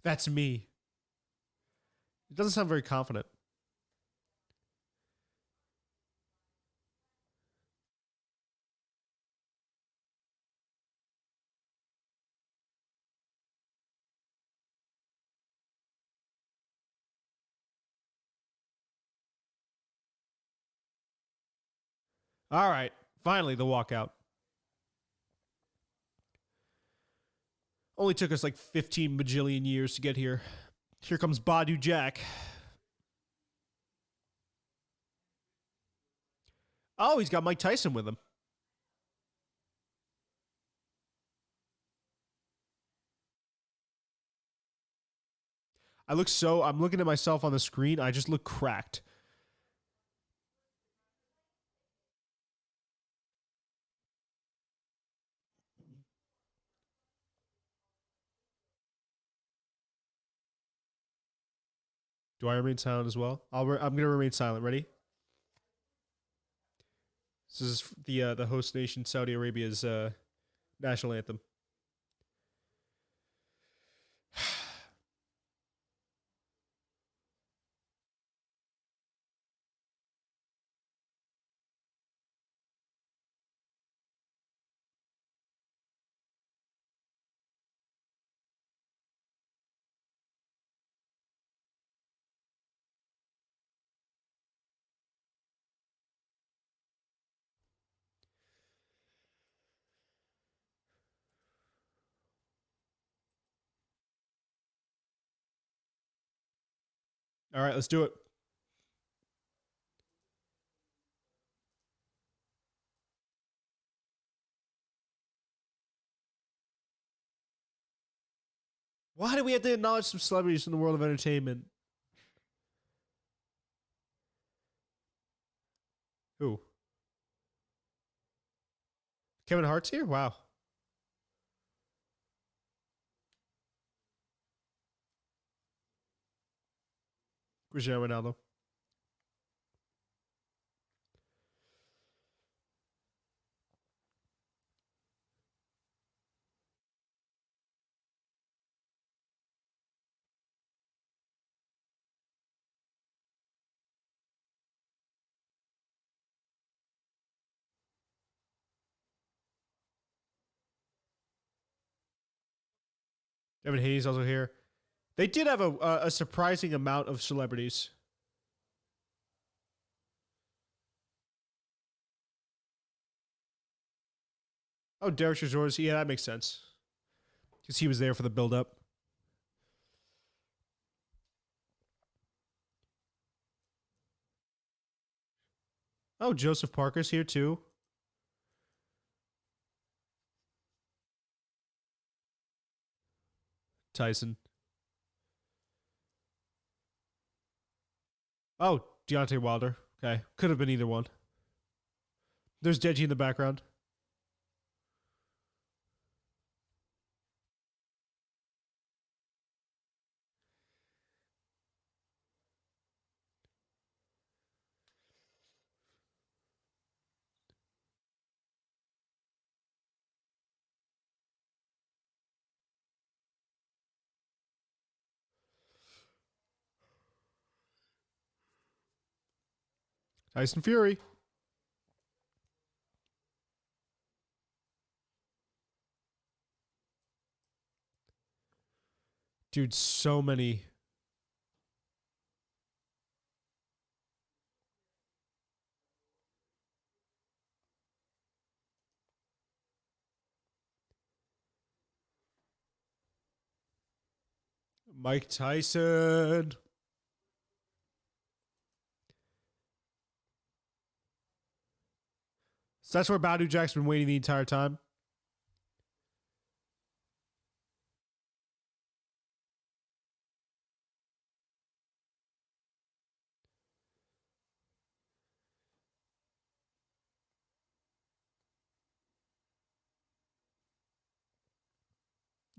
That's me. It doesn't sound very confident. All right. Finally, the walkout. Only took us like 15 bajillion years to get here. Here comes Badu Jack. Oh, he's got Mike Tyson with him. I'm looking at myself on the screen. I just look cracked. Do I remain silent as well? I'm going to remain silent. Ready? This is the host nation, Saudi Arabia's national anthem. All right, let's do it. Why do we have to acknowledge some celebrities in the world of entertainment? Who? Kevin Hart's here? Wow. Cristiano Ronaldo. Devin Haney's also here. They did have a surprising amount of celebrities. Oh, Derek Chisora. Yeah, that makes sense. Because he was there for the build-up. Oh, Joseph Parker's here too. Tyson. Oh, Deontay Wilder. Okay. Could have been either one. There's Deji in the background. Tyson Fury. Dude, so many. Mike Tyson. So that's where Badu Jack's been waiting the entire time.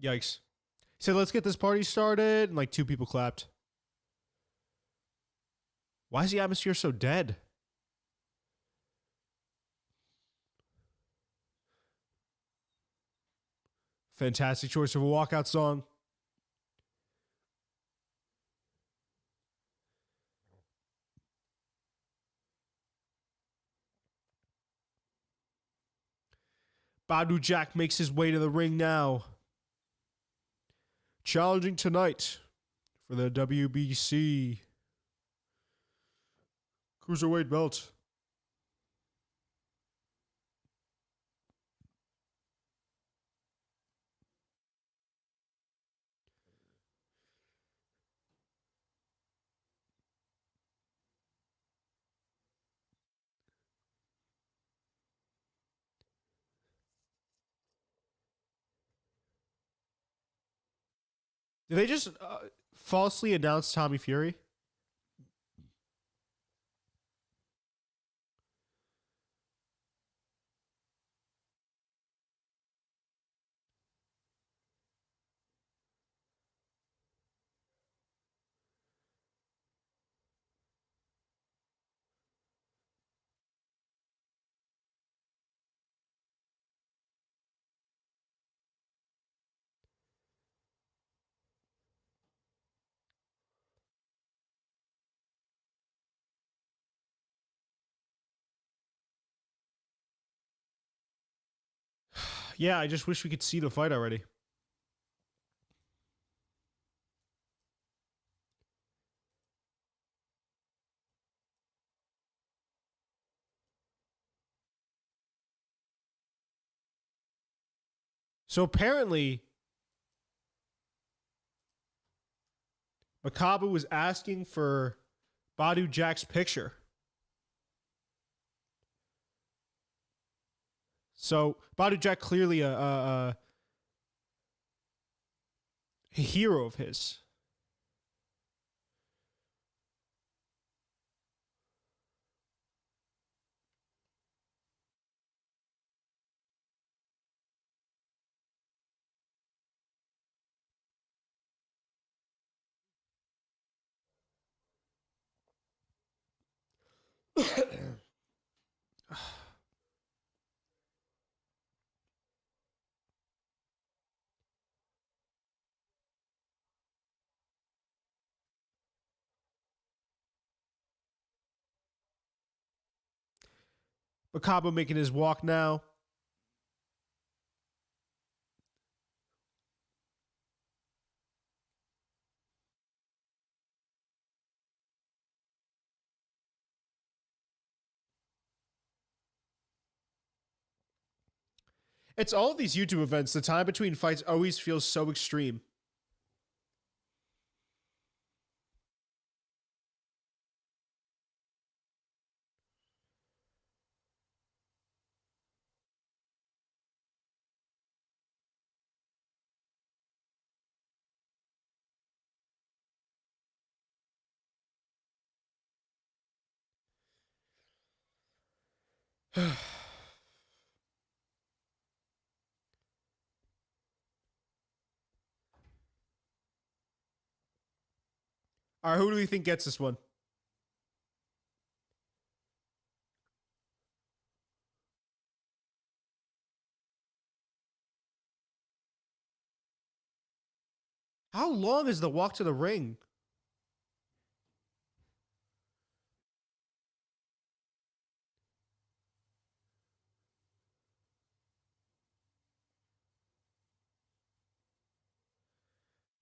Yikes. He said, let's get this party started. And like two people clapped. Why is the atmosphere so dead? Fantastic choice of a walkout song. Badu Jack makes his way to the ring now. Challenging tonight for the WBC Cruiserweight belt. Did they just falsely announce Tommy Fury? Yeah, I just wish we could see the fight already. So apparently, Makabu was asking for Badu Jack's picture. So Badu Jack clearly a hero of his. Makabu making his walk now. It's all of these YouTube events. The time between fights always feels so extreme. All right, who do we think gets this one? How long is the walk to the ring?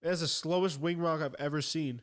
That's the slowest wing walk I've ever seen.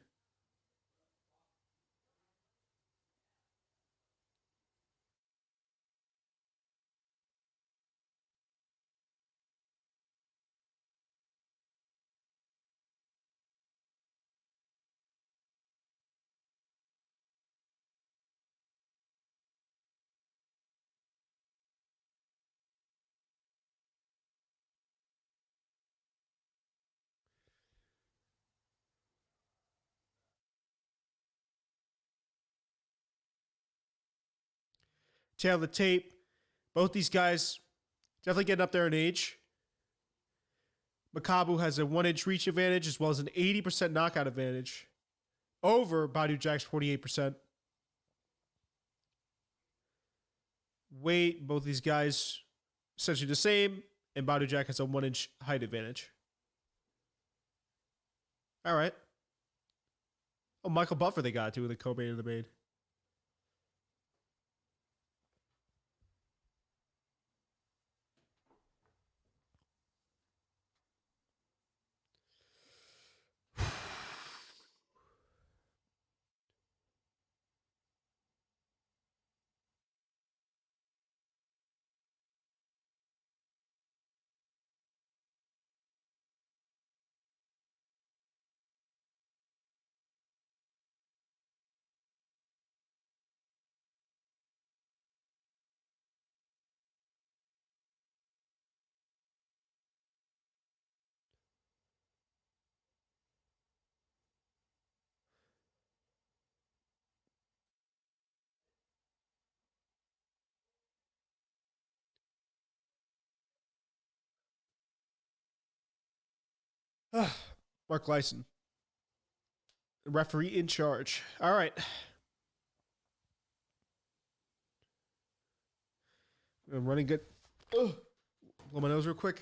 Tail of the tape. Both these guys definitely getting up there in age. Makabu has a 1 inch reach advantage as well as an 80% knockout advantage over Badu Jack's 48%. Weight, both these guys essentially the same, and Badu Jack has a 1 inch height advantage. All right. Oh, Michael Buffer they got too with the co-main and the main. Mark Lyson, referee in charge. All right. I'm running good. Ugh. Blow my nose real quick.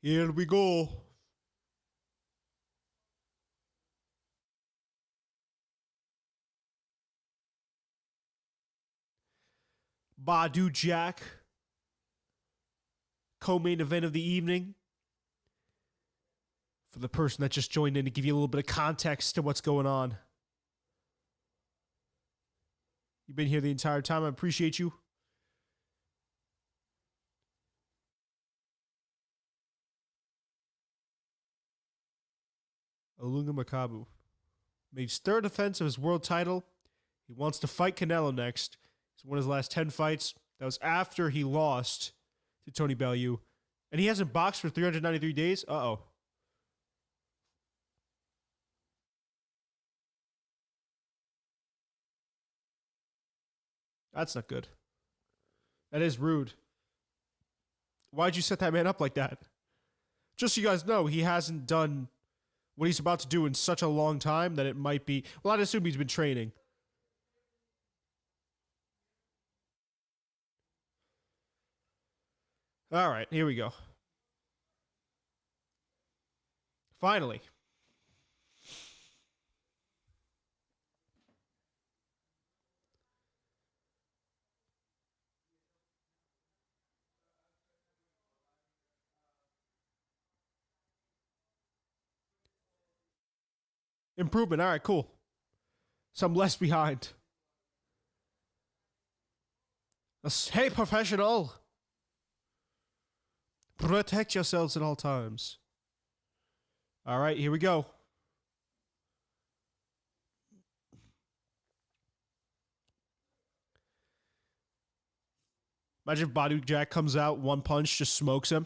Here we go. Badou Jack. Co-main event of the evening. For the person that just joined in, to give you a little bit of context to what's going on. You've been here the entire time. I appreciate you. Ilunga Makabu made his third defense of his world title. He wants to fight Canelo next. He's won his last 10 fights. That was after he lost to Tony Bellew. And he hasn't boxed for 393 days. Uh-oh. That's not good. That is rude. Why'd you set that man up like that? Just so you guys know, he hasn't done what he's about to do in such a long time that it might be... Well, I'd assume he's been training. All right, here we go. Finally. Improvement. All right, cool. So I'm less behind. Hey, professional. Protect yourselves at all times. All right, here we go. Imagine if Badou Jack comes out, one punch, just smokes him.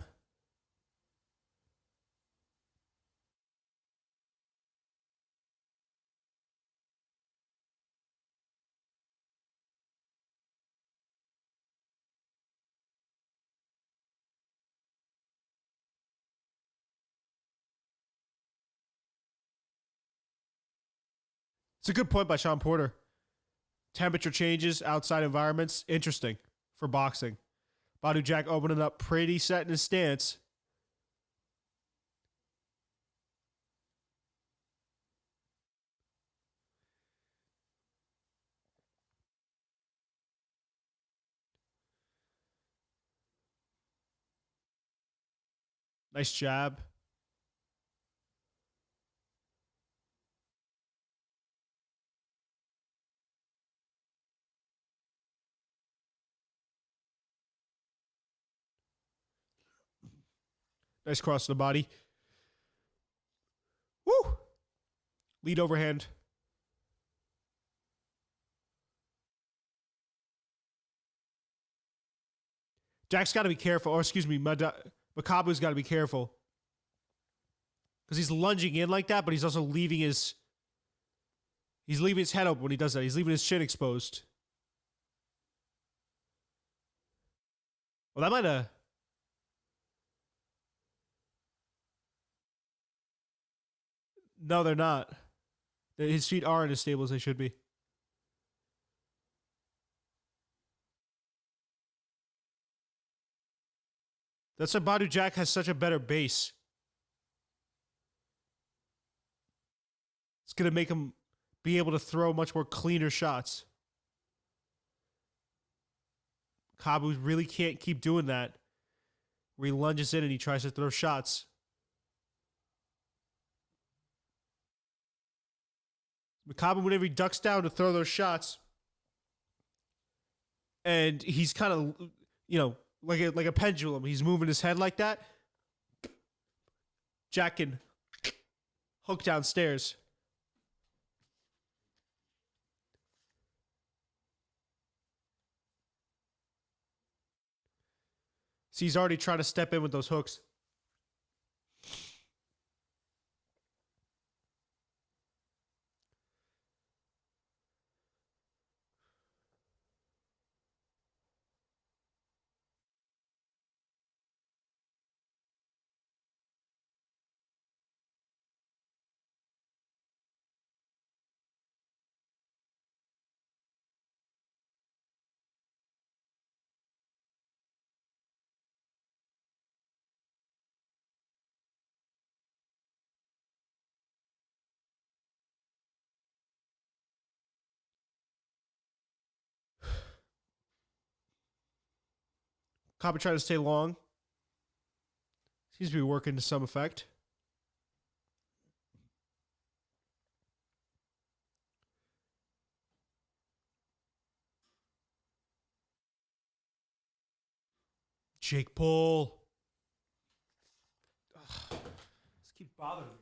It's a good point by Sean Porter. Temperature changes, outside environments, interesting for boxing. Badou Jack opening up pretty set in his stance. Nice jab. Nice cross to the body. Woo! Lead overhand. Jack's got to be careful. Or excuse me, Makabu's got to be careful. Because he's lunging in like that, but he's also leaving his... He's leaving his head open when he does that. He's leaving his chin exposed. Well, that might have... No, they're not. His feet aren't as stable as they should be. That's why Badou Jack has such a better base. It's going to make him be able to throw much more cleaner shots. Kabu really can't keep doing that, where he lunges in and he tries to throw shots. Makabu, whenever he ducks down to throw those shots, and he's kind of, like a pendulum. He's moving his head like that. Jack can hook downstairs. See, he's already trying to step in with those hooks. Cobb trying to stay long. Seems to be working to some effect. Jake Paul. Ugh. Let's keep bothering me.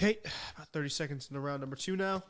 Okay, about 30 seconds into round number 2 now.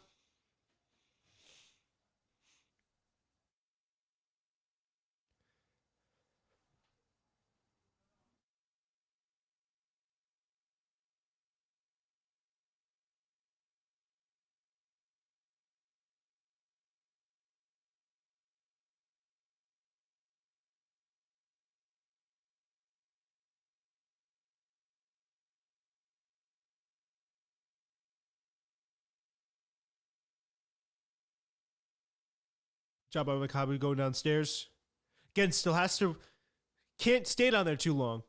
Job by Makabu going downstairs. Again, still has to. Can't stay down there too long.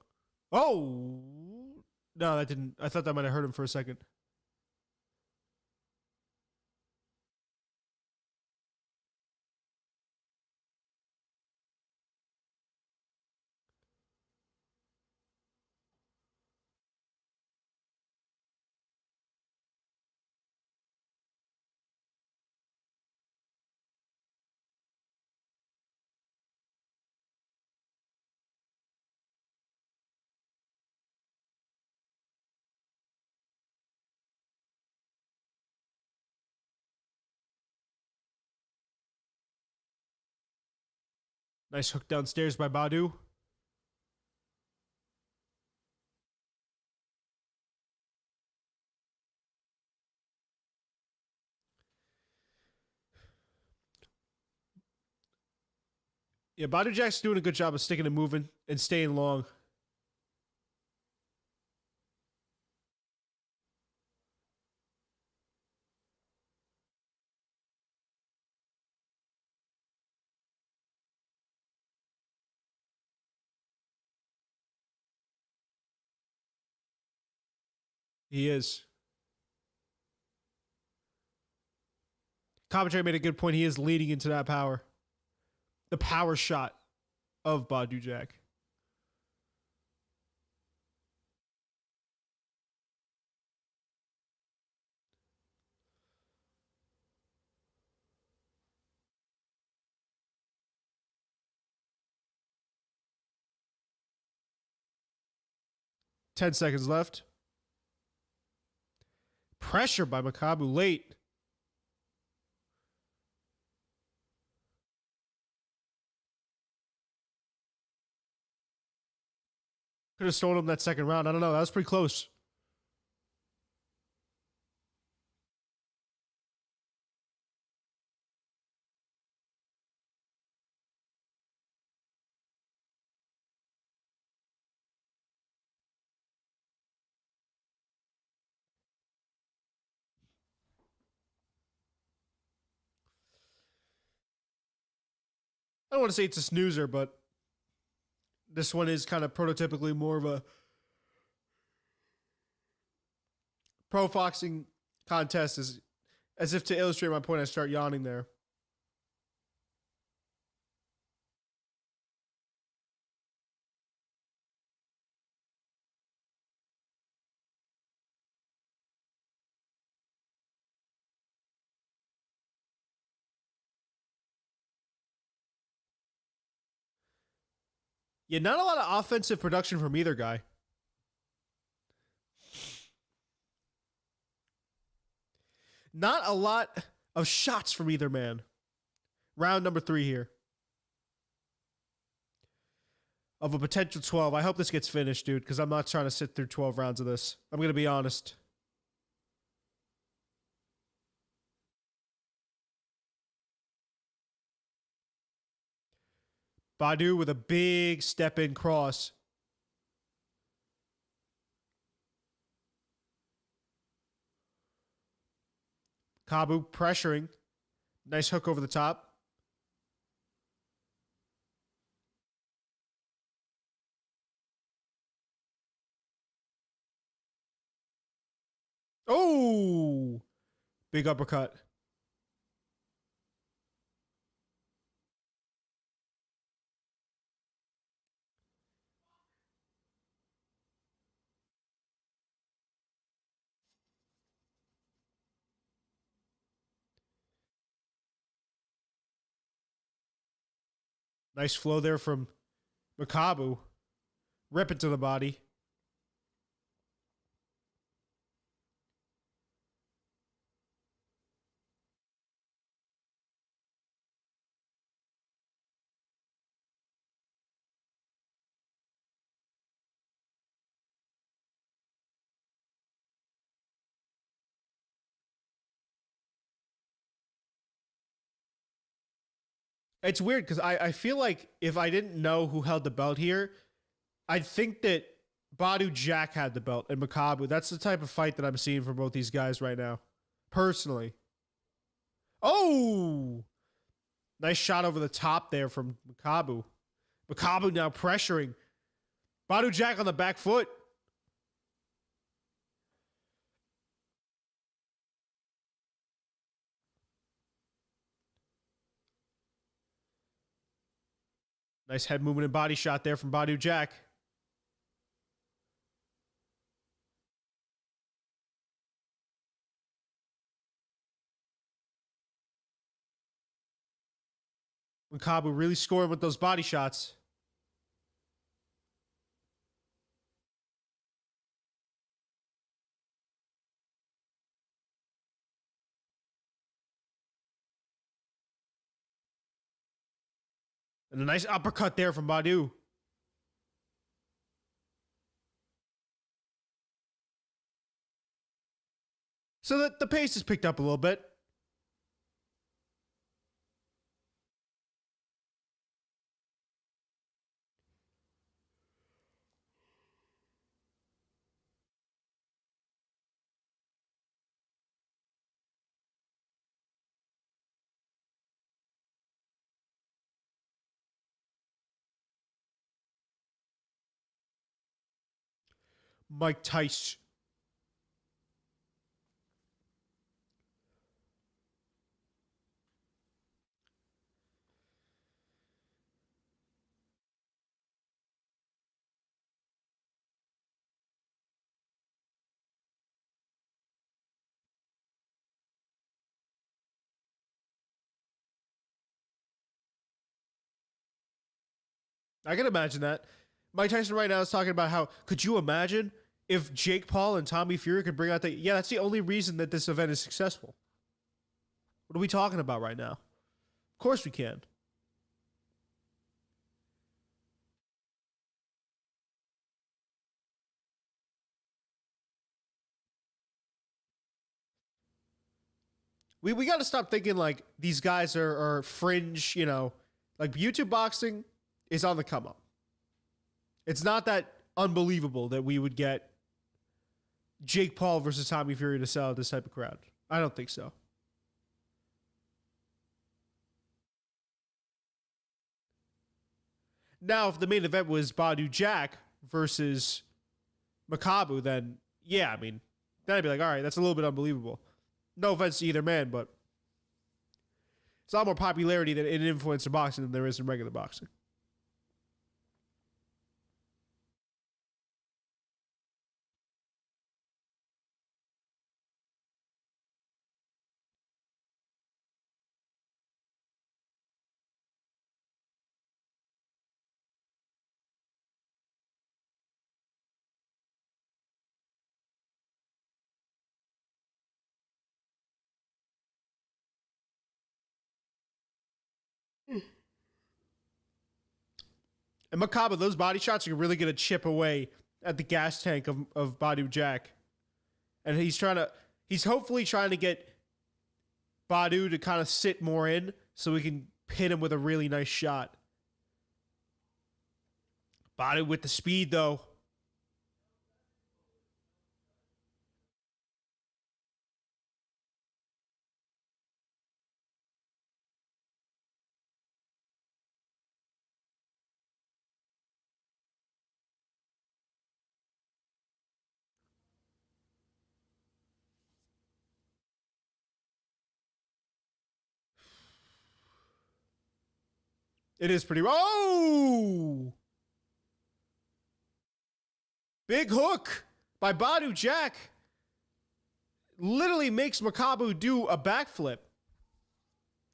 Oh! No, that didn't. I thought that might have hurt him for a second. Nice hook downstairs by Badu. Yeah, Badu Jack's doing a good job of sticking and moving and staying long. He is. Commentary made a good point. He is leading into that power. The power shot of Badu Jack. Ten seconds left. Pressure by Makabu late. Could have stolen him that second round. I don't know. That was pretty close. I don't want to say it's a snoozer, but this one is kind of prototypically more of a pro foxing contest. As if to illustrate my point, I start yawning there. Yeah, not a lot of offensive production from either guy. Not a lot of shots from either man. Round number 3 here. Of a potential 12. I hope this gets finished, dude, because I'm not trying to sit through 12 rounds of this. I'm going to be honest. Badu with a big step-in cross. Kabu pressuring. Nice hook over the top. Oh! Big uppercut. Nice flow there from Makabu. Rip it to the body. It's weird because I feel like if I didn't know who held the belt here, I'd think that Badu Jack had the belt and Makabu. That's the type of fight that I'm seeing from both these guys right now. Personally. Oh! Nice shot over the top there from Makabu. Makabu now pressuring. Badu Jack on the back foot. Nice head movement and body shot there from Badu Jack. Makabu really scoring with those body shots. And a nice uppercut there from Badu. So that the pace has picked up a little bit. Mike Tyson. I can imagine that. Mike Tyson right now is talking about how could you imagine if Jake Paul and Tommy Fury could bring out the yeah, that's the only reason that this event is successful. What are we talking about right now? Of course we can. We got to stop thinking like these guys are fringe, you know, like YouTube boxing is on the come up. It's not that unbelievable that we would get Jake Paul versus Tommy Fury to sell this type of crowd. I don't think so. Now, if the main event was Badu Jack versus Makabu, then yeah, I mean, then I'd be like, all right, that's a little bit unbelievable. No offense to either man, but it's a lot more popularity in influencer boxing than there is in regular boxing. And Makabu, those body shots are really going to chip away at the gas tank of Badu Jack. And he's hopefully trying to get Badu to kind of sit more in so we can pin him with a really nice shot. Badu with the speed, though. It is pretty. Oh! Big hook by Badu Jack. Literally makes Makabu do a backflip.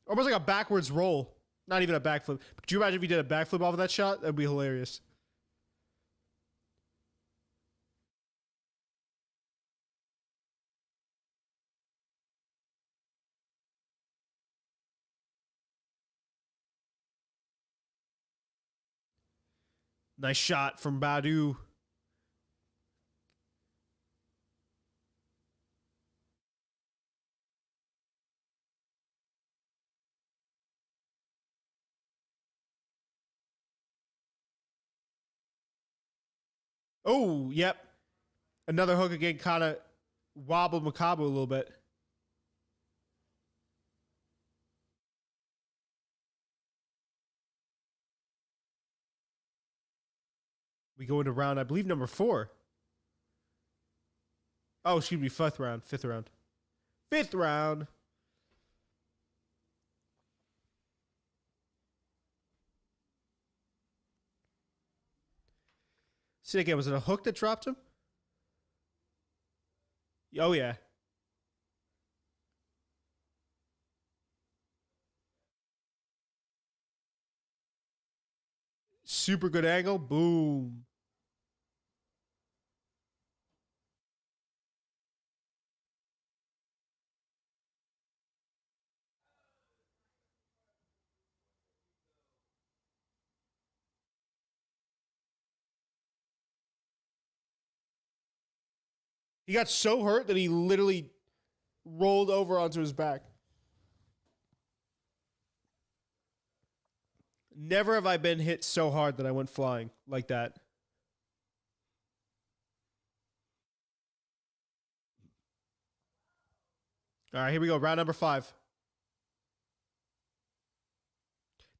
Almost like a backwards roll. Not even a backflip. Could you imagine if he did a backflip off of that shot? That'd be hilarious. Nice shot from Badu. Oh, yep. Another hook again, kind of wobbled Makabu a little bit. We go into round, I believe, number 4. Oh, excuse me, fifth round. Fifth round. See again, was it a hook that dropped him? Oh, yeah. Super good angle. Boom. He got so hurt that he literally rolled over onto his back. Never have I been hit so hard that I went flying like that. All right, here we go. Round number 5.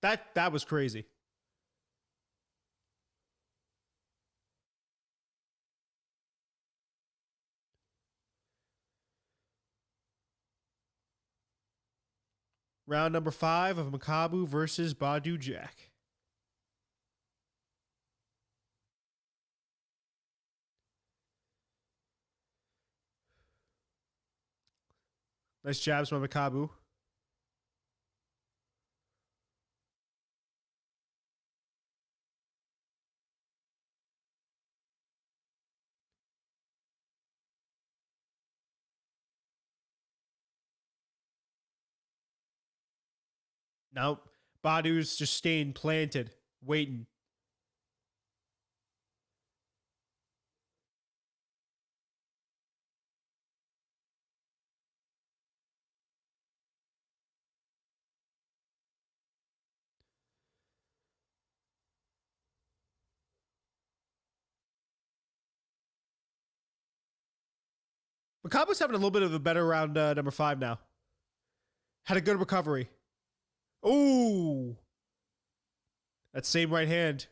That was crazy. Round number 5 of Makabu versus Badu Jack. Nice jabs by Makabu. Now, Badu's just staying planted, waiting. Makabu's having a little bit of a better round number 5 now. Had a good recovery. Ooh. That same right hand.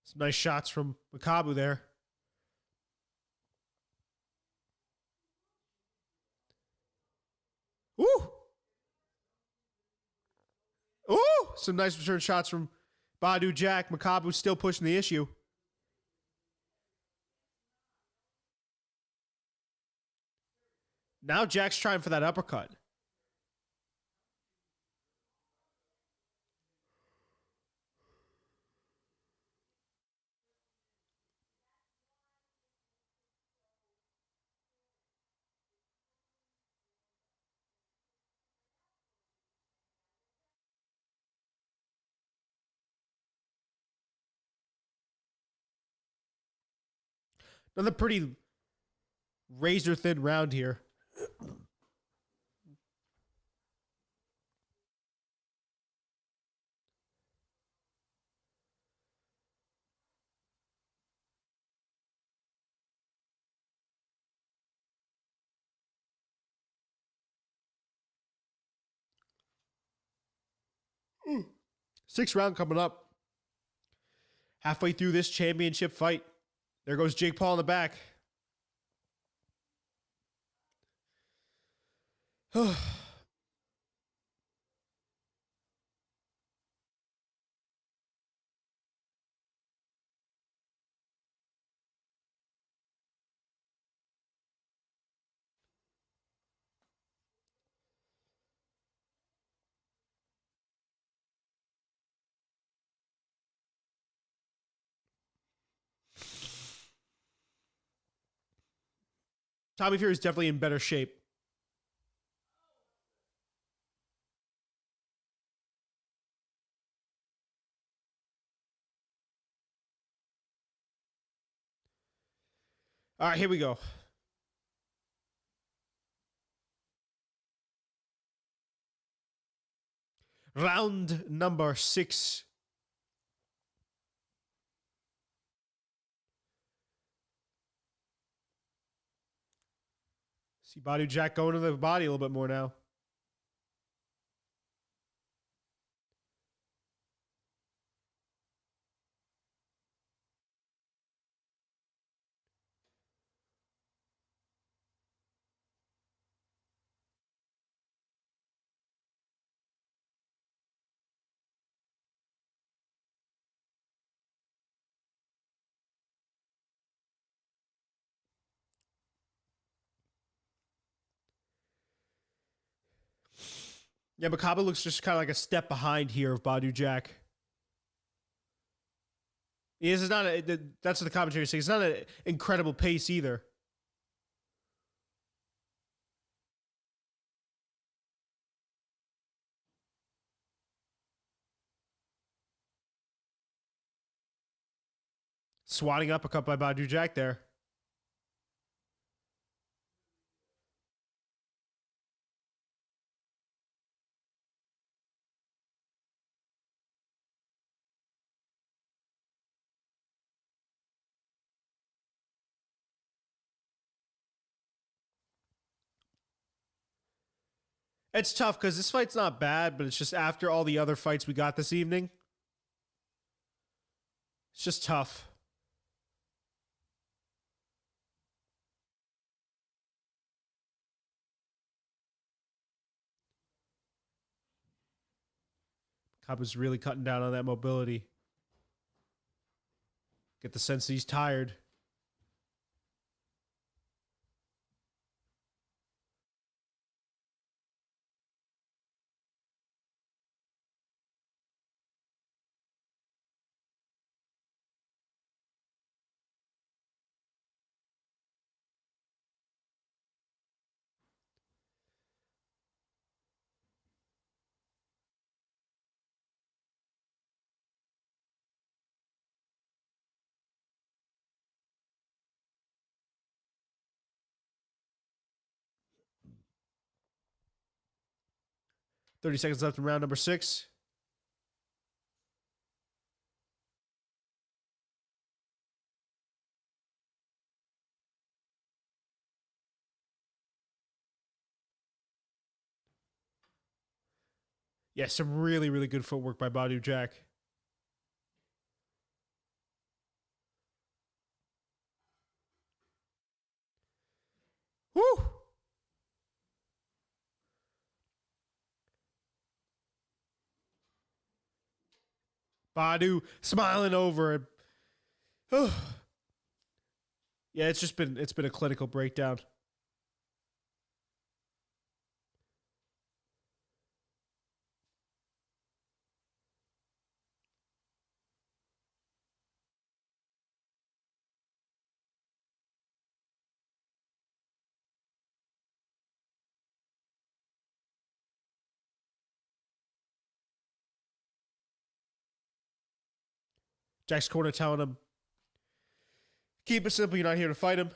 Some nice shots from Makabu there. Ooh. Ooh. Some nice return shots from Badu Jack. Makabu still pushing the issue. Now Jack's trying for that uppercut. Another pretty razor thin round here. Sixth round coming up. Halfway through this championship fight. There goes Jake Paul in the back. Tommy Fury is definitely in better shape. All right, here we go. Round number 6. See Badu Jack going to the body a little bit more now. Yeah, Makaba looks just kind of like a step behind here of Badu Jack. This is not that's what the commentary is saying. It's not an incredible pace either. Swatting uppercut by Badu Jack there. It's tough because this fight's not bad, but it's just after all the other fights we got this evening. It's just tough. Kaba's really cutting down on that mobility. Get the sense that he's tired. Thirty seconds left in round number 6. Yeah, some really, really good footwork by Badu Jack. Woo! Badu smiling over it. Yeah, it's been a clinical breakdown. Jack's corner telling him, keep it simple, you're not here to fight him,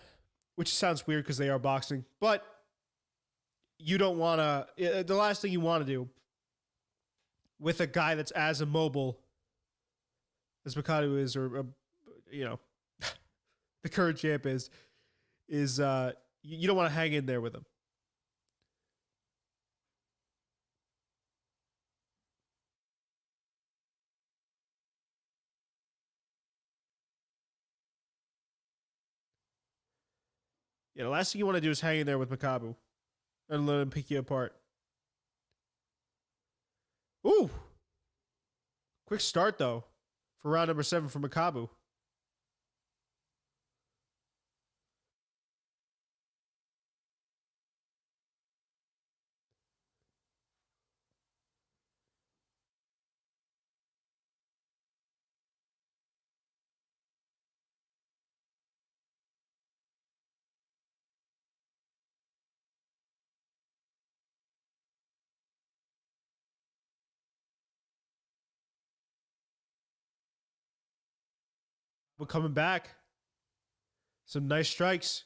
which sounds weird because they are boxing. But you don't want to, the last thing you want to do with a guy that's as immobile as Mikado is, or the current champ is you don't want to hang in there with him. Yeah, the last thing you want to do is hang in there with Makabu and let him pick you apart. Ooh. Quick start, though, for round number 7 for Makabu. But coming back. Some nice strikes.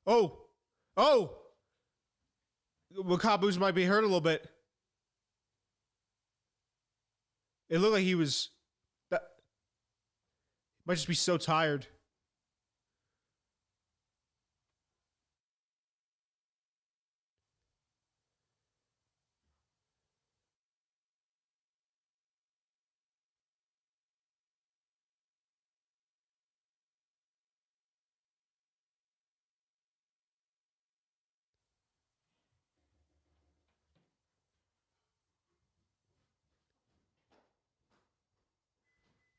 Oh. Oh. Makabu's might be hurt a little bit. It looked like he was. That might just be so tired.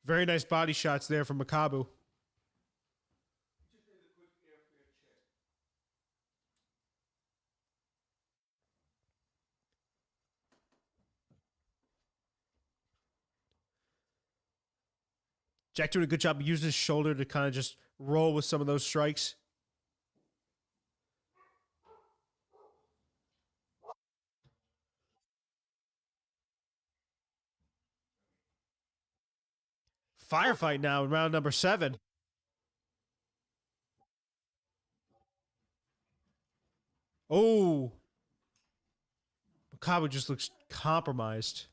Very nice body shots there from Makabu. Jack doing a good job of using his shoulder to kind of just roll with some of those strikes. Firefight now in round number 7. Oh. Makabu just looks compromised.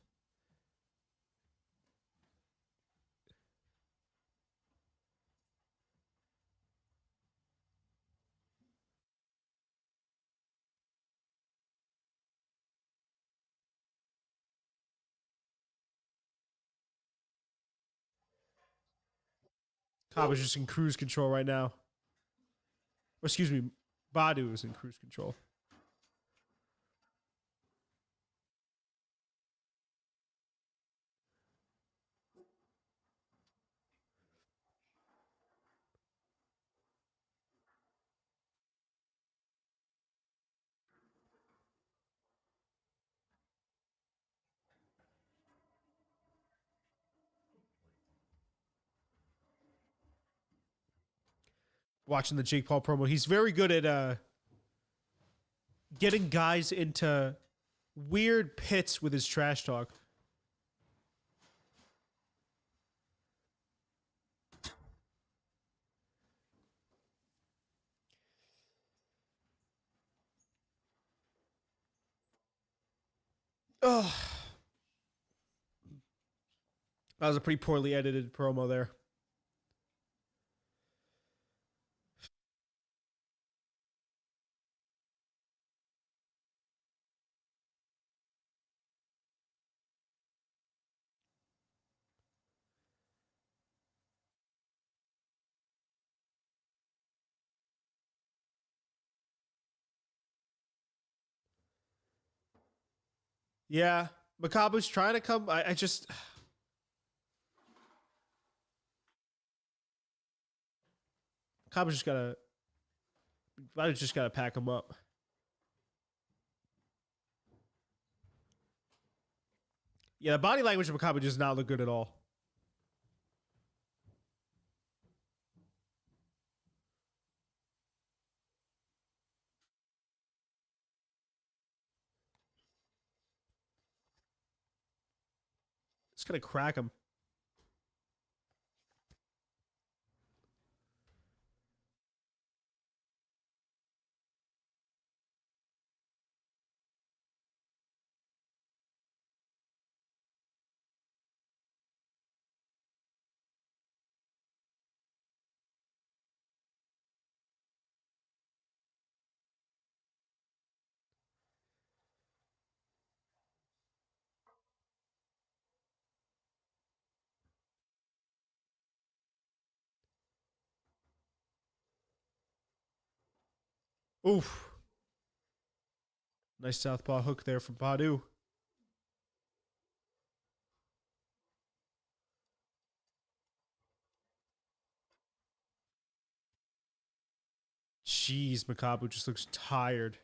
Makabu's just in cruise control right now. Or excuse me, Badu is in cruise control. Watching the Jake Paul promo, he's very good at getting guys into weird pits with his trash talk. Oh, that was a pretty poorly edited promo there. Yeah, Makabu's trying to come. I just. Makabu's just gotta, I just got to pack him up. Yeah, the body language of Makabu does not look good at all. It's going to crack him. Oof. Nice southpaw hook there from Badu. Jeez, Makabu just looks tired.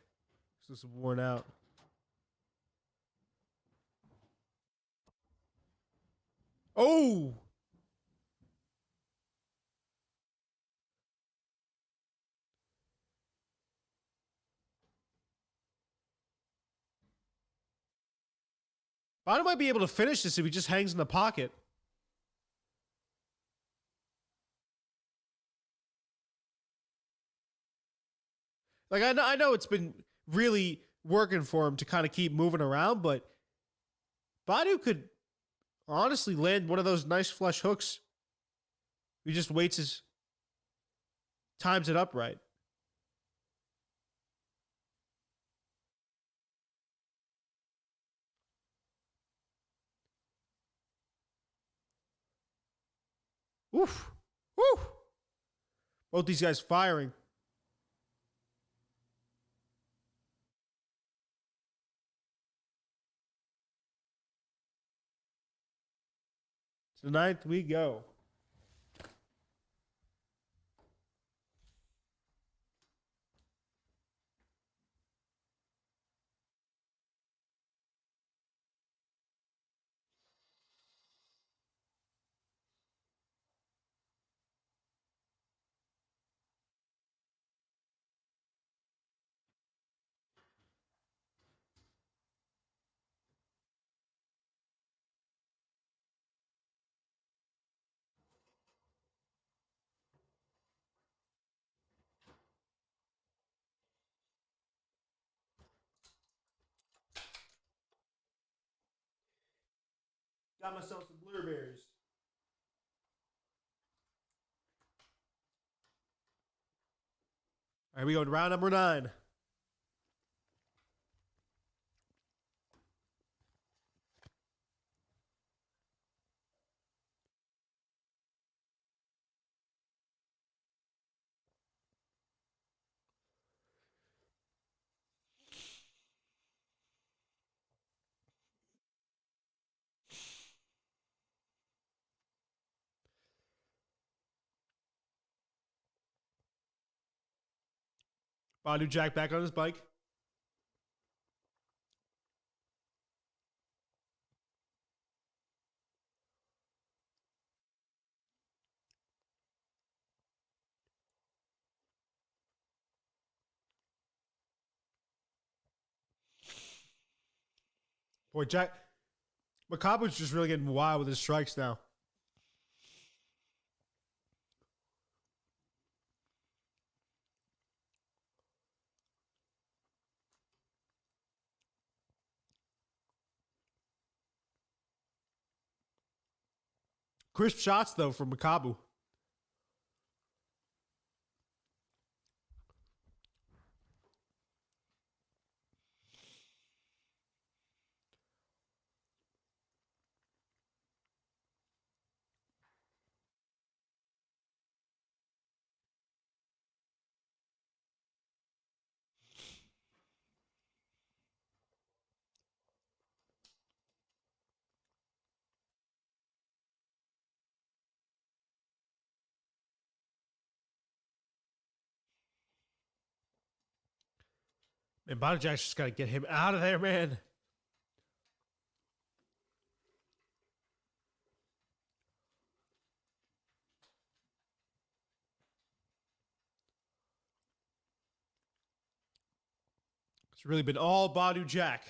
Just looks worn out. Oh! Badu might be able to finish this if he just hangs in the pocket. Like, I know it's been really working for him to kind of keep moving around, but Badu could honestly land one of those nice flush hooks. He just times it up right. Oof. Woo. Both these guys firing. To the ninth we go. Got myself some blueberries. All right, we go to round number 9. Badu Jack back on his bike. Boy, Makabu's just really getting wild with his strikes now. Crisp shots, though, from Makabu. And Badou Jack's just got to get him out of there, man. It's really been all Badou Jack.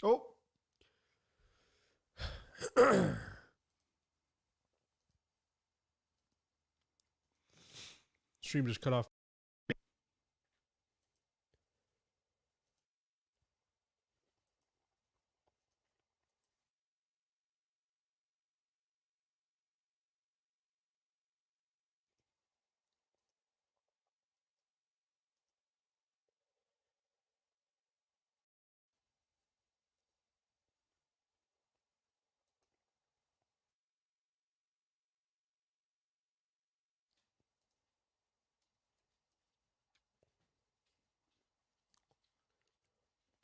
Oh. Stream just cut off.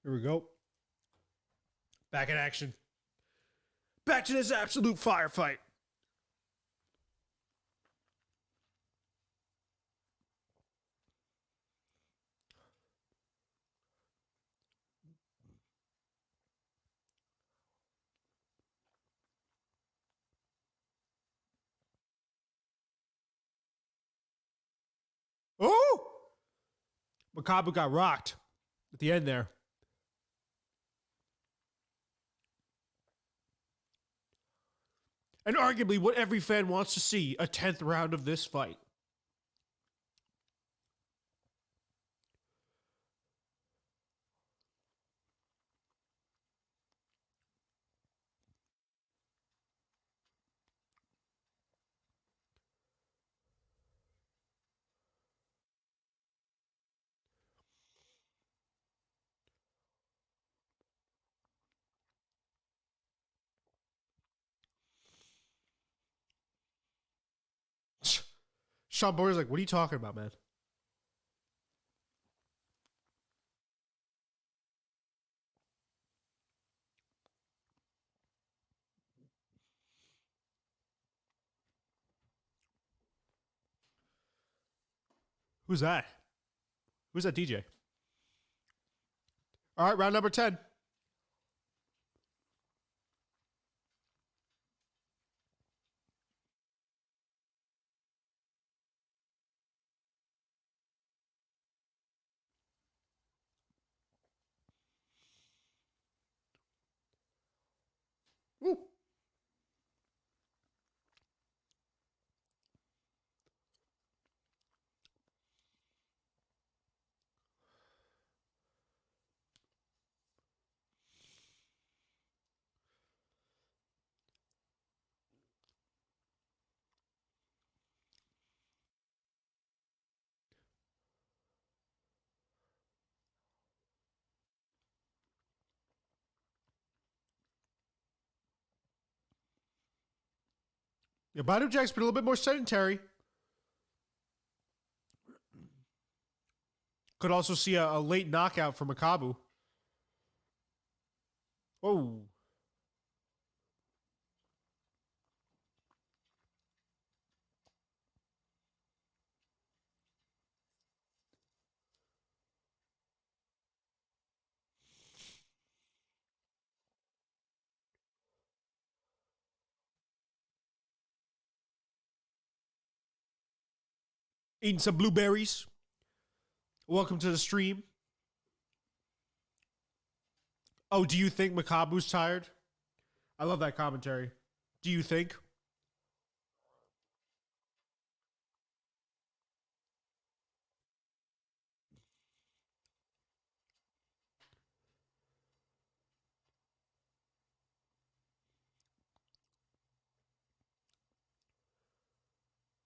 Here we go. Back in action. Back to this absolute firefight. Oh! Makabu got rocked at the end there. And arguably what every fan wants to see, a 10th round of this fight. Sean Boyer's like, what are you talking about, man? Who's that? Who's that DJ? All right, round number 10. Woo. Yeah, Badou Jack's been a little bit more sedentary. Could also see a late knockout from Makabu. Oh. Eating some blueberries. Welcome to the stream. Oh, do you think Makabu's tired? I love that commentary. Do you think?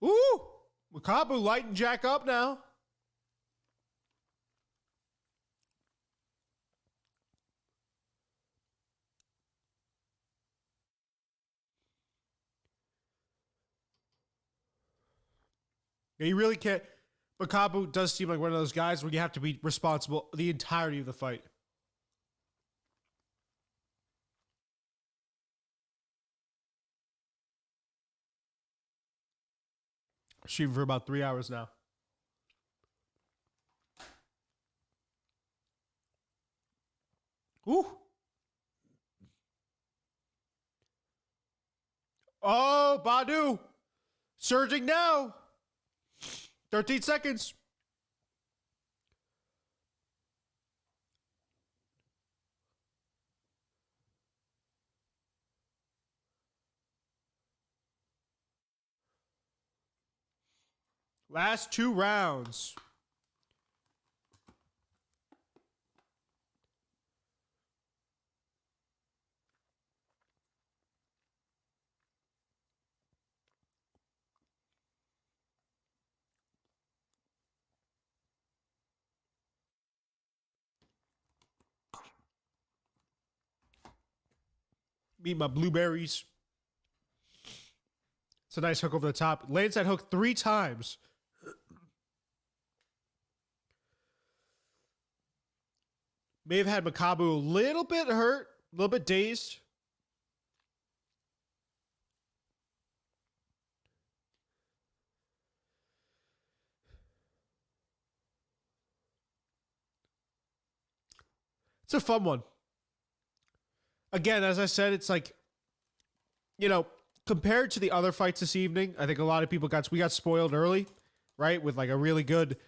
Ooh! Makabu lighting Jack up now. Yeah, you really can't. Makabu does seem like one of those guys where you have to be responsible the entirety of the fight. Streaming for about 3 hours now. Ooh. Oh, Badu. Surging now. 13 seconds. Last 2 rounds. Meet my blueberries. It's a nice hook over the top. Lands that hook 3 times. May have had Makabu a little bit hurt, a little bit dazed. It's a fun one. Again, as I said, it's like, you know, compared to the other fights this evening, I think a lot of people we got spoiled early, right? With like a really good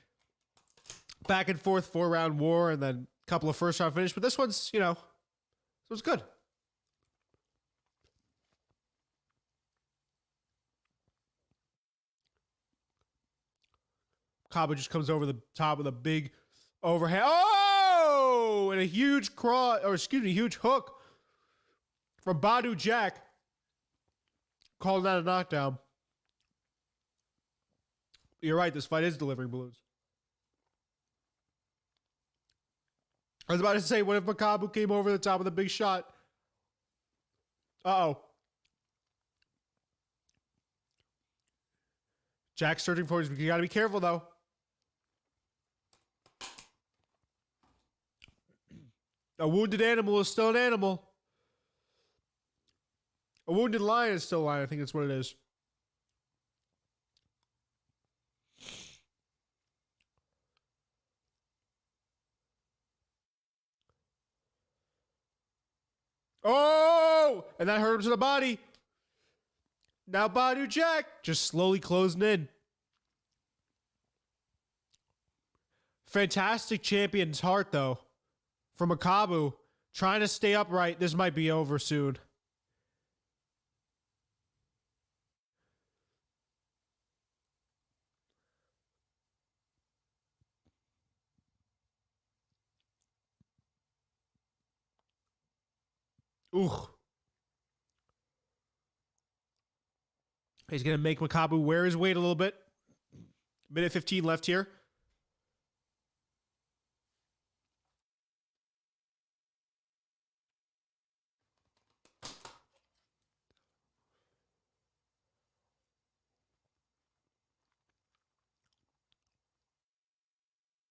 back and forth 4-round war and then a couple of first round finish. But this one's, you know, this one's good. Kaba just comes over the top with a big overhand. Oh! And a huge huge hook from Badu Jack. Calling that a knockdown. You're right, this fight is delivering balloons. I was about to say, what if Makabu came over the top with a big shot? Uh-oh. Jack's searching for his. You got to be careful, though. A wounded animal is still an animal. A wounded lion is still a lion. I think that's what it is. Oh! And that hurt him to the body. Now Badu Jack just slowly closing in. Fantastic champion's heart, though. From Makabu. Trying to stay upright. This might be over soon. Ooh. He's going to make Makabu wear his weight a little bit. Minute 15 left here.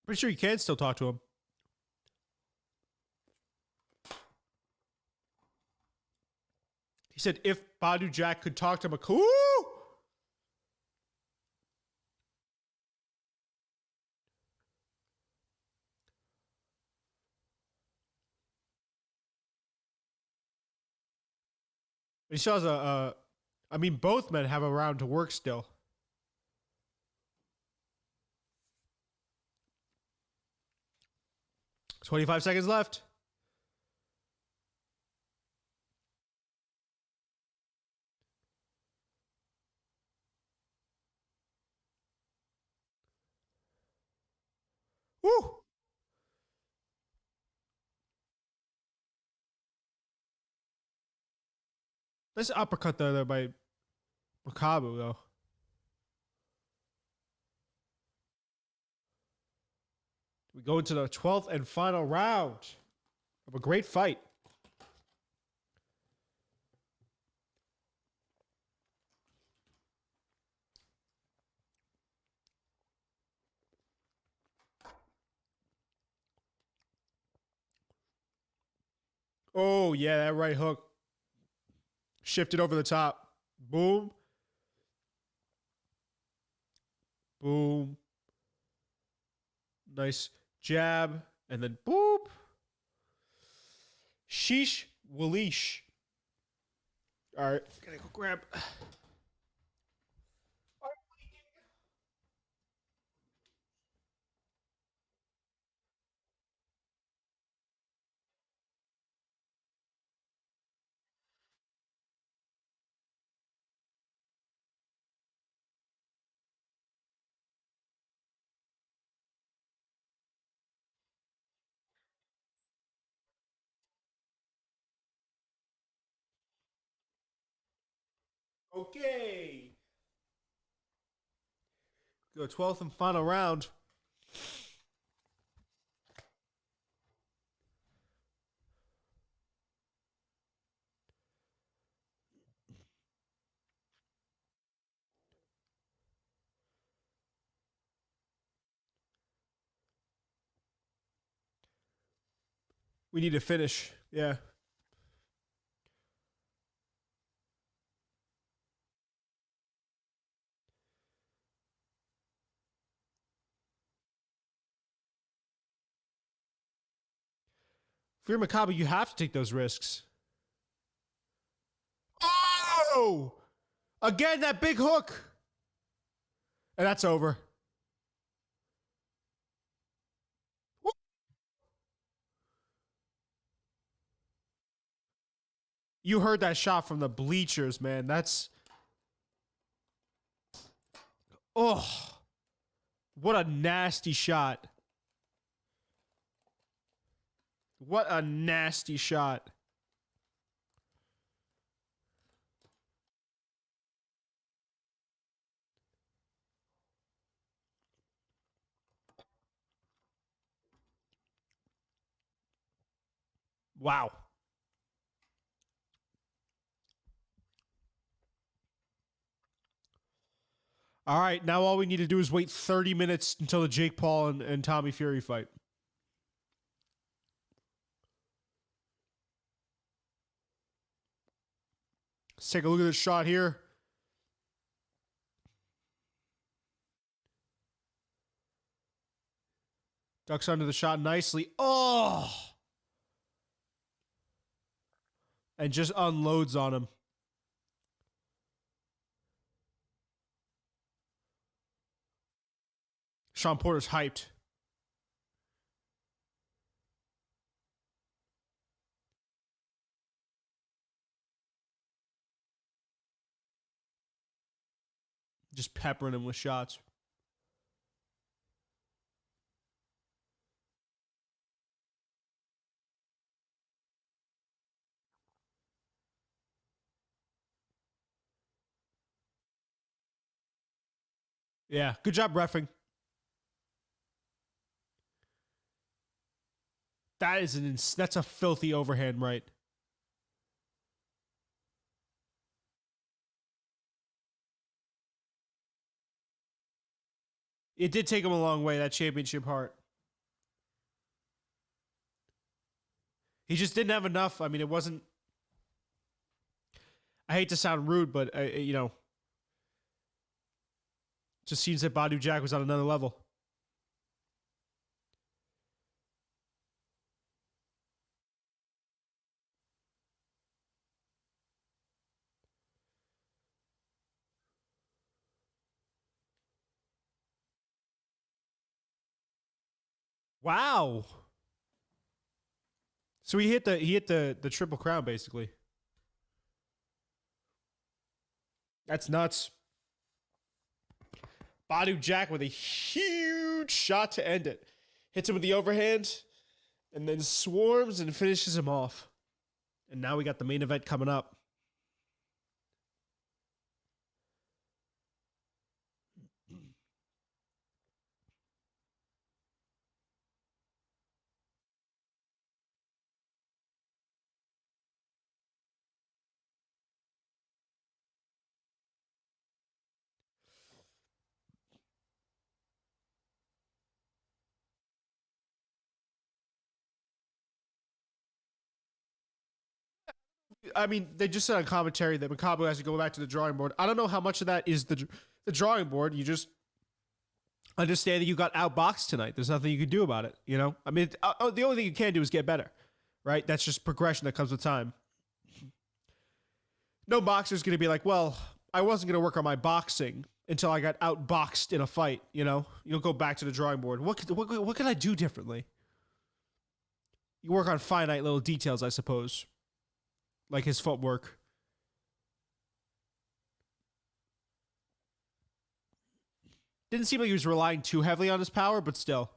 Pretty sure you can still talk to him. He said if Badu Jack could talk to Makabu. He still has I mean, both men have a round to work still. $25 seconds left. Woo! Nice uppercut there by Makabu, though. We go into the 12th and final round of a great fight. Oh, yeah, that right hook. Shifted over the top. Boom. Boom. Nice jab. And then boop. Sheesh. Waleesh. All right. Gotta go grab. Okay. Go 12th and final round. We need to finish. Yeah. If you're Maccabi, you have to take those risks. Oh! Again, that big hook. And that's over. You heard that shot from the bleachers, man. That's. Oh. What a nasty shot. What a nasty shot. Wow. All right, now all we need to do is wait 30 minutes until the Jake Paul and Tommy Fury fight. Let's take a look at this shot here. Ducks under the shot nicely. Oh! And just unloads on him. Sean Porter's hyped. Just peppering him with shots. Yeah, good job reffing. That's a filthy overhand right. It did take him a long way, that championship heart. He just didn't have enough. I mean, it wasn't. I hate to sound rude, but just seems that Badu Jack was on another level. Wow. So he hit the triple crown basically. That's nuts. Badu Jack with a huge shot to end it. Hits him with the overhand and then swarms and finishes him off. And now we got the main event coming up. I mean, they just said on commentary that Maccabi has to go back to the drawing board. I don't know how much of that is the drawing board. You just understand that you got outboxed tonight. There's nothing you can do about it. You know, I mean, the only thing you can do is get better, right? That's just progression that comes with time. No boxer's going to be like, well, I wasn't going to work on my boxing until I got outboxed in a fight. You know, you'll go back to the drawing board. What can I do differently? You work on finite little details, I suppose, like his footwork. Didn't seem like he was relying too heavily on his power, but still.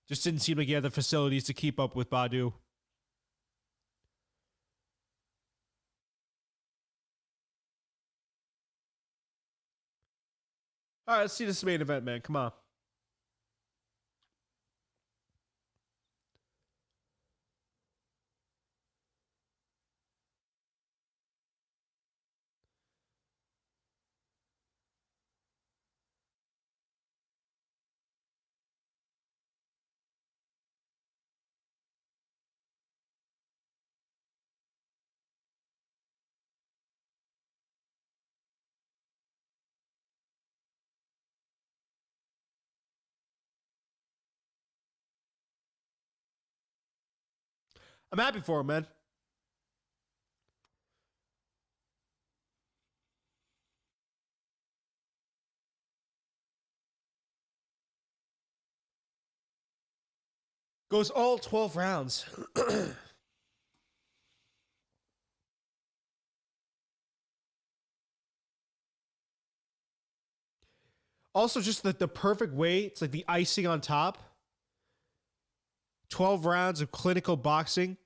Just didn't seem like he had the facilities to keep up with Badu. All right, let's see this main event, man. Come on. I'm happy for him, man. Goes all 12 rounds. Also, just the perfect way. It's like the icing on top. 12 rounds of clinical boxing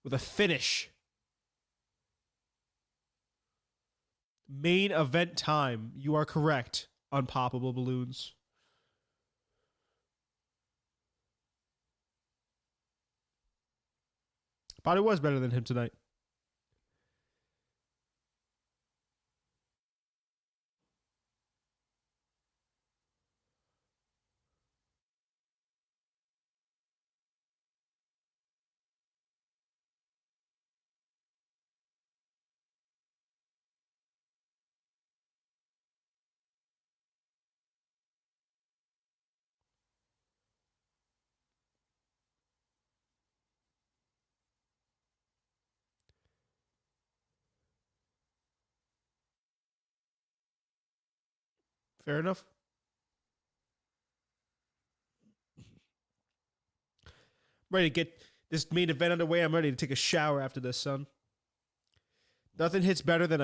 with a finish. Main event time. You are correct. Unpoppable balloons. But it was better than him tonight. Fair enough. Ready to get this main event underway. I'm ready to take a shower after this, son. Nothing hits better than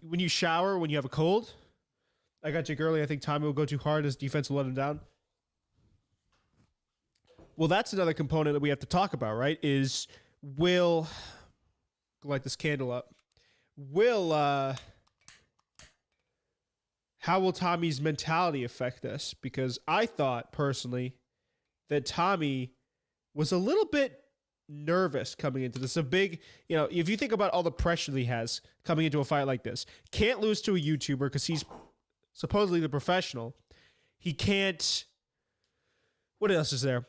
when you shower when you have a cold. I got Jake early. I think Tommy will go too hard. His defense will let him down. Well, that's another component that we have to talk about, right? Is will light this candle up? Will how will Tommy's mentality affect this? Because I thought personally that Tommy was a little bit nervous coming into this. A big, if you think about all the pressure that he has coming into a fight like this, can't lose to a YouTuber because he's supposedly the professional. He can't. What else is there?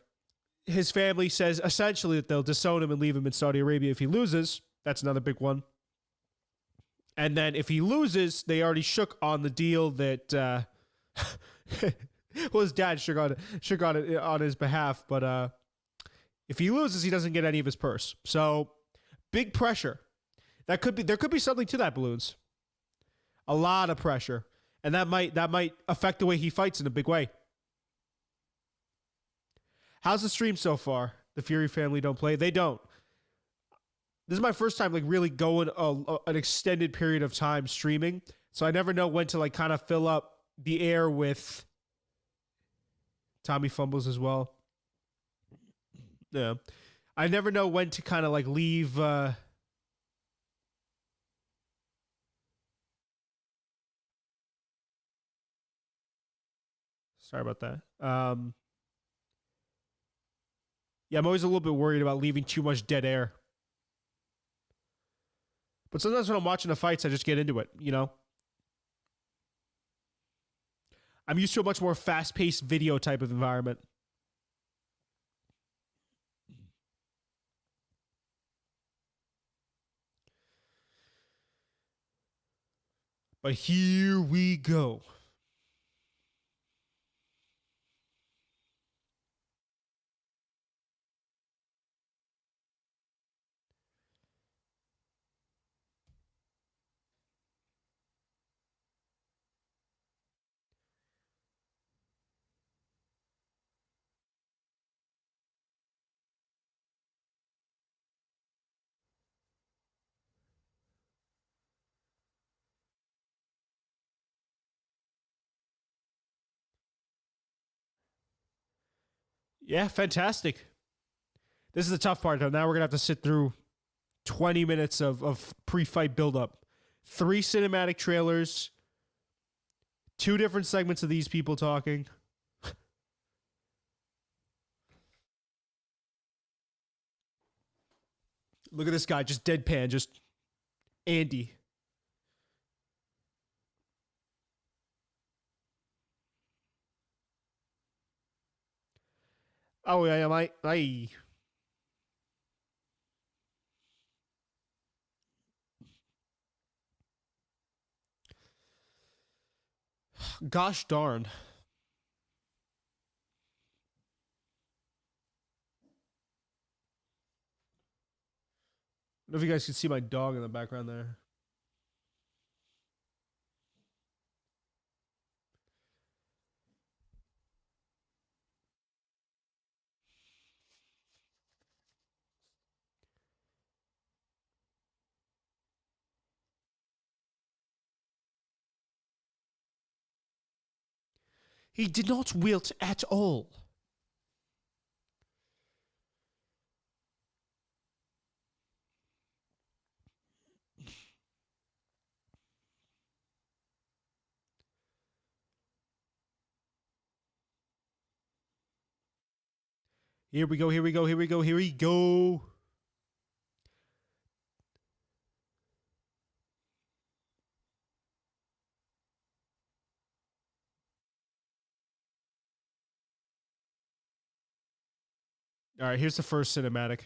His family says essentially that they'll disown him and leave him in Saudi Arabia if he loses. That's another big one. And then if he loses, they already shook on the deal that well, his dad shook on it on his behalf, but if he loses, he doesn't get any of his purse. So big pressure. There could be something to that, Balloons. A lot of pressure. And that might affect the way he fights in a big way. How's the stream so far? The Fury family don't play. They don't. This is my first time really going an extended period of time streaming, so I never know when to kind of fill up the air with. Tommy fumbles as well. Yeah, I never know when to kind of leave. Sorry about that. Yeah, I'm always a little bit worried about leaving too much dead air. But sometimes when I'm watching the fights, I just get into it, I'm used to a much more fast-paced video type of environment. But here we go. Yeah, fantastic. This is the tough part, though. Now we're going to have to sit through 20 minutes of pre-fight build-up. 3 cinematic trailers, 2 different segments of these people talking. Look at this guy, just deadpan, just Andy. Oh, yeah, I gosh darn. I don't know if you guys can see my dog in the background there. He did not wilt at all. Here we go, here we go, here we go, here we go. All right, here's the first cinematic.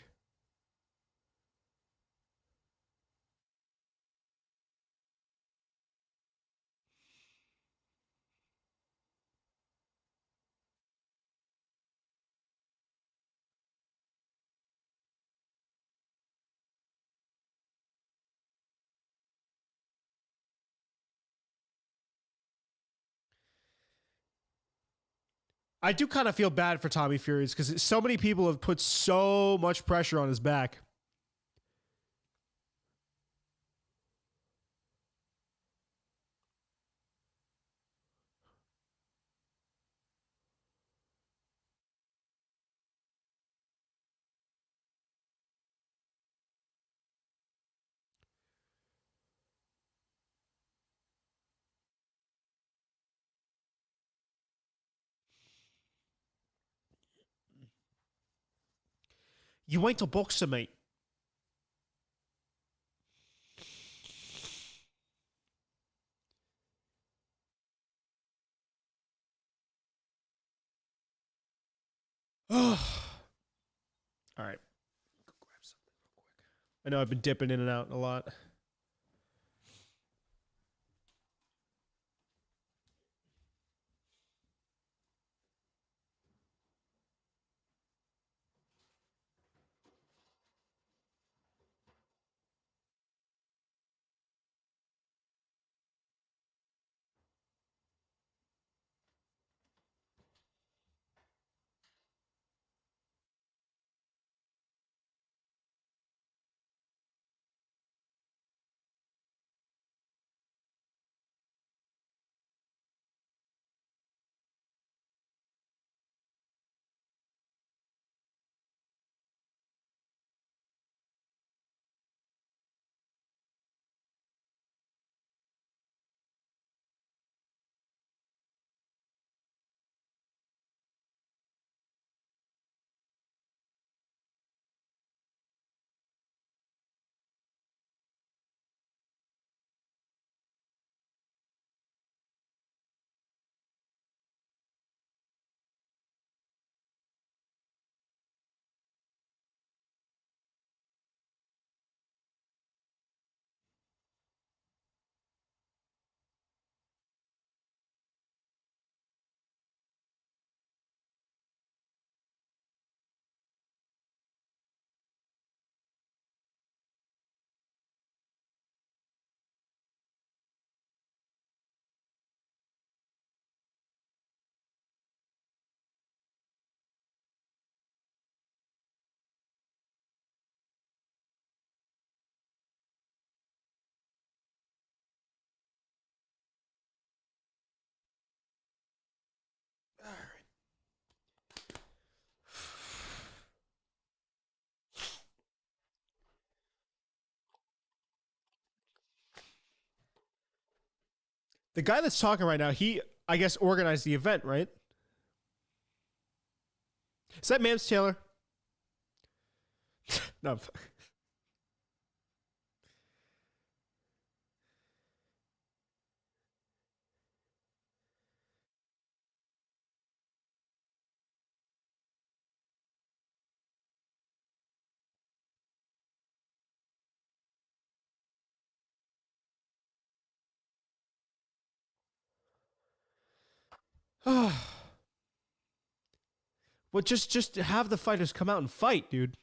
I do kind of feel bad for Tommy Fury because so many people have put so much pressure on his back. You ain't a boxer, mate. All right. Go grab something real quick. I know I've been dipping in and out a lot. The guy that's talking right now, he, I guess, organized the event, right? Is that Mams Taylor? No. Well, just have the fighters come out and fight, dude.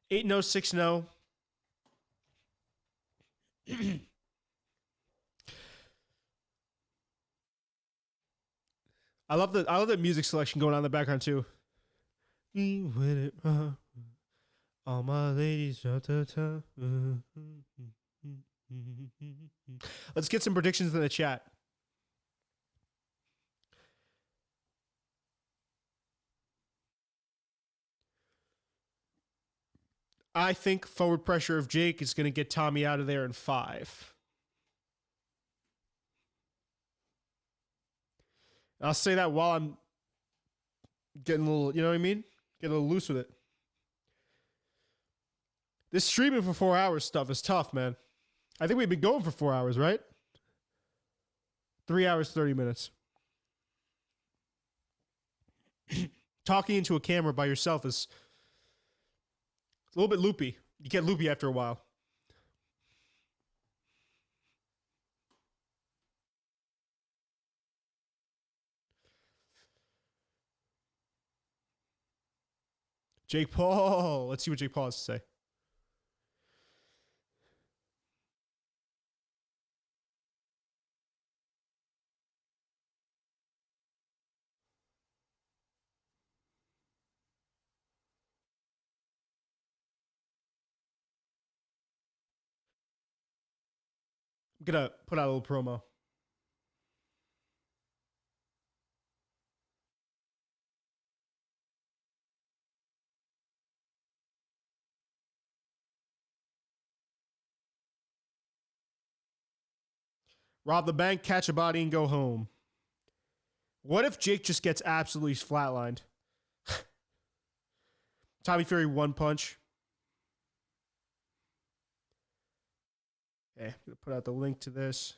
Eight no 6-0. I love the music selection going on in the background too. All my ladies. Let's get some predictions in the chat. I think forward pressure of Jake is going to get Tommy out of there in 5. I'll say that while I'm getting a little, you know what I mean? Get a little loose with it. This streaming for 4 hours stuff is tough, man. I think we've been going for 4 hours, right? 3 hours, 30 minutes. Talking into a camera by yourself is a little bit loopy. You get loopy after a while. Jake Paul. Let's see what Jake Paul has to say. I'm going to put out a little promo. Rob the bank, catch a body, and go home. What if Jake just gets absolutely flatlined? Tommy Fury one punch. Okay, I'm going to put out the link to this.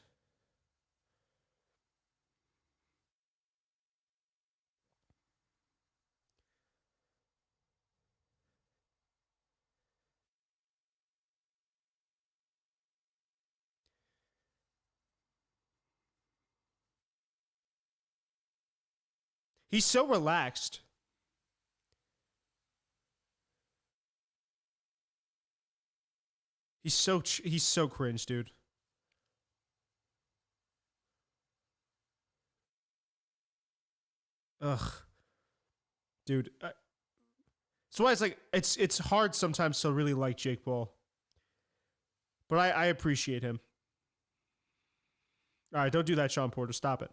He's so relaxed. He's so cringe, dude. Ugh, dude. So why it's like it's hard sometimes to really like Jake Paul, but I appreciate him. All right, don't do that, Sean Porter. Stop it.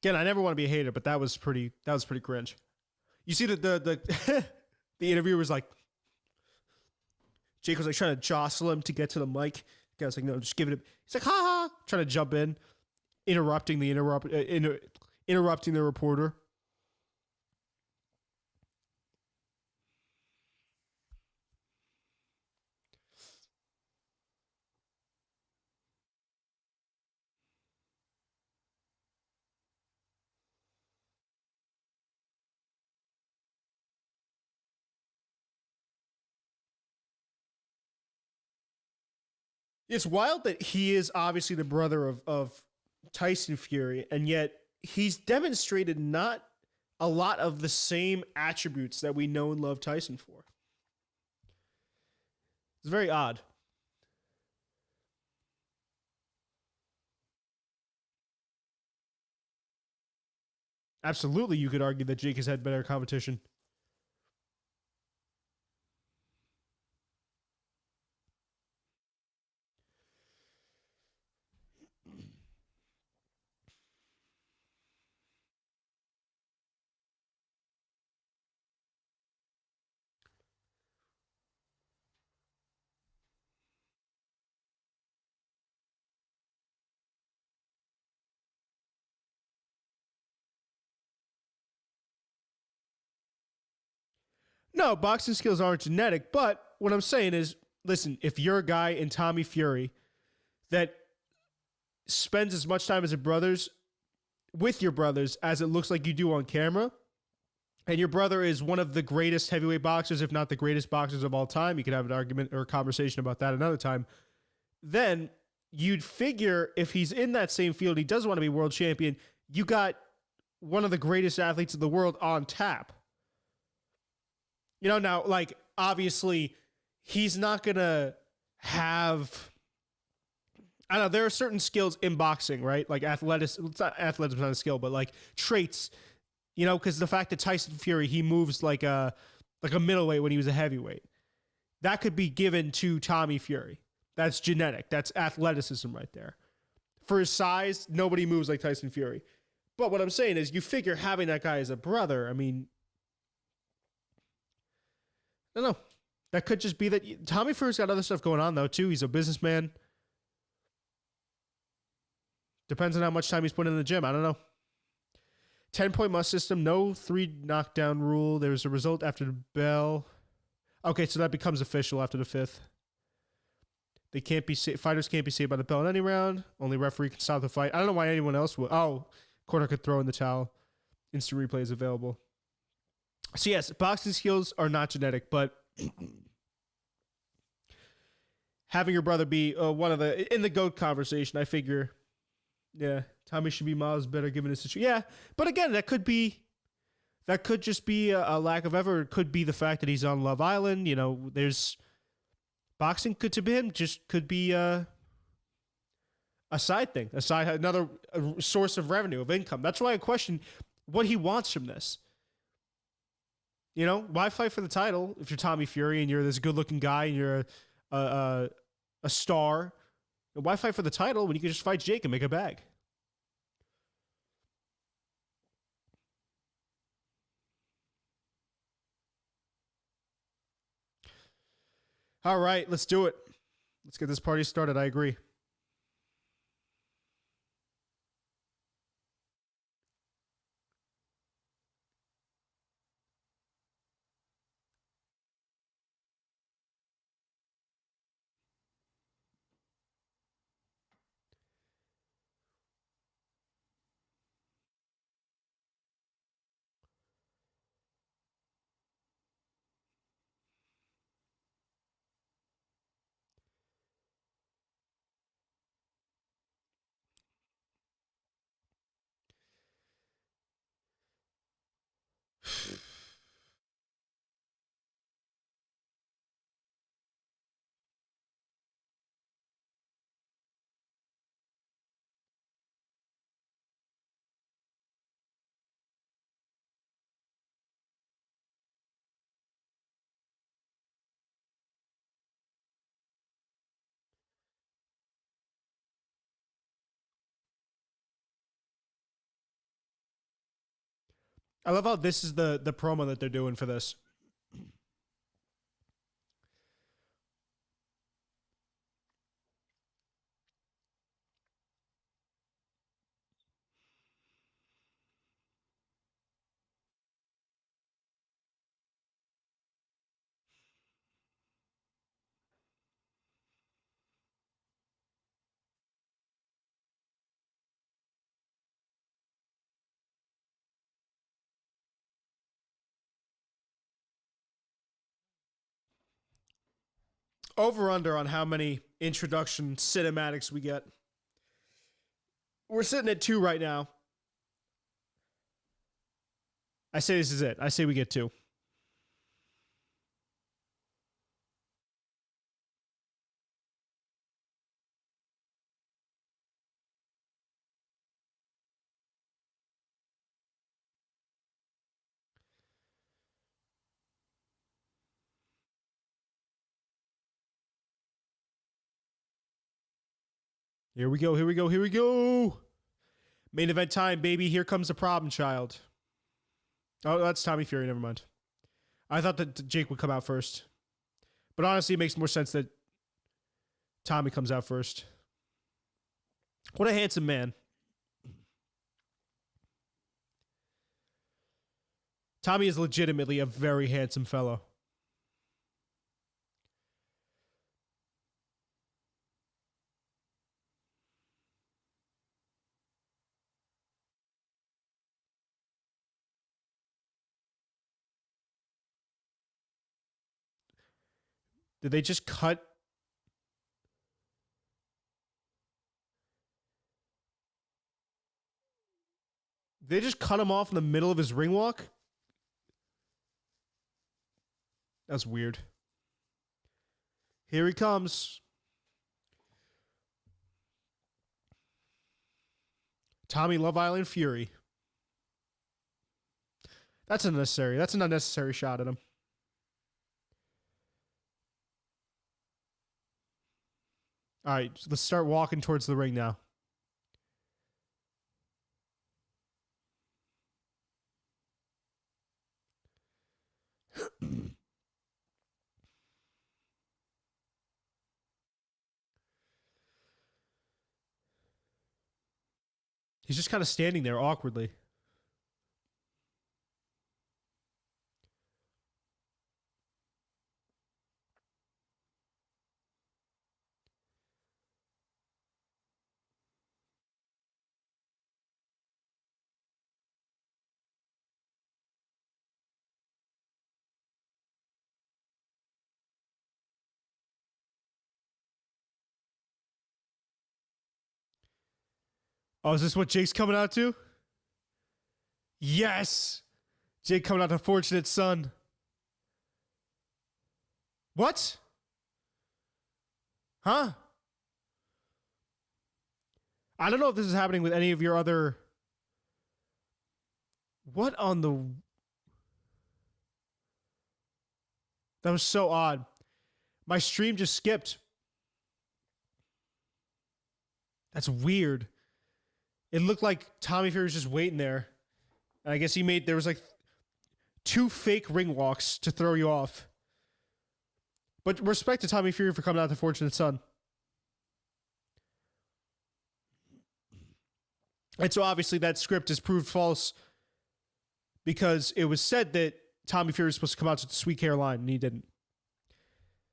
Again, I never want to be a hater, but that was pretty cringe. You see that the the interviewer was like, Jake was like trying to jostle him to get to the mic. The guy was like, no, just give it. He's like, ha ha, trying to jump in, interrupting the reporter. It's wild that he is obviously the brother of Tyson Fury, and yet he's demonstrated not a lot of the same attributes that we know and love Tyson for. It's very odd. Absolutely, you could argue that Jake has had better competition. No, boxing skills aren't genetic, but what I'm saying is, listen, if you're a guy in Tommy Fury that spends as much time as your brothers with your brothers as it looks like you do on camera, and your brother is one of the greatest heavyweight boxers, if not the greatest boxers of all time, you could have an argument or a conversation about that another time, then you'd figure if he's in that same field, he does want to be world champion, you got one of the greatest athletes in the world on tap. You know, now, like, obviously, he's not going to have. I don't know. There are certain skills in boxing, right? Like athleticism. It's not athleticism, not a skill, but like traits. You know, because the fact that Tyson Fury he moves like a middleweight when he was a heavyweight, that could be given to Tommy Fury. That's genetic. That's athleticism right there. For his size, nobody moves like Tyson Fury. But what I'm saying is, you figure having that guy as a brother. I mean, I don't know. That could just be that Tommy Fury's got other stuff going on though too. He's a businessman. Depends on how much time he's putting in the gym. I don't know. 10-point must system, no 3 knockdown rule. There was a result after the bell. Okay, so that becomes official after the 5th. They can't be fighters can't be saved by the bell in any round. Only referee can stop the fight. I don't know why anyone else would. Oh, corner could throw in the towel. Instant replay is available. So yes, boxing skills are not genetic, but having your brother be one of the in the GOAT conversation, I figure, yeah, Tommy should be miles better given his situation. Yeah, but again, that could just be a lack of effort. It could be the fact that he's on Love Island. You know, there's boxing could to him just could be a side thing, another source of revenue of income. That's why I question what he wants from this. You know, why fight for the title if you're Tommy Fury and you're this good-looking guy and you're a star? Why fight for the title when you can just fight Jake and make a bag? All right, let's do it. Let's get this party started. I agree. I love how this is the promo that they're doing for this. Over under on how many introduction cinematics we get. We're sitting at 2 right now. I say this is it. I say we get 2. Here we go. Here we go. Here we go. Main event time, baby. Here comes the problem child. Oh, that's Tommy Fury. Never mind. I thought that Jake would come out first. But honestly, it makes more sense that Tommy comes out first. What a handsome man. Tommy is legitimately a very handsome fellow. Did they just cut? They just cut him off in the middle of his ring walk? That's weird. Here he comes. Tommy Love Island Fury. That's unnecessary. That's an unnecessary shot at him. All right, so let's start walking towards the ring now. He's just kind of standing there awkwardly. Oh, is this what Jake's coming out to? Yes! Jake coming out to Fortunate Son. What? Huh? I don't know if this is happening with any of your other... What on the... That was so odd. My stream just skipped. That's weird. It looked like Tommy Fury was just waiting there. And I guess there was like 2 fake ring walks to throw you off. But respect to Tommy Fury for coming out to Fortunate Son. And so obviously that script is proved false because it was said that Tommy Fury was supposed to come out to Sweet Caroline and he didn't.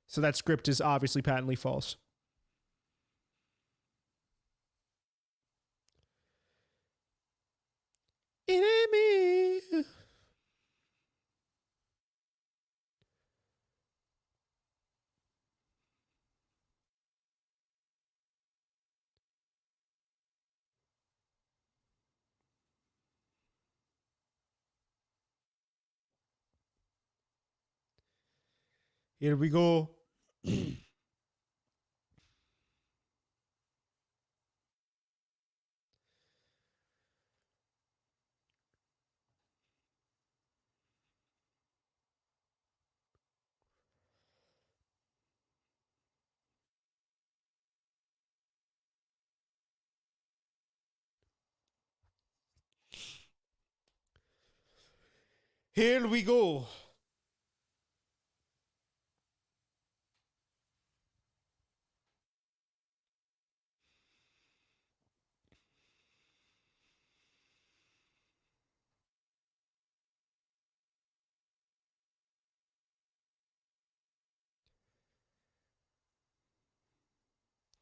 So that script is obviously patently false. It ain't me. Here we go. Here we go.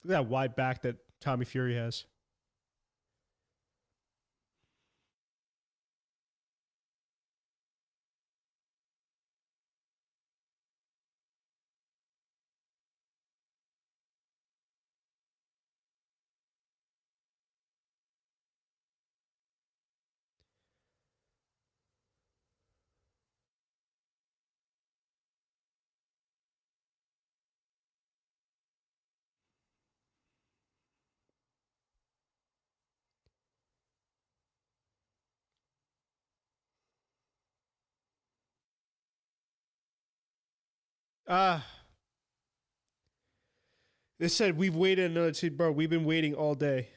Look at that wide back that Tommy Fury has. They said we've waited another two, bro. We've been waiting all day.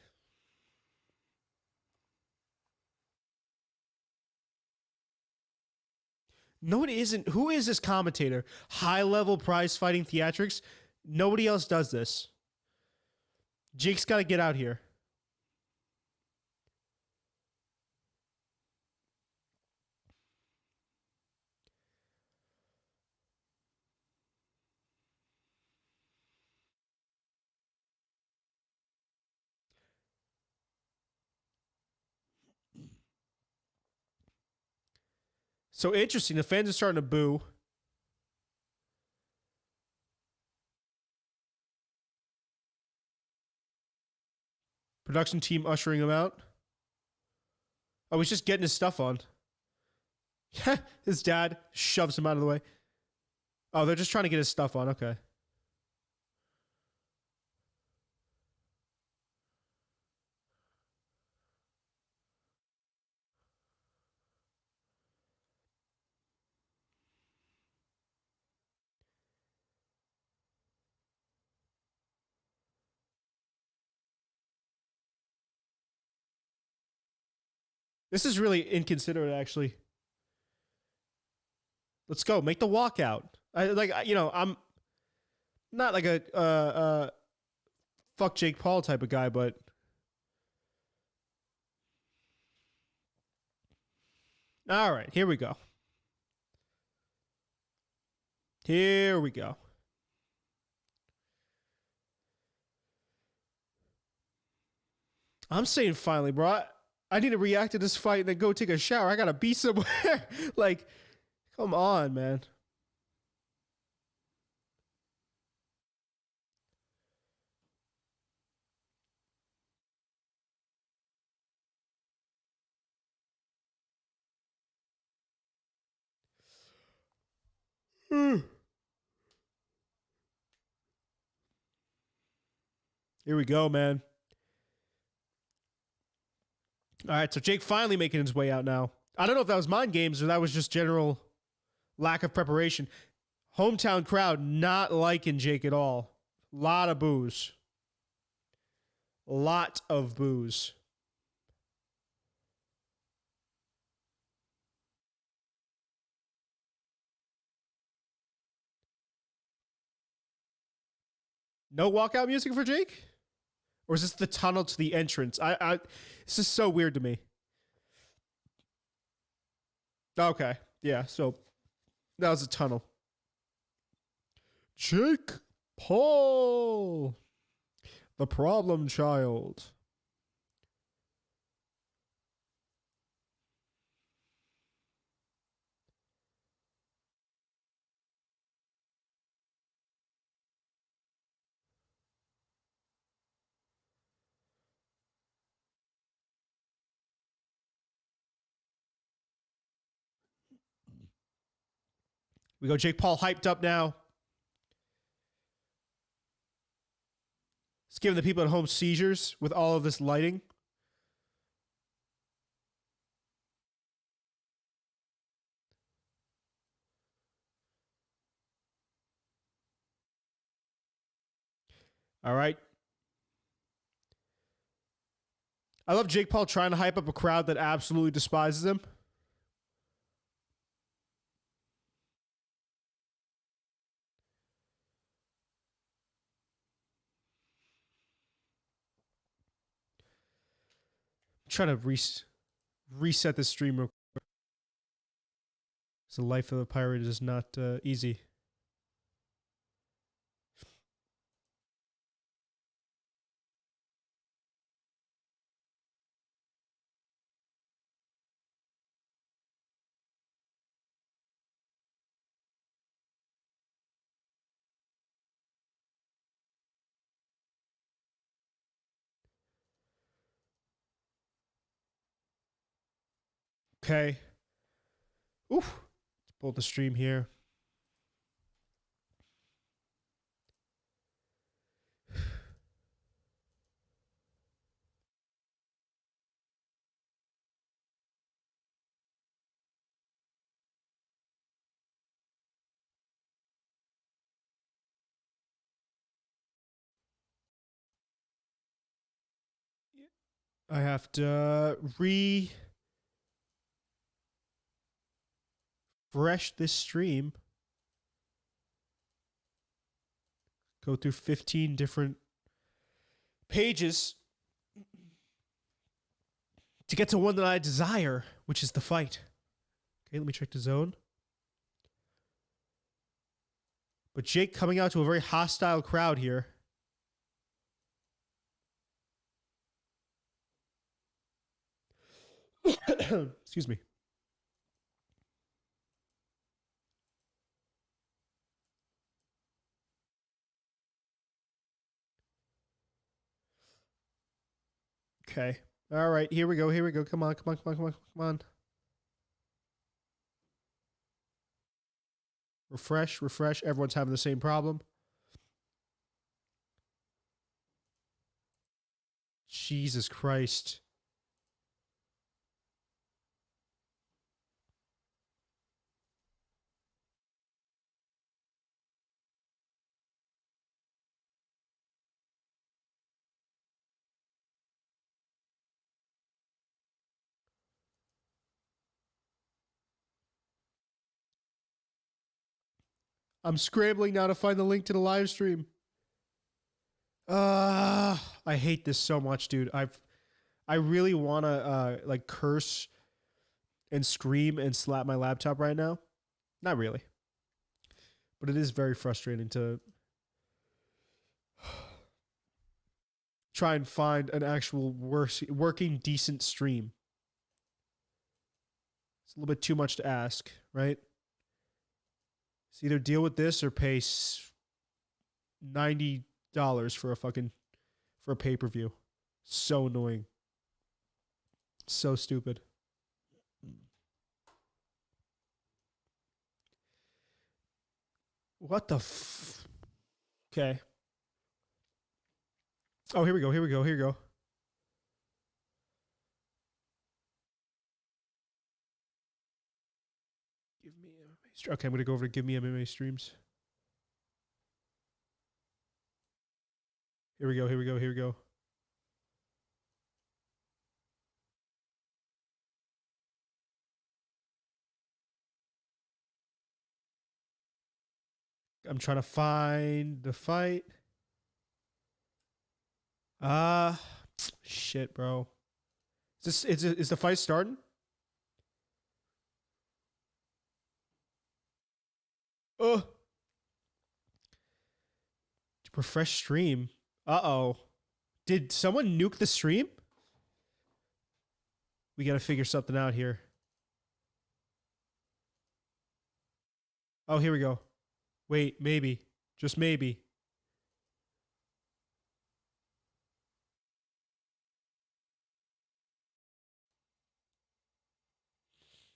No, it isn't. Who is this commentator? High level prize fighting theatrics. Nobody else does this. Jake's got to get out here. So interesting. The fans are starting to boo. Production team ushering him out. Oh, he's just getting his stuff on. His dad shoves him out of the way. Oh, they're just trying to get his stuff on. Okay. This is really inconsiderate, actually. Let's go. Make the walkout. I'm not like a fuck Jake Paul type of guy, but all right, here we go. Here we go. I'm saying finally, bro. I need to react to this fight and then go take a shower. I gotta be somewhere. Like, come on, man. Here we go, man. All right, so Jake finally making his way out now. I don't know if that was mind games or that was just general lack of preparation. Hometown crowd not liking Jake at all. Lot of boos. Lot of boos. No walkout music for Jake? Or is this the tunnel to the entrance? This is so weird to me. Okay. Yeah, so that was a tunnel. Jake Paul, the problem child. We go Jake Paul hyped up now. It's giving the people at home seizures with all of this lighting. All right. I love Jake Paul trying to hype up a crowd that absolutely despises him. I'm trying to reset this stream real quick. The life of a pirate is not easy. Okay. Oof. Let's pull the stream here. I have to refresh this stream. Go through 15 different pages to get to one that I desire, which is the fight. Okay, let me check the zone. But Jake coming out to a very hostile crowd here. Excuse me. Okay. All right, here we go. Here we go. Come on, come on, come on, come on, come on. Refresh, refresh. Everyone's having the same problem. Jesus Christ. I'm scrambling now to find the link to the live stream. I hate this so much, dude. I really want to like curse and scream and slap my laptop right now. Not really. But it is very frustrating to try and find an actual working decent stream. It's a little bit too much to ask, right? It's either deal with this or pay $90 for a pay-per-view. So annoying. So stupid. What the Okay. Oh, here we go. Here we go. Here we go. Give me MMA. Okay, I'm going to go over to Give Me MMA streams. Here we go. Here we go. Here we go. I'm trying to find the fight. Shit, bro. Is the fight starting? Oh. Refresh stream. Uh-oh. Did someone nuke the stream? We got to figure something out here. Oh, here we go. Wait, maybe. Just maybe.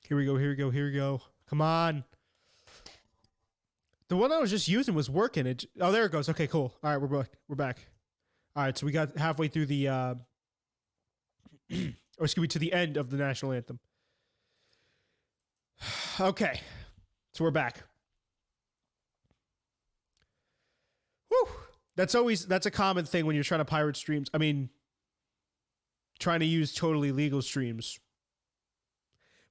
Here we go, here we go, here we go. Come on. The one I was just using was working. Oh, there it goes. Okay, cool. All right, we're back. All right, so we got halfway through the or excuse me, to the end of the national anthem. Okay. So we're back. Whew. That's a common thing when you're trying to pirate streams. I mean, trying to use totally legal streams.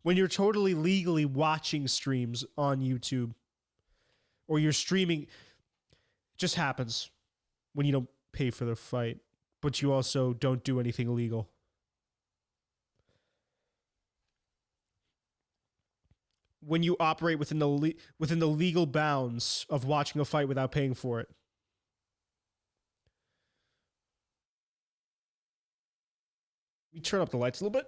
When you're totally legally watching streams on YouTube or you're streaming, it just happens when you don't pay for the fight, but you also don't do anything illegal. When you operate within the legal bounds of watching a fight without paying for it. Let me turn up the lights a little bit.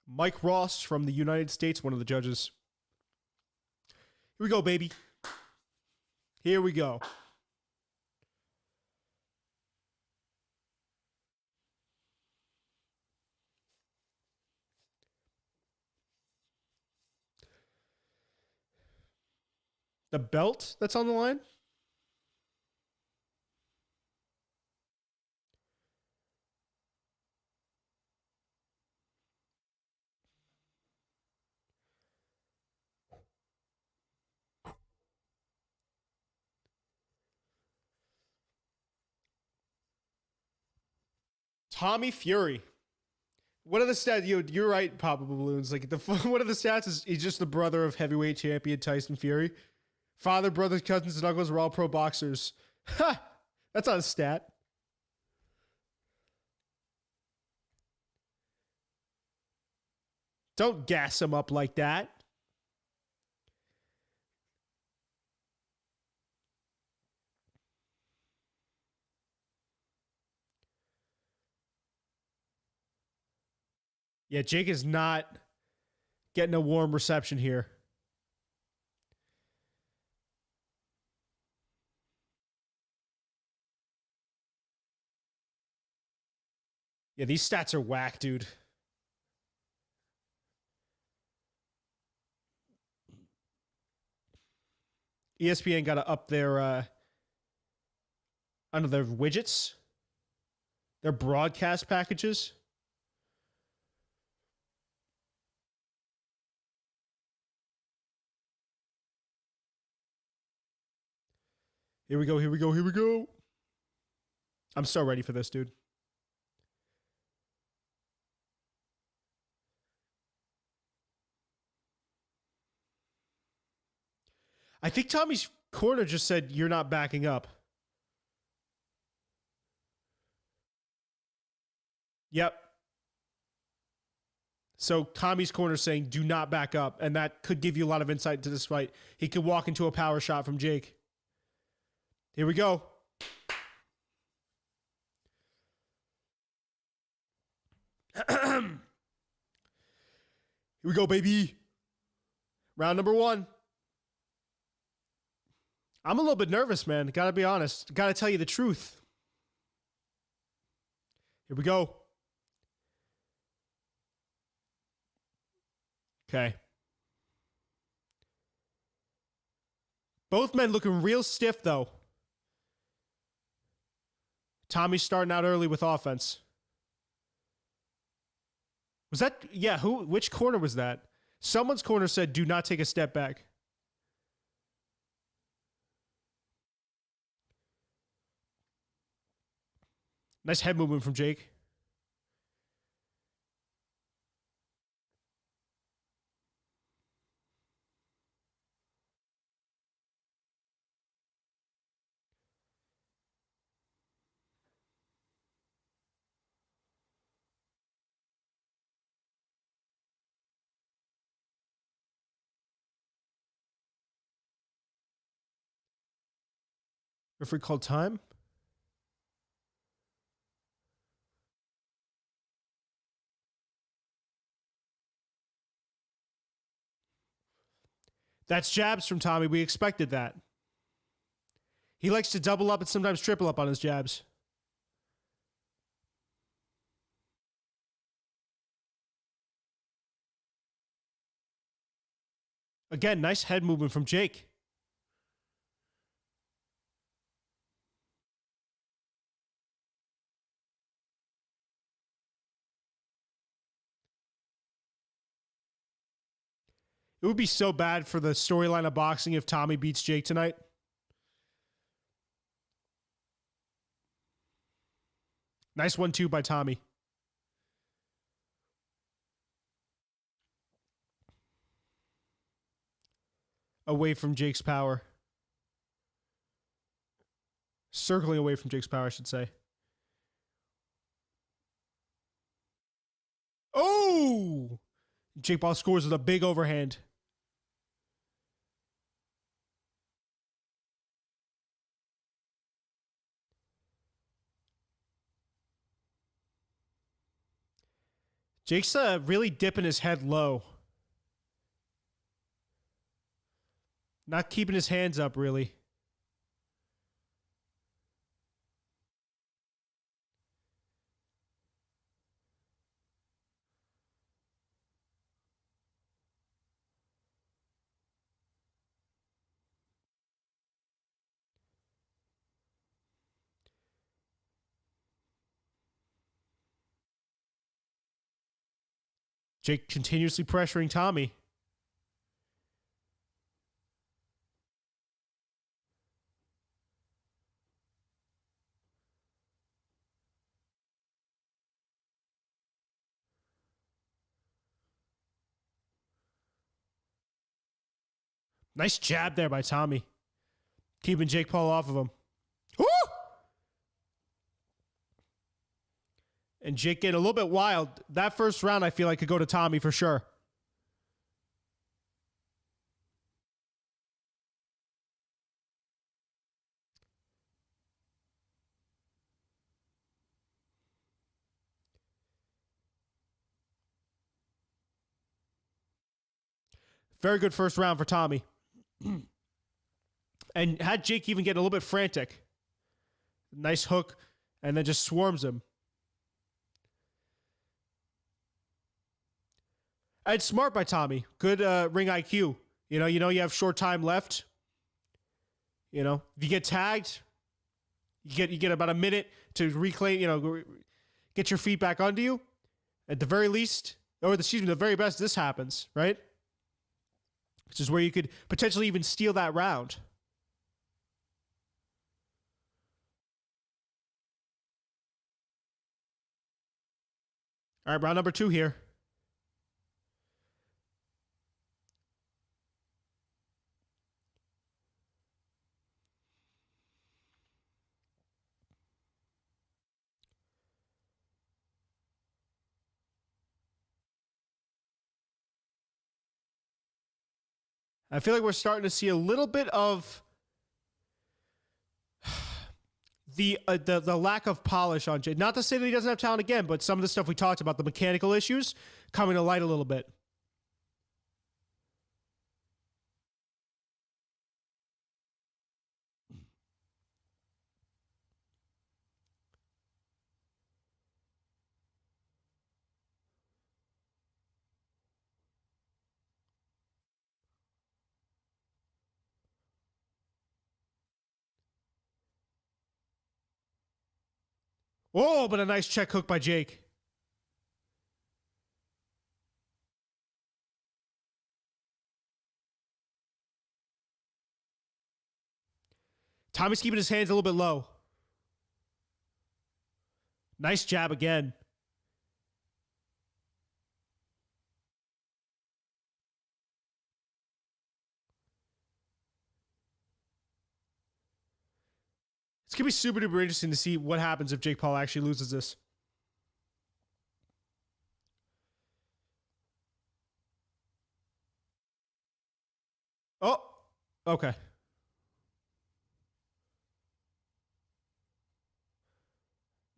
Mike Ross from the United States, one of the judges. Here we go, baby. Here we go. The belt that's on the line? Tommy Fury. What are the stats? You're right, Papa Balloons. Like what are the stats? Is he's just the brother of heavyweight champion Tyson Fury. Father, brothers, cousins, and uncles were all pro boxers. Ha! That's not a stat. Don't gas him up like that. Yeah, Jake is not getting a warm reception here. Yeah, these stats are whack, dude. ESPN got to up their under their widgets, their broadcast packages. Here we go, here we go, here we go. I'm so ready for this, dude. I think Tommy's corner just said, "You're not backing up." Yep. So Tommy's corner saying, "Do not back up," and that could give you a lot of insight into this fight. He could walk into a power shot from Jake. Here we go. Here we go, baby. Round number 1. I'm a little bit nervous, man. Gotta be honest. Gotta tell you the truth. Here we go. Okay. Both men looking real stiff, though. Tommy's starting out early with offense. Was that, yeah, who? Which corner was that? Someone's corner said, "Do not take a step back." Nice head movement from Jake. Referee called time. That's jabs from Tommy. We expected that. He likes to double up and sometimes triple up on his jabs. Again, nice head movement from Jake. It would be so bad for the storyline of boxing if Tommy beats Jake tonight. Nice 1-2 by Tommy. Away from Jake's power. Circling away from Jake's power, I should say. Oh! Jake Paul scores with a big overhand. Jake's really dipping his head low. Not keeping his hands up, really. Jake continuously pressuring Tommy. Nice jab there by Tommy. Keeping Jake Paul off of him. Woo! And Jake getting a little bit wild. That first round, I feel like, could go to Tommy for sure. Very good first round for Tommy. And had Jake even get a little bit frantic. Nice hook, and then just swarms him. It's smart by Tommy. Good ring IQ. You know you have short time left. You know, if you get tagged, you get about a minute to reclaim, get your feet back under you. At the very least, or the very best, this happens, right? Which is where you could potentially even steal that round. All right, round number 2 here. I feel like we're starting to see a little bit of the lack of polish on Jake. Not to say that he doesn't have talent again, but some of the stuff we talked about, the mechanical issues, coming to light a little bit. Oh, but a nice check hook by Jake. Tommy's keeping his hands a little bit low. Nice jab again. It's going to be super duper interesting to see what happens if Jake Paul actually loses this. Oh, okay.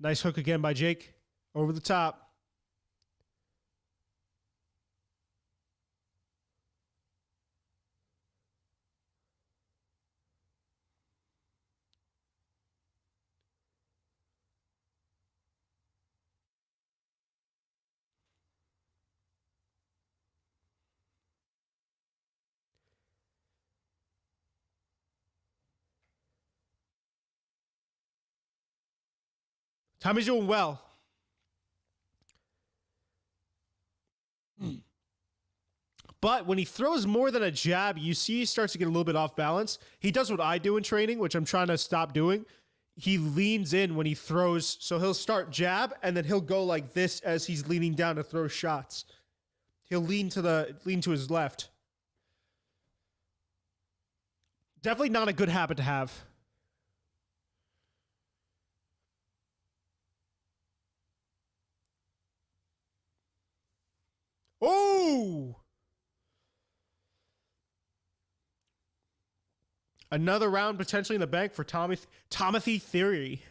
Nice hook again by Jake. Over the top. Tommy's doing well. But when he throws more than a jab, you see he starts to get a little bit off balance. He does what I do in training, which I'm trying to stop doing. He leans in when he throws. So he'll start jab, and then he'll go like this as he's leaning down to throw shots. He'll lean to his left. Definitely not a good habit to have. Oh! Another round potentially in the bank for Timothy Theory.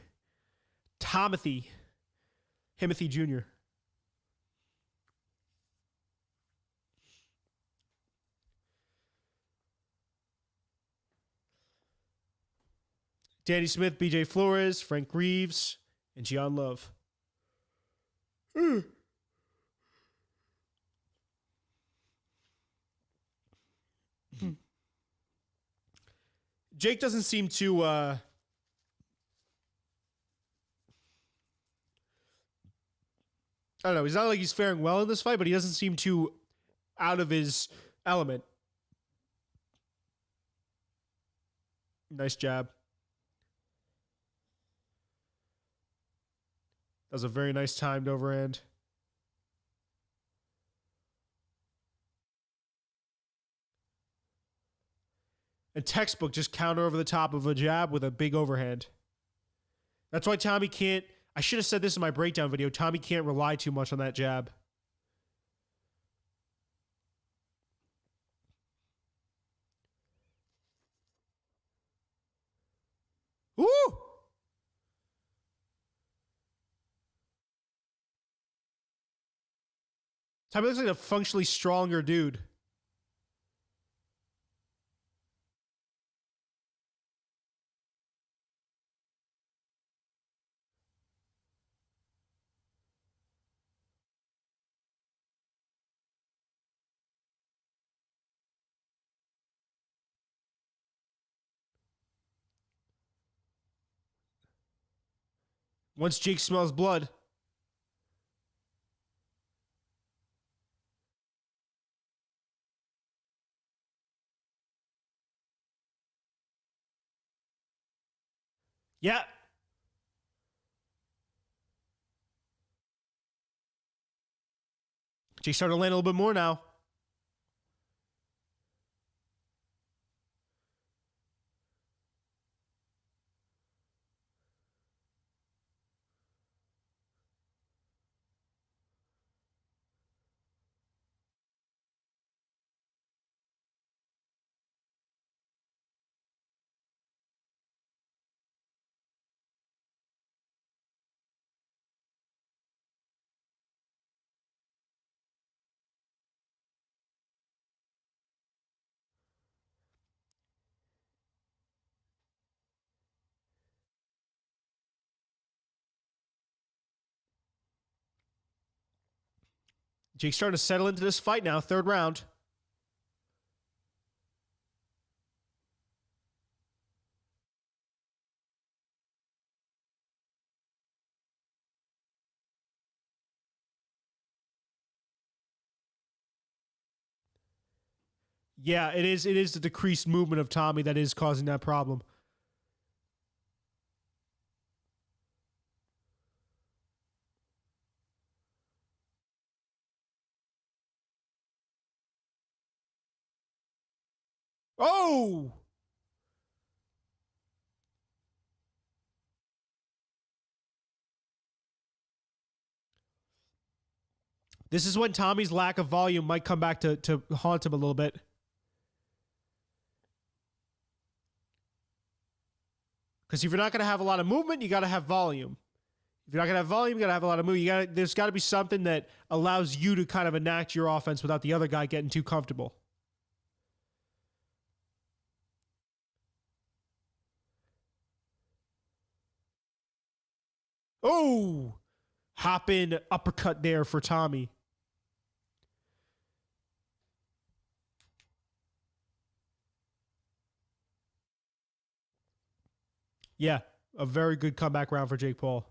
Timothy Jr. Danny Smith, BJ Flores, Frank Reeves, and Gian Love. Jake doesn't seem to I don't know, he's not like he's faring well in this fight, but he doesn't seem too out of his element. Nice jab. That was a very nice timed overhand. And textbook just counter over the top of a jab with a big overhand. That's why Tommy can't. I should have said this in my breakdown video. Tommy can't rely too much on that jab. Woo! Tommy looks like a functionally stronger dude. Once Jake smells blood. Yeah. Jake's starting to land a little bit more now. Jake's starting to settle into this fight now. Third round. Yeah, it is. It is the decreased movement of Tommy that is causing that problem. Oh! This is when Tommy's lack of volume might come back to haunt him a little bit. Because if you're not going to have a lot of movement, you got to have volume. If you're not going to have volume, you got to have a lot of movement. There's got to be something that allows you to kind of enact your offense without the other guy getting too comfortable. Oh! Hop in uppercut there for Tommy. Yeah, a very good comeback round for Jake Paul.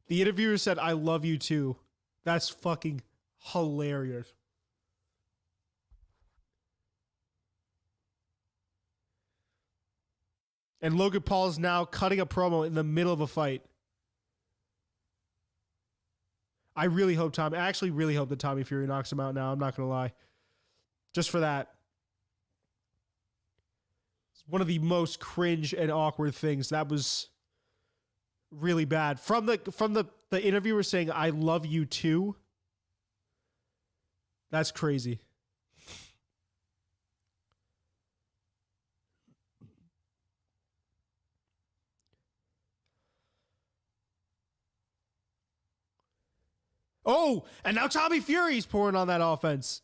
The interviewer said, "I love you too." That's fucking hilarious. And Logan Paul is now cutting a promo in the middle of a fight. I actually really hope that Tommy Fury knocks him out now. I'm not going to lie. Just for that. It's one of the most cringe and awkward things. That was really bad. From the interviewer saying, "I love you too." That's crazy. Oh, and now Tommy Fury's pouring on that offense.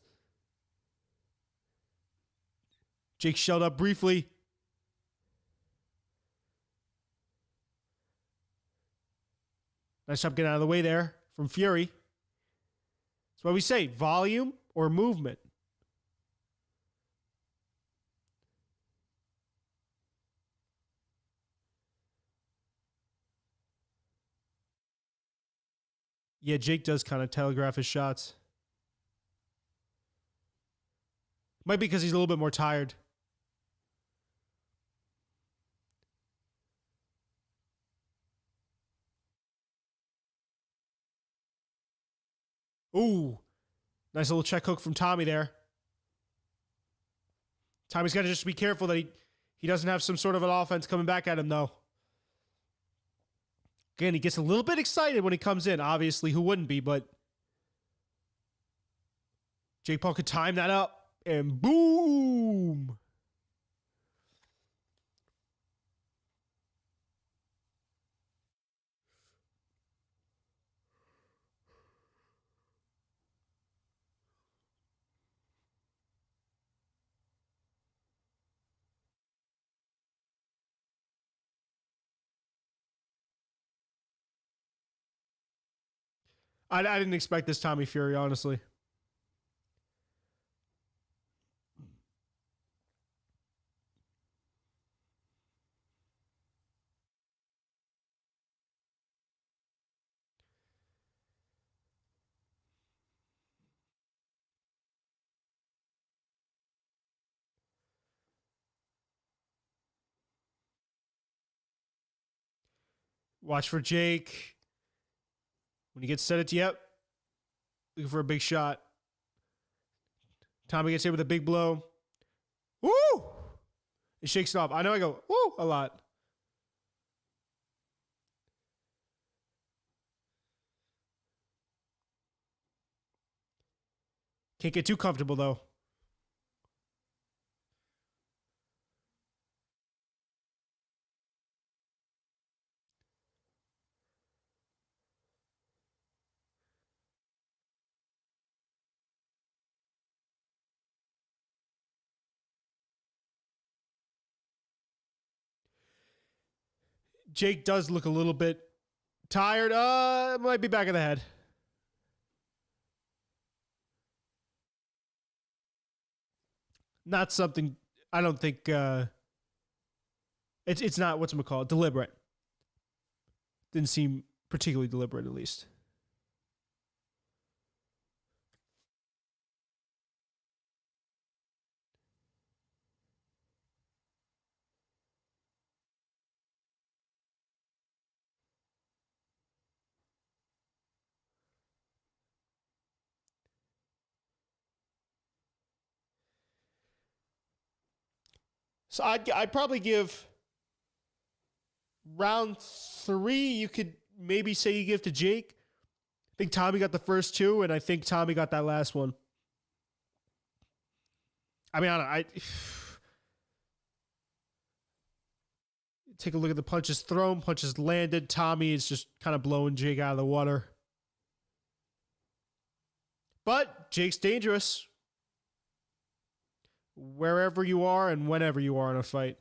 Jake shelled up briefly. Nice job getting out of the way there from Fury. That's what we say, volume or movement. Yeah, Jake does kind of telegraph his shots. Might be because he's a little bit more tired. Ooh, nice little check hook from Tommy there. Tommy's got to just be careful that he doesn't have some sort of an offense coming back at him, though. Again, he gets a little bit excited when he comes in. Obviously, who wouldn't be, but Jake Paul could time that up, and boom! I didn't expect this Tommy Fury, honestly. Watch for Jake. When he gets set it, yep. Looking for a big shot. Tommy gets hit with a big blow. Woo! It shakes it off. I know I go, woo, a lot. Can't get too comfortable, though. Jake does look a little bit tired. Might be back of the head. Not something, I don't think, it's not, whatchamacallit, deliberate. Didn't seem particularly deliberate, at least. So I'd probably give round 3, you could maybe say you give to Jake. I think Tommy got the first 2, and I think Tommy got that last one. I mean, I take a look at the punches thrown, punches landed. Tommy is just kind of blowing Jake out of the water. But Jake's dangerous. Wherever you are and whenever you are in a fight.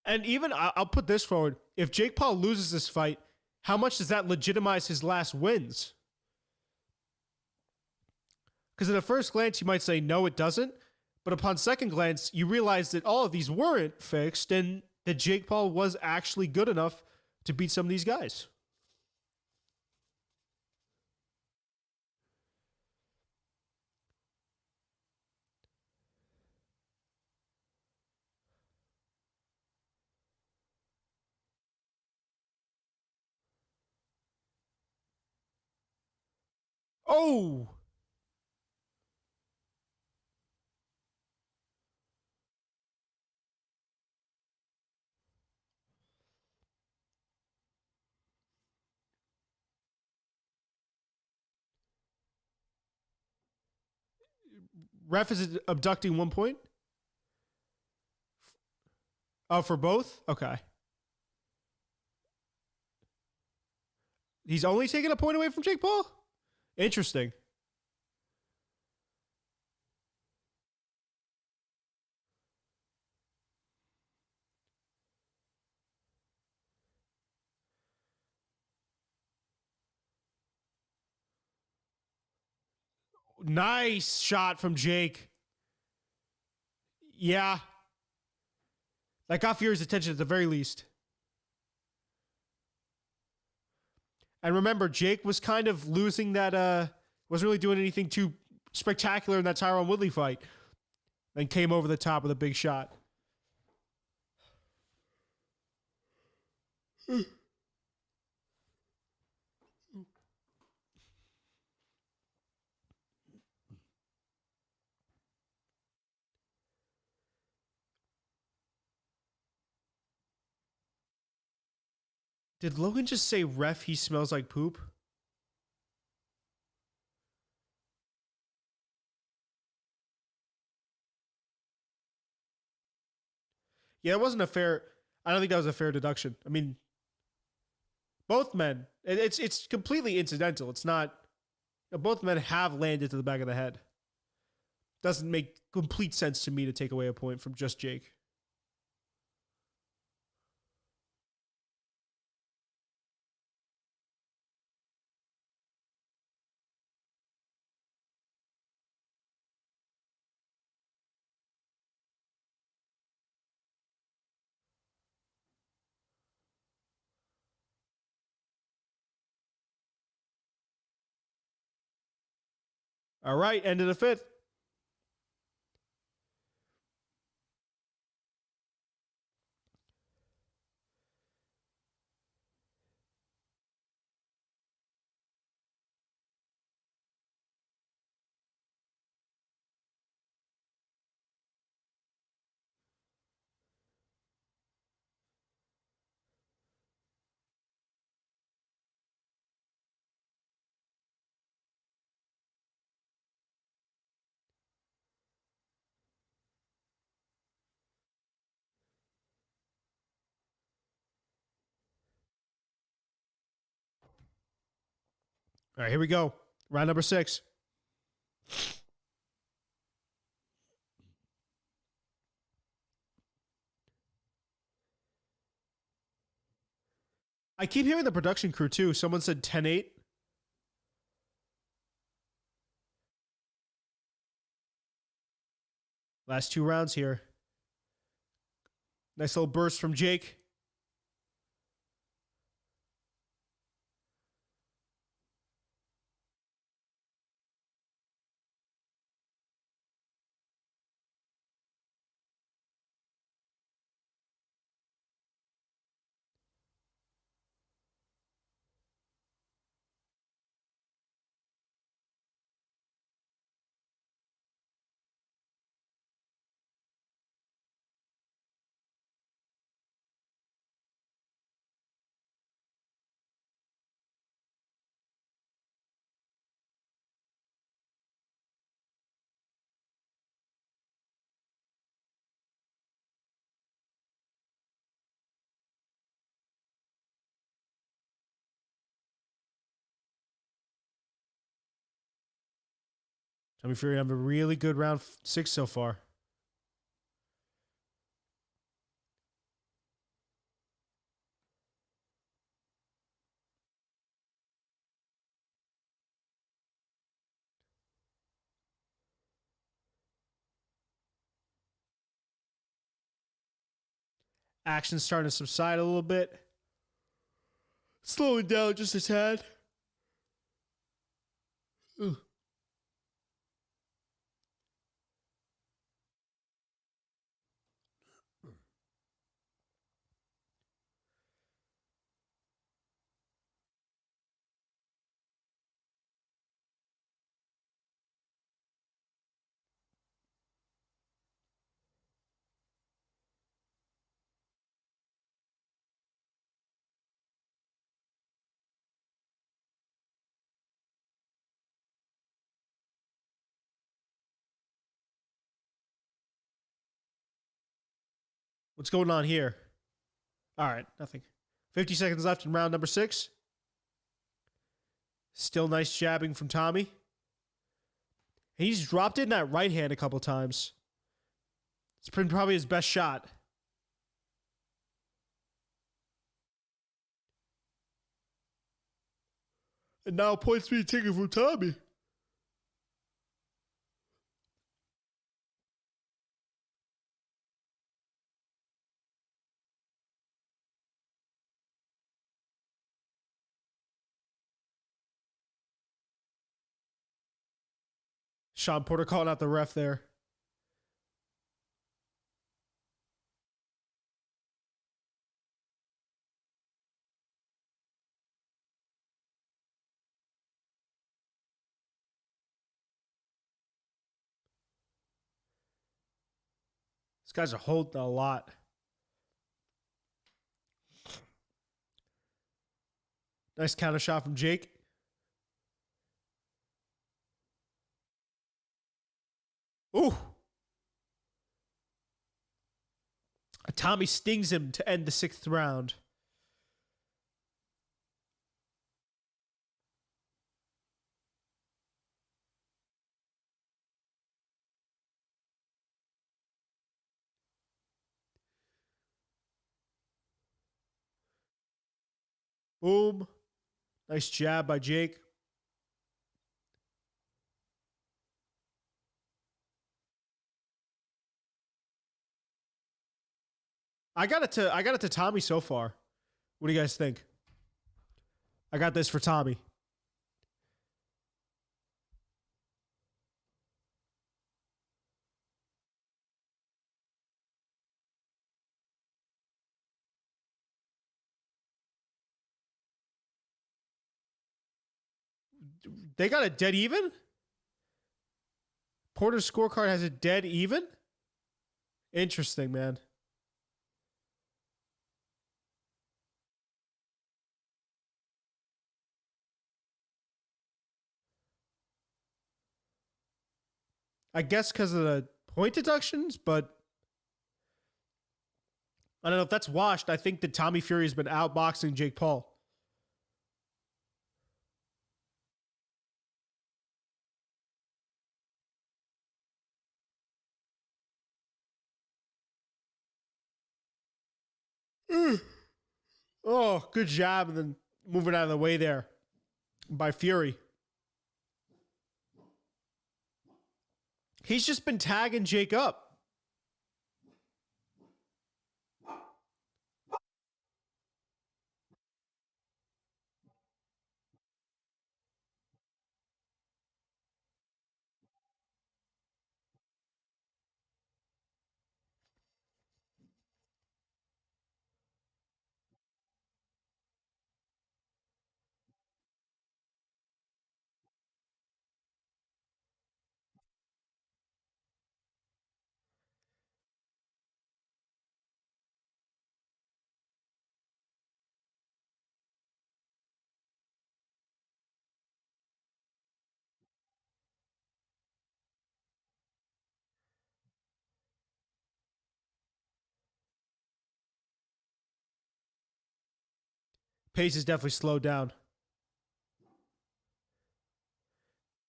And even I'll put this forward. If Jake Paul loses this fight, how much does that legitimize his last wins? Because at a first glance, you might say, no, it doesn't. But upon second glance, you realize that all of these weren't fixed and that Jake Paul was actually good enough to beat some of these guys. Oh! Ref is abducting 1 point? Oh, for both? Okay. He's only taking a point away from Jake Paul? Interesting. Nice shot from Jake. Yeah. That got Fury's attention at the very least. And remember, Jake was kind of losing that, wasn't really doing anything too spectacular in that Tyron Woodley fight. Then came over the top with a big shot. Did Logan just say, ref, he smells like poop? Yeah, it wasn't a fair. I don't think that was a fair deduction. I mean, both men. It's completely incidental. It's not. Both men have landed to the back of the head. Doesn't make complete sense to me to take away a point from just Jake. All right, end of the fifth. All right, here we go. Round number 6. I keep hearing the production crew too. Someone said 10-8. Last 2 rounds here. Nice little burst from Jake. Tommy Fury having a really good round 6 so far. Action's starting to subside a little bit. Slowing down just a tad. Ugh. What's going on here? All right, nothing. 50 seconds left in round number 6. Still nice jabbing from Tommy. He's dropped in that right hand a couple times. It's been probably his best shot. And now points being taken from Tommy. Sean Porter calling out the ref there. These guys are holding a lot. Nice counter shot from Jake. Ooh. Tommy stings him to end the 6th round. Boom. Nice jab by Jake. I got it to Tommy so far. What do you guys think? I got this for Tommy. They got a dead even? Porter's scorecard has a dead even? Interesting, man. I guess because of the point deductions, but I don't know if that's washed. I think that Tommy Fury has been outboxing Jake Paul. Oh, good job. And then moving out of the way there by Fury. He's just been tagging Jake up. Pace is definitely slowed down.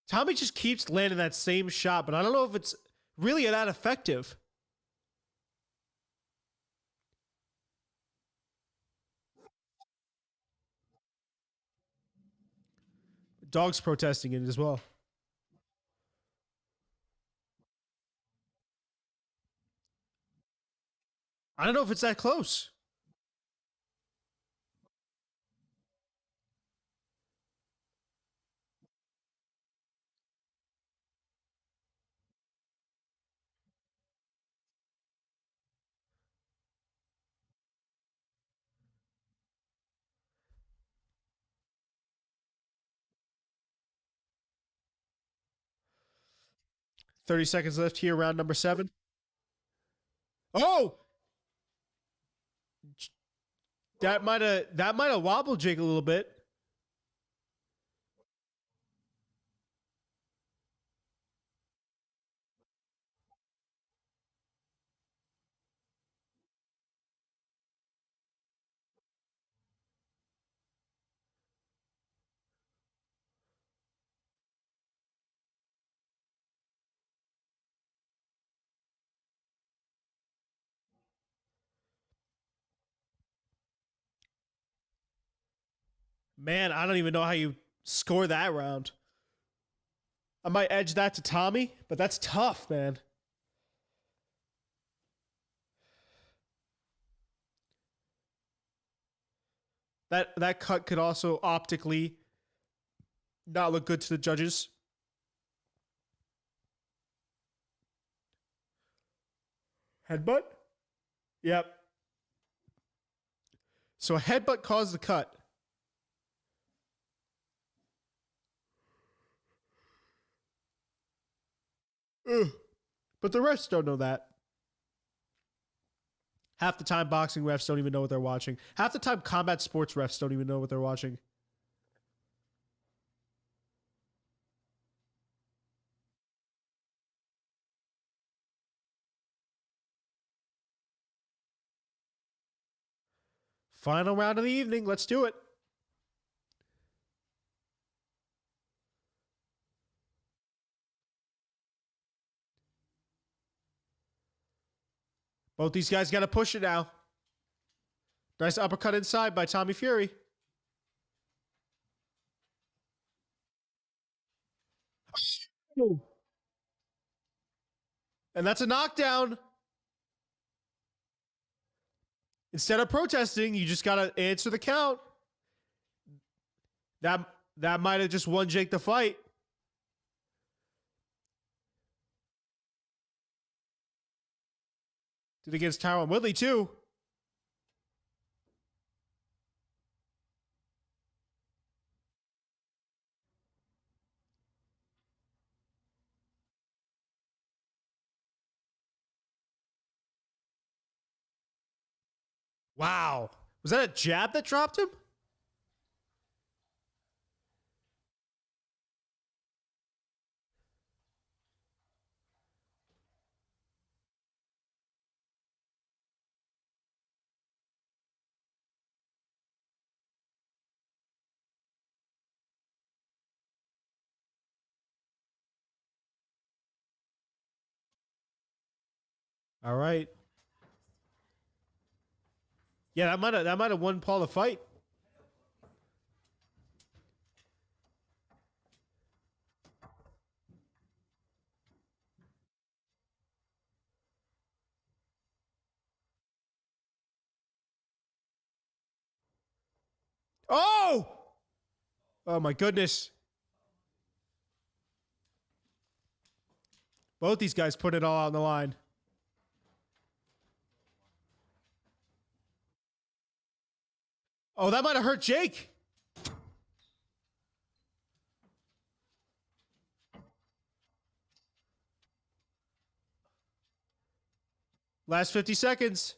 Tommy just keeps landing that same shot, but I don't know if it's really that effective. Dog's protesting it as well. I don't know if it's that close. .30 seconds left here, round number 7. Oh! That might have wobbled Jake a little bit. Man, I don't even know how you score that round. I might edge that to Tommy, but that's tough, man. That cut could also optically not look good to the judges. Headbutt? Yep. So a headbutt caused the cut. Ugh. But the refs don't know that. Half the time, boxing refs don't even know what they're watching. Half the time, combat sports refs don't even know what they're watching. Final round of the evening. Let's do it. Both these guys got to push it now. Nice uppercut inside by Tommy Fury. And that's a knockdown. Instead of protesting, you just got to answer the count. That might have just won Jake the fight. Did against Tyron Woodley, too. Wow. Was that a jab that dropped him? All right. Yeah, that might have won Paul the fight. Oh! Oh my goodness. Both these guys put it all out on the line. Oh, that might have hurt Jake. Last 50 seconds.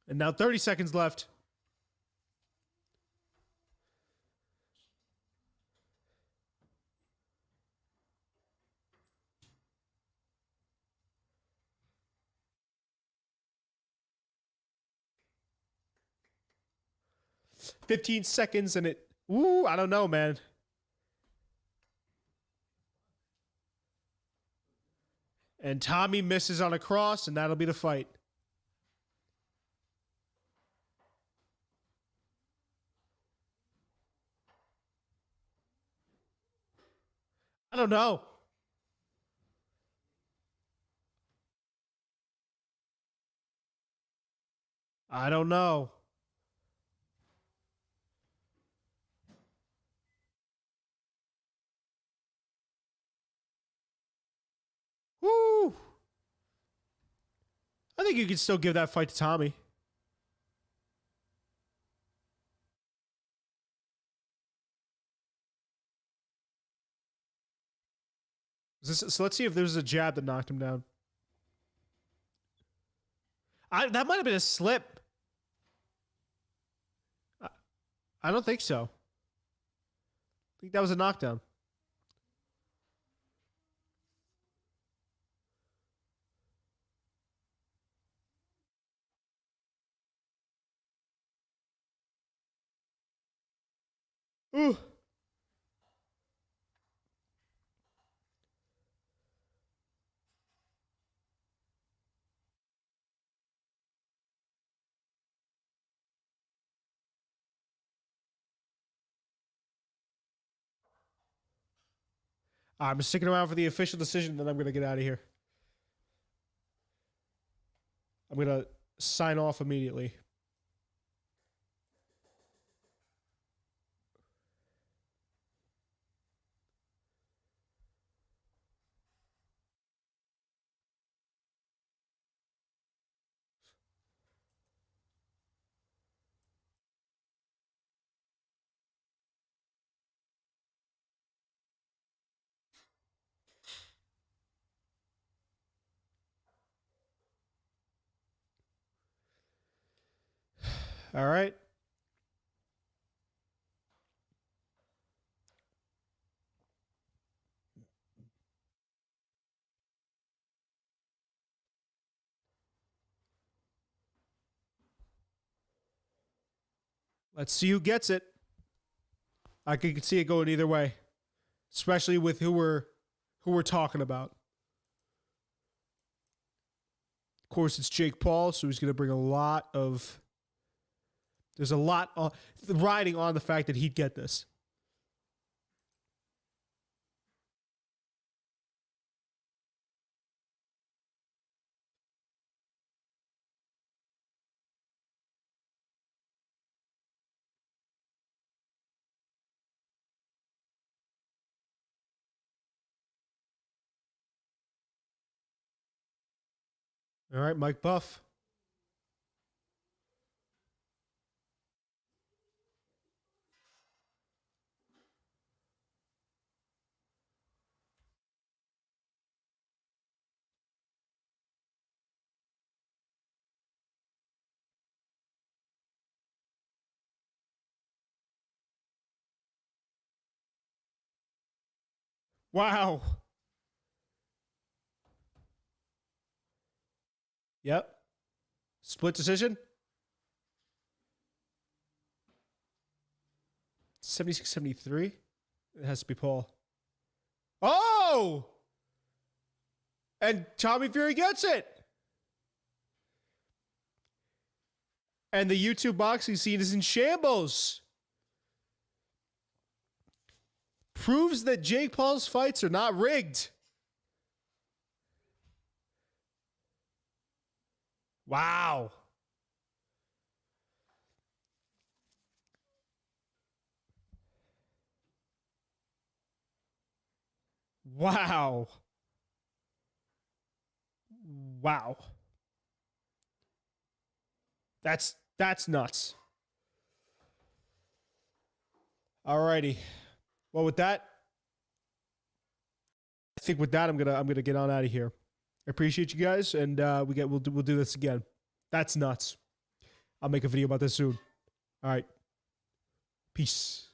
And now 30 seconds left. $15 seconds and it. Ooh, I don't know, man. And Tommy misses on a cross, and that'll be the fight. I don't know. I don't know. Woo! I think you can still give that fight to Tommy. So let's see if there's a jab that knocked him down. That might have been a slip. I don't think so. I think that was a knockdown. Ooh. I'm sticking around for the official decision, then I'm going to get out of here. I'm going to sign off immediately. All right. Let's see who gets it. I could see it going either way, especially with who we're talking about. Of course, it's Jake Paul, so he's going to bring a lot of. There's a lot riding on the fact that he'd get this. All right, Mike Buff. Wow. Yep. Split decision. 76-73. It has to be Paul. Oh! And Tommy Fury gets it. And the YouTube boxing scene is in shambles. Proves that Jake Paul's fights are not rigged. Wow. Wow. Wow. That's nuts. Alrighty. Well, with that, I think with that I'm gonna get on out of here. I appreciate you guys, and we'll do this again. That's nuts. I'll make a video about this soon. All right. Peace.